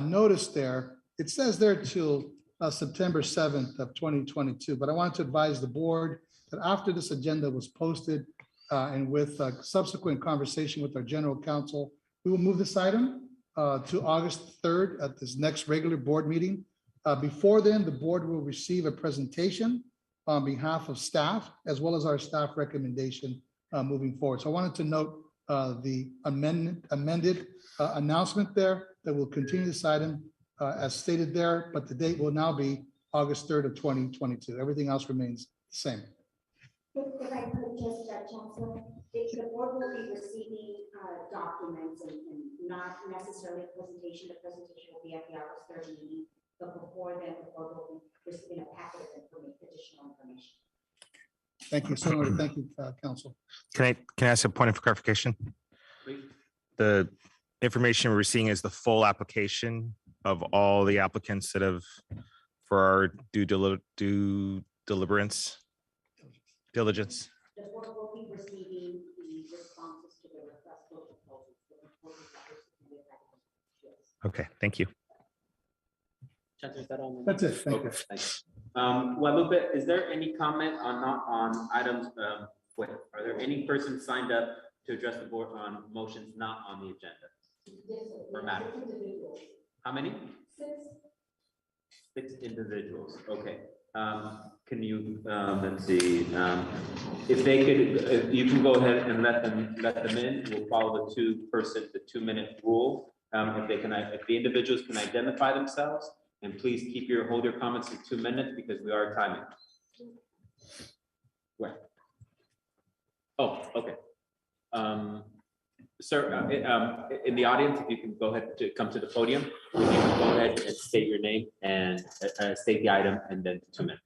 notice there, it says there till September 7th of 2022. But I wanted to advise the board that after this agenda was posted and with subsequent conversation with our general counsel, we will move this item to August 3rd at this next regular board meeting Before then, the board will receive a presentation on behalf of staff, as well as our staff recommendation moving forward. So I wanted to note the amended announcement there that will continue this item as stated there, but the date will now be August 3rd of 2022. Everything else remains the same. If I could just, Chancellor, if the board will be receiving documents and not necessarily a presentation, the presentation will be at the August 3rd meeting, but before then, the board will be receiving a packet of additional information. Thank you, so much. Thank you, Council. Can I ask a point of clarification? The information we're seeing is the full application of all the applicants that have for our due diligence. The board will be receiving the responses to the request for proposals. Okay, thank you. That's it. Thank you. Thanks. Guadalupe, is there any comment on items? Wait, are there any persons signed up to address the board on motions not on the agenda? Yes, sir. Or matter? How many? 6. 6 individuals. Okay. Can you let's see. If they could, if you can go ahead and let them in. We'll follow the 2-minute rule. If the individuals can identify themselves, and please hold your comments to 2 minutes because we are timing. Where? Oh, okay. Sir, in the audience, if you can go ahead to come to the podium, if you can go ahead and state your name and state the item, and then 2 minutes.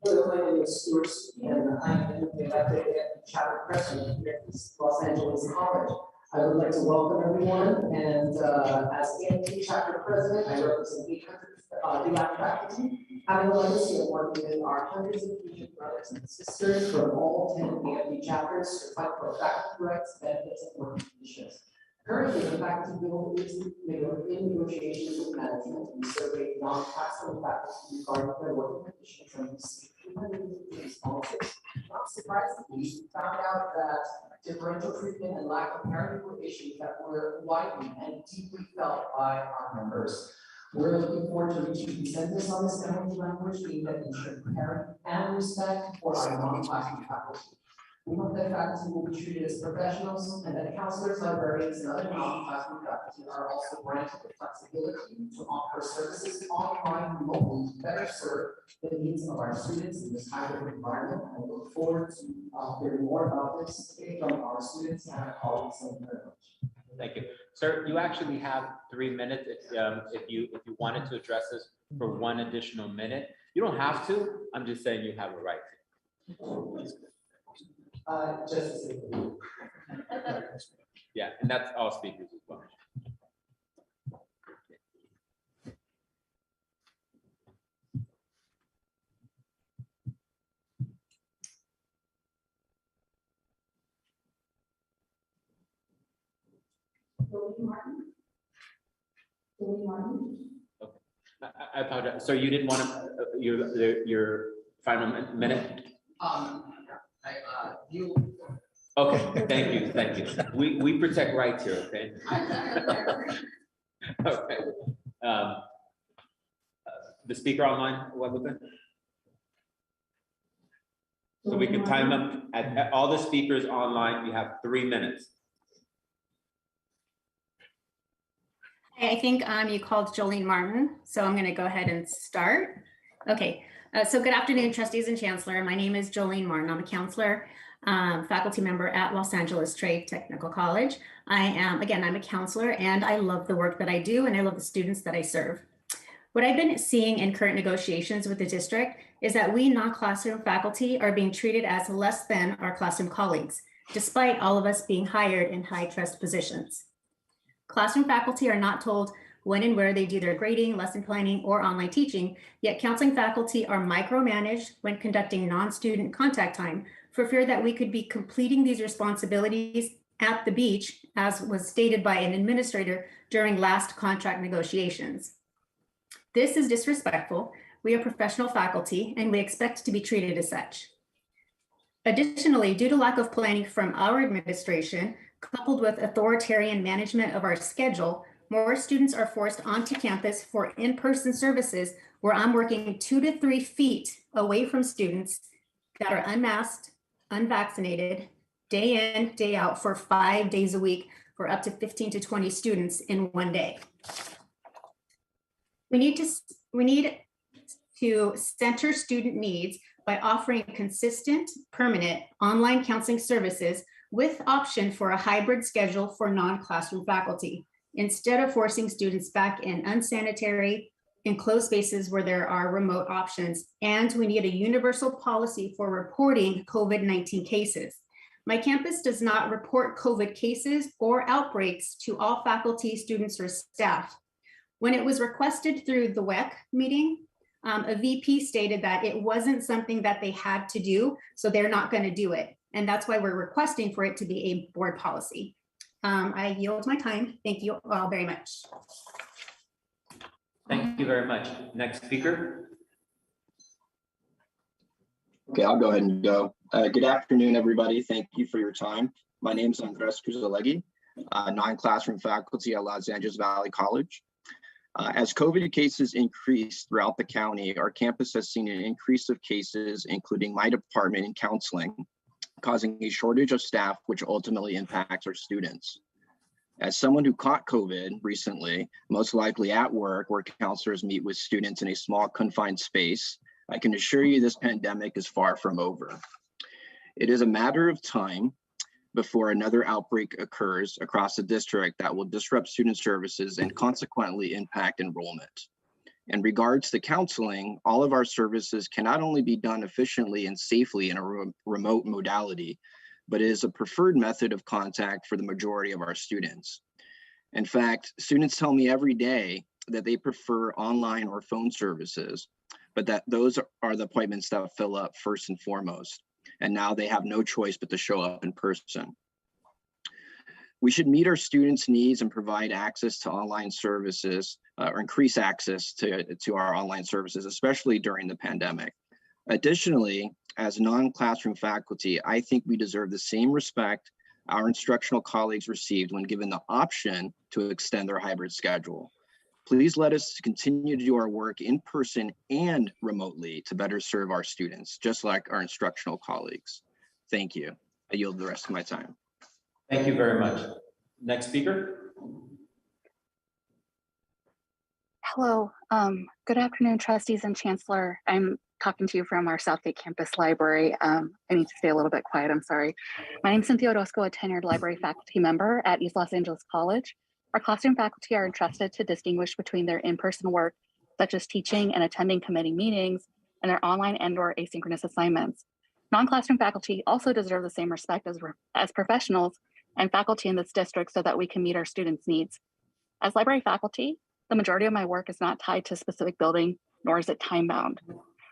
Hello, my name is Stuart, and I am the elected chapter president here at Los Angeles College. I would like to welcome everyone, and as the chapter president, I represent 800 DLAC faculty, having a legacy of working with our hundreds of future brothers and sisters from all 10 AFD chapters to fight for faculty rights, benefits, and working conditions. Currently, the faculty bill is in negotiations with management, and surveyed non-classroom faculty regarding their working conditions and received 250 responses. Not surprisingly, we found out that differential treatment and lack of parity were issues that were widely and deeply felt by our members. We're looking forward to reaching consensus on this language being that ensure parity and respect for our non-classroom faculty. We hope that faculty will be treated as professionals and that counselors, librarians, and other non-classroom faculty are also granted the flexibility to offer services online remotely to better serve the needs of our students in this hybrid environment. I look forward to hearing more about this today from our students and our colleagues. Thank you very much. Thank you. Sir, you actually have 3 minutes if you wanted to address this for 1 additional minute. You don't have to. I'm just saying you have a right to. Just a second. Yeah, and that's all speakers as well. Okay. I apologize. So you didn't want to your final minute? Okay, thank you. We protect rights here, okay? Okay. The speaker online, what was it? So we can time them at all the speakers online. You have 3 minutes. I think you called Jolene Martin, so I'm going to go ahead and start. Okay, so good afternoon, trustees and chancellor. My name is Jolene Martin. I'm a counselor, faculty member at Los Angeles Trade Technical College. I'm a counselor, and I love the work that I do, and I love the students that I serve. What I've been seeing in current negotiations with the district is that we non-classroom faculty are being treated as less than our classroom colleagues, despite all of us being hired in high trust positions. Classroom faculty are not told when and where they do their grading, lesson planning, or online teaching, yet counseling faculty are micromanaged when conducting non-student contact time for fear that we could be completing these responsibilities at the beach, as was stated by an administrator during last contract negotiations. This is disrespectful. We are professional faculty and we expect to be treated as such. Additionally, due to lack of planning from our administration, coupled with authoritarian management of our schedule, More students are forced onto campus for in-person services where I'm working 2 to 3 feet away from students that are unmasked, unvaccinated, day in, day out for 5 days a week for up to 15 to 20 students in one day. We need to center student needs by offering consistent, permanent online counseling services with option for a hybrid schedule for non-classroom faculty, instead of forcing students back in unsanitary, enclosed spaces where there are remote options. And we need a universal policy for reporting COVID-19 cases. My campus does not report COVID cases or outbreaks to all faculty, students, or staff. When it was requested through the WEC meeting, a VP stated that it wasn't something that they had to do, so they're not going to do it. And that's why we're requesting for it to be a board policy. I yield my time. Thank you all very much. Thank you very much. Next speaker. Okay, I'll go ahead and go. Good afternoon, everybody. Thank you for your time. My name is Andres Cuzalegui, non-classroom faculty at Los Angeles Valley College. As COVID cases increase throughout the county, our campus has seen an increase of cases, including my department in counseling, causing a shortage of staff, which ultimately impacts our students. As someone who caught COVID recently, most likely at work where counselors meet with students in a small confined space, I can assure you this pandemic is far from over. It is a matter of time before another outbreak occurs across the district that will disrupt student services and consequently impact enrollment. In regards to counseling, all of our services can not only be done efficiently and safely in a remote modality, but it is a preferred method of contact for the majority of our students. In fact, students tell me every day that they prefer online or phone services, but that those are the appointments that fill up first and foremost. And now they have no choice but to show up in person. We should meet our students' needs and provide access to online services or increase access to our online services, especially during the pandemic. Additionally, as non-classroom faculty, I think we deserve the same respect our instructional colleagues received when given the option to extend their hybrid schedule. Please let us continue to do our work in person and remotely to better serve our students, just like our instructional colleagues. Thank you. I yield the rest of my time. Thank you very much. Next speaker. Hello, good afternoon, trustees and chancellor. I'm talking to you from our Southgate campus library. I need to stay a little bit quiet, I'm sorry. My name is Cynthia Orozco, a tenured library faculty member at East Los Angeles College. Our classroom faculty are entrusted to distinguish between their in-person work, such as teaching and attending committee meetings, and their online and/or asynchronous assignments. Non-classroom faculty also deserve the same respect as professionals and faculty in this district so that we can meet our students' needs. As library faculty, the majority of my work is not tied to a specific building, nor is it time-bound.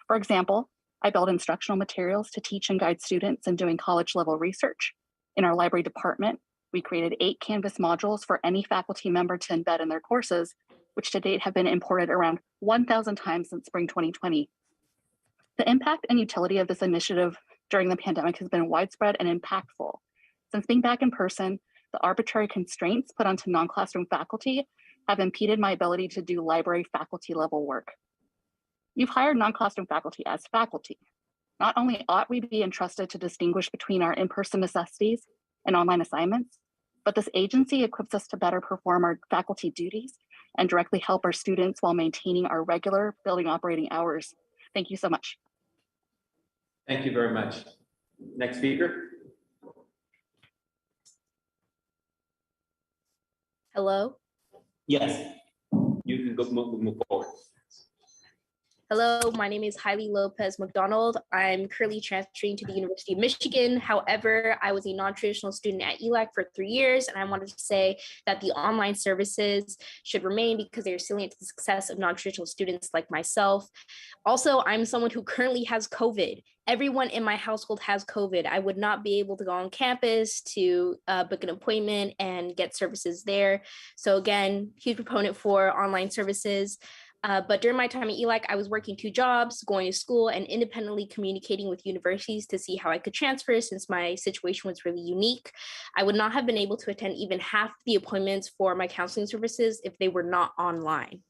For example, I build instructional materials to teach and guide students in doing college-level research. In our library department, we created 8 Canvas modules for any faculty member to embed in their courses, which to date have been imported around 1,000 times since spring 2020. The impact and utility of this initiative during the pandemic has been widespread and impactful. Since being back in person, the arbitrary constraints put onto non-classroom faculty have impeded my ability to do library faculty level work. You've hired non-classroom faculty as faculty. Not only ought we be entrusted to distinguish between our in-person necessities and online assignments, but this agency equips us to better perform our faculty duties and directly help our students while maintaining our regular building operating hours. Thank you so much. Thank you very much. Next speaker. Hello. Yes, you can go move forward. Hello, my name is Hailey Lopez McDonald. I'm currently transferring to the University of Michigan. However, I was a non-traditional student at ELAC for 3 years, and I wanted to say that the online services should remain because they are salient to the success of non-traditional students like myself. Also, I'm someone who currently has COVID. Everyone in my household has COVID. I would not be able to go on campus to book an appointment and get services there. So again, huge proponent for online services. But during my time at ELAC, I was working 2 jobs, going to school, and independently communicating with universities to see how I could transfer since my situation was really unique. I would not have been able to attend even half the appointments for my counseling services if they were not online.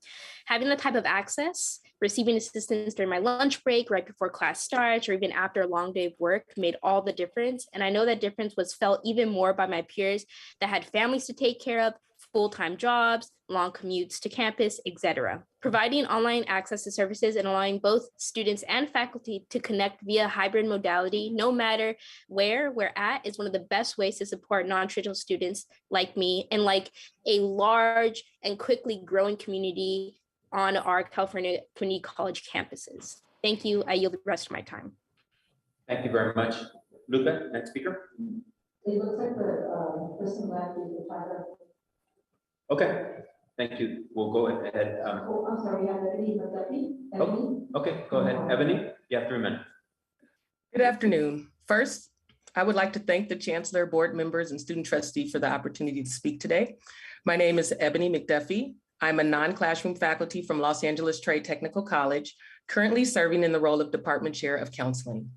Having the type of access, receiving assistance during my lunch break, right before class starts, or even after a long day of work made all the difference. And I know that difference was felt even more by my peers that had families to take care of, full-time jobs, long commutes to campus, etc. Providing online access to services and allowing both students and faculty to connect via hybrid modality, no matter where we're at, is one of the best ways to support non-traditional students like me and like a large and quickly growing community on our California community college campuses. Thank you. I yield the rest of my time. Thank you very much. Lupe, next speaker. It looks like the person left is the father. Okay, thank you. We'll go ahead. Oh, I'm sorry, I have Ebony McDuffie. Oh, okay, go ahead. Ebony, you have 3 minutes. Good afternoon. First, I would like to thank the Chancellor, board members, and student trustees for the opportunity to speak today. My name is Ebony McDuffie. I'm a non-classroom faculty from Los Angeles Trade Technical College, currently serving in the role of Department Chair of Counseling.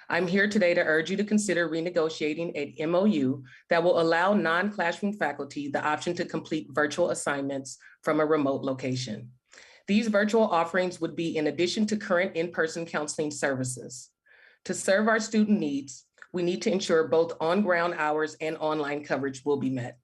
I'm here today to urge you to consider renegotiating an MOU that will allow non-classroom faculty the option to complete virtual assignments from a remote location. These virtual offerings would be in addition to current in-person counseling services. To serve our student needs, we need to ensure both on-ground hours and online coverage will be met.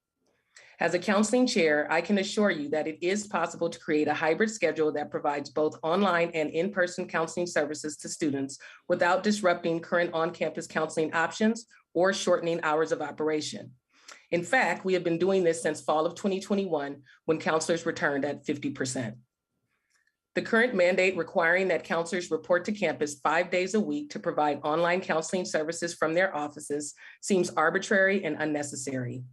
As a counseling chair, I can assure you that it is possible to create a hybrid schedule that provides both online and in-person counseling services to students without disrupting current on-campus counseling options or shortening hours of operation. In fact, we have been doing this since fall of 2021 when counselors returned at 50%. The current mandate requiring that counselors report to campus 5 days a week to provide online counseling services from their offices seems arbitrary and unnecessary.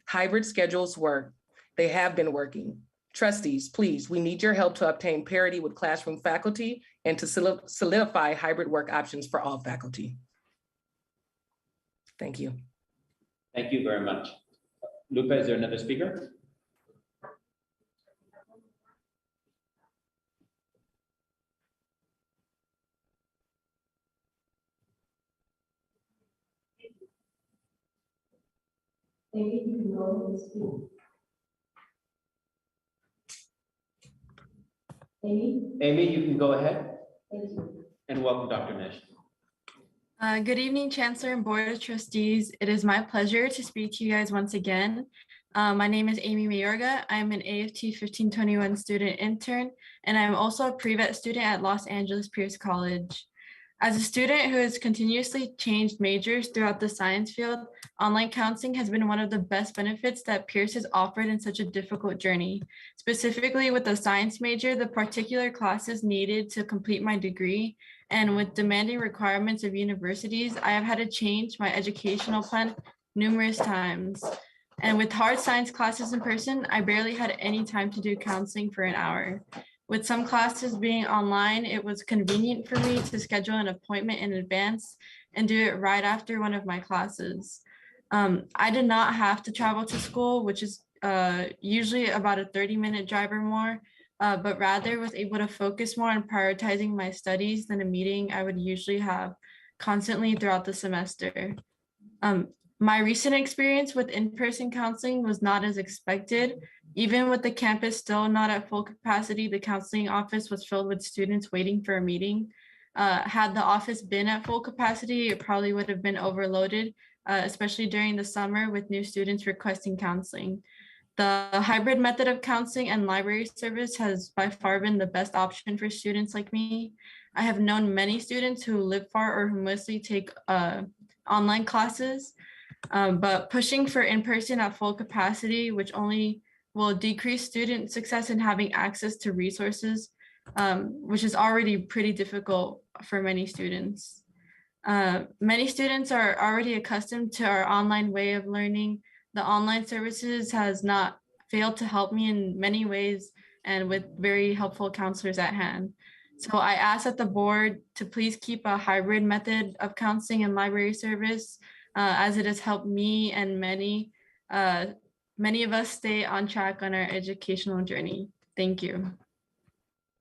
Hybrid schedules work. They have been working. Trustees, please, we need your help to obtain parity with classroom faculty and to solidify hybrid work options for all faculty. Thank you. Thank you very much. Lupe, is there another speaker? Maybe you can go and speak. Amy, you can go ahead. Thank you. And welcome, Dr. Nish. Good evening, Chancellor and Board of Trustees. It is my pleasure to speak to you guys once again. My name is Amy Mayorga. I'm an AFT 1521 student intern, and I'm also a pre-vet student at Los Angeles Pierce College. As a student who has continuously changed majors throughout the science field, online counseling has been one of the best benefits that Pierce has offered in such a difficult journey. Specifically with the science major, the particular classes needed to complete my degree, and with demanding requirements of universities, I have had to change my educational plan numerous times. And with hard science classes in person, I barely had any time to do counseling for an hour. With some classes being online, it was convenient for me to schedule an appointment in advance and do it right after one of my classes. I did not have to travel to school, which is usually about a 30-minute drive or more, but rather was able to focus more on prioritizing my studies than a meeting I would usually have constantly throughout the semester. My recent experience with in-person counseling was not as expected. Even with the campus still not at full capacity, the counseling office was filled with students waiting for a meeting. Had the office been at full capacity, it probably would have been overloaded, especially during the summer with new students requesting counseling. The hybrid method of counseling and library service has by far been the best option for students like me. I have known many students who live far or who mostly take online classes, but pushing for in-person at full capacity, which only will decrease student success in having access to resources, which is already pretty difficult for many students. Many students are already accustomed to our online way of learning. The online services has not failed to help me in many ways and with very helpful counselors at hand. So I ask that the board to please keep a hybrid method of counseling and library service, as it has helped me and many of us stay on track on our educational journey. Thank you.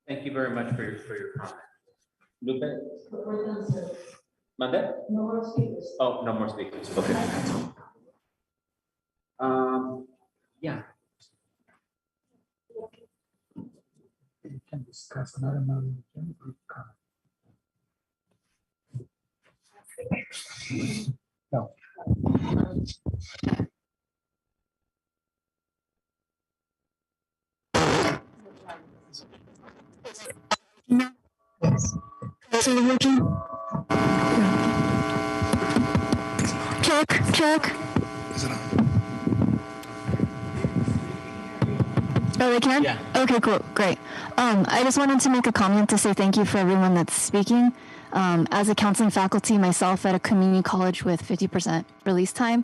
Thank you very much for your comment. Lupe? But we're done, sir. Monday? No more speakers. Oh, no more speakers. Okay. Yeah. We can discuss another matter. No. Yes. Check. Oh, they can? Yeah. Okay, cool, great. I just wanted to make a comment to say thank you for everyone that's speaking. As a counseling faculty myself at a community college with 50% release time,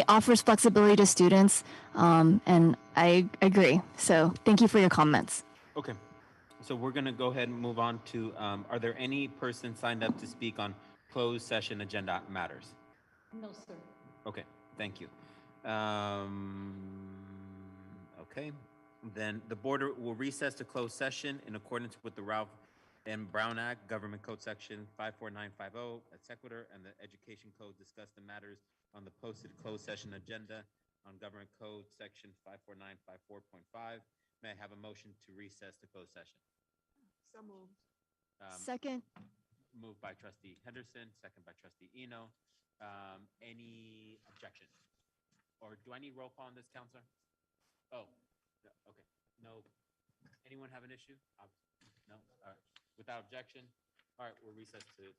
offers flexibility to students, and I agree. So thank you for your comments. Okay. So we're going to go ahead and move on to, are there any persons signed up to speak on closed session agenda matters? No, sir. Okay, thank you. Okay, then the board will recess to closed session in accordance with the Ralph M. Brown Act, Government Code Section 54950, et sequitur, and the Education Code discuss the matters on the posted closed session agenda on Government Code Section 54954.5. May I have a motion to recess to closed session? So moved. Second. Moved by Trustee Henderson, second by Trustee Eno. Any objection? Or do I need roll call on this, Counselor? Oh, no, okay. No. Anyone have an issue? No? All right. Without objection? All right, we'll recess to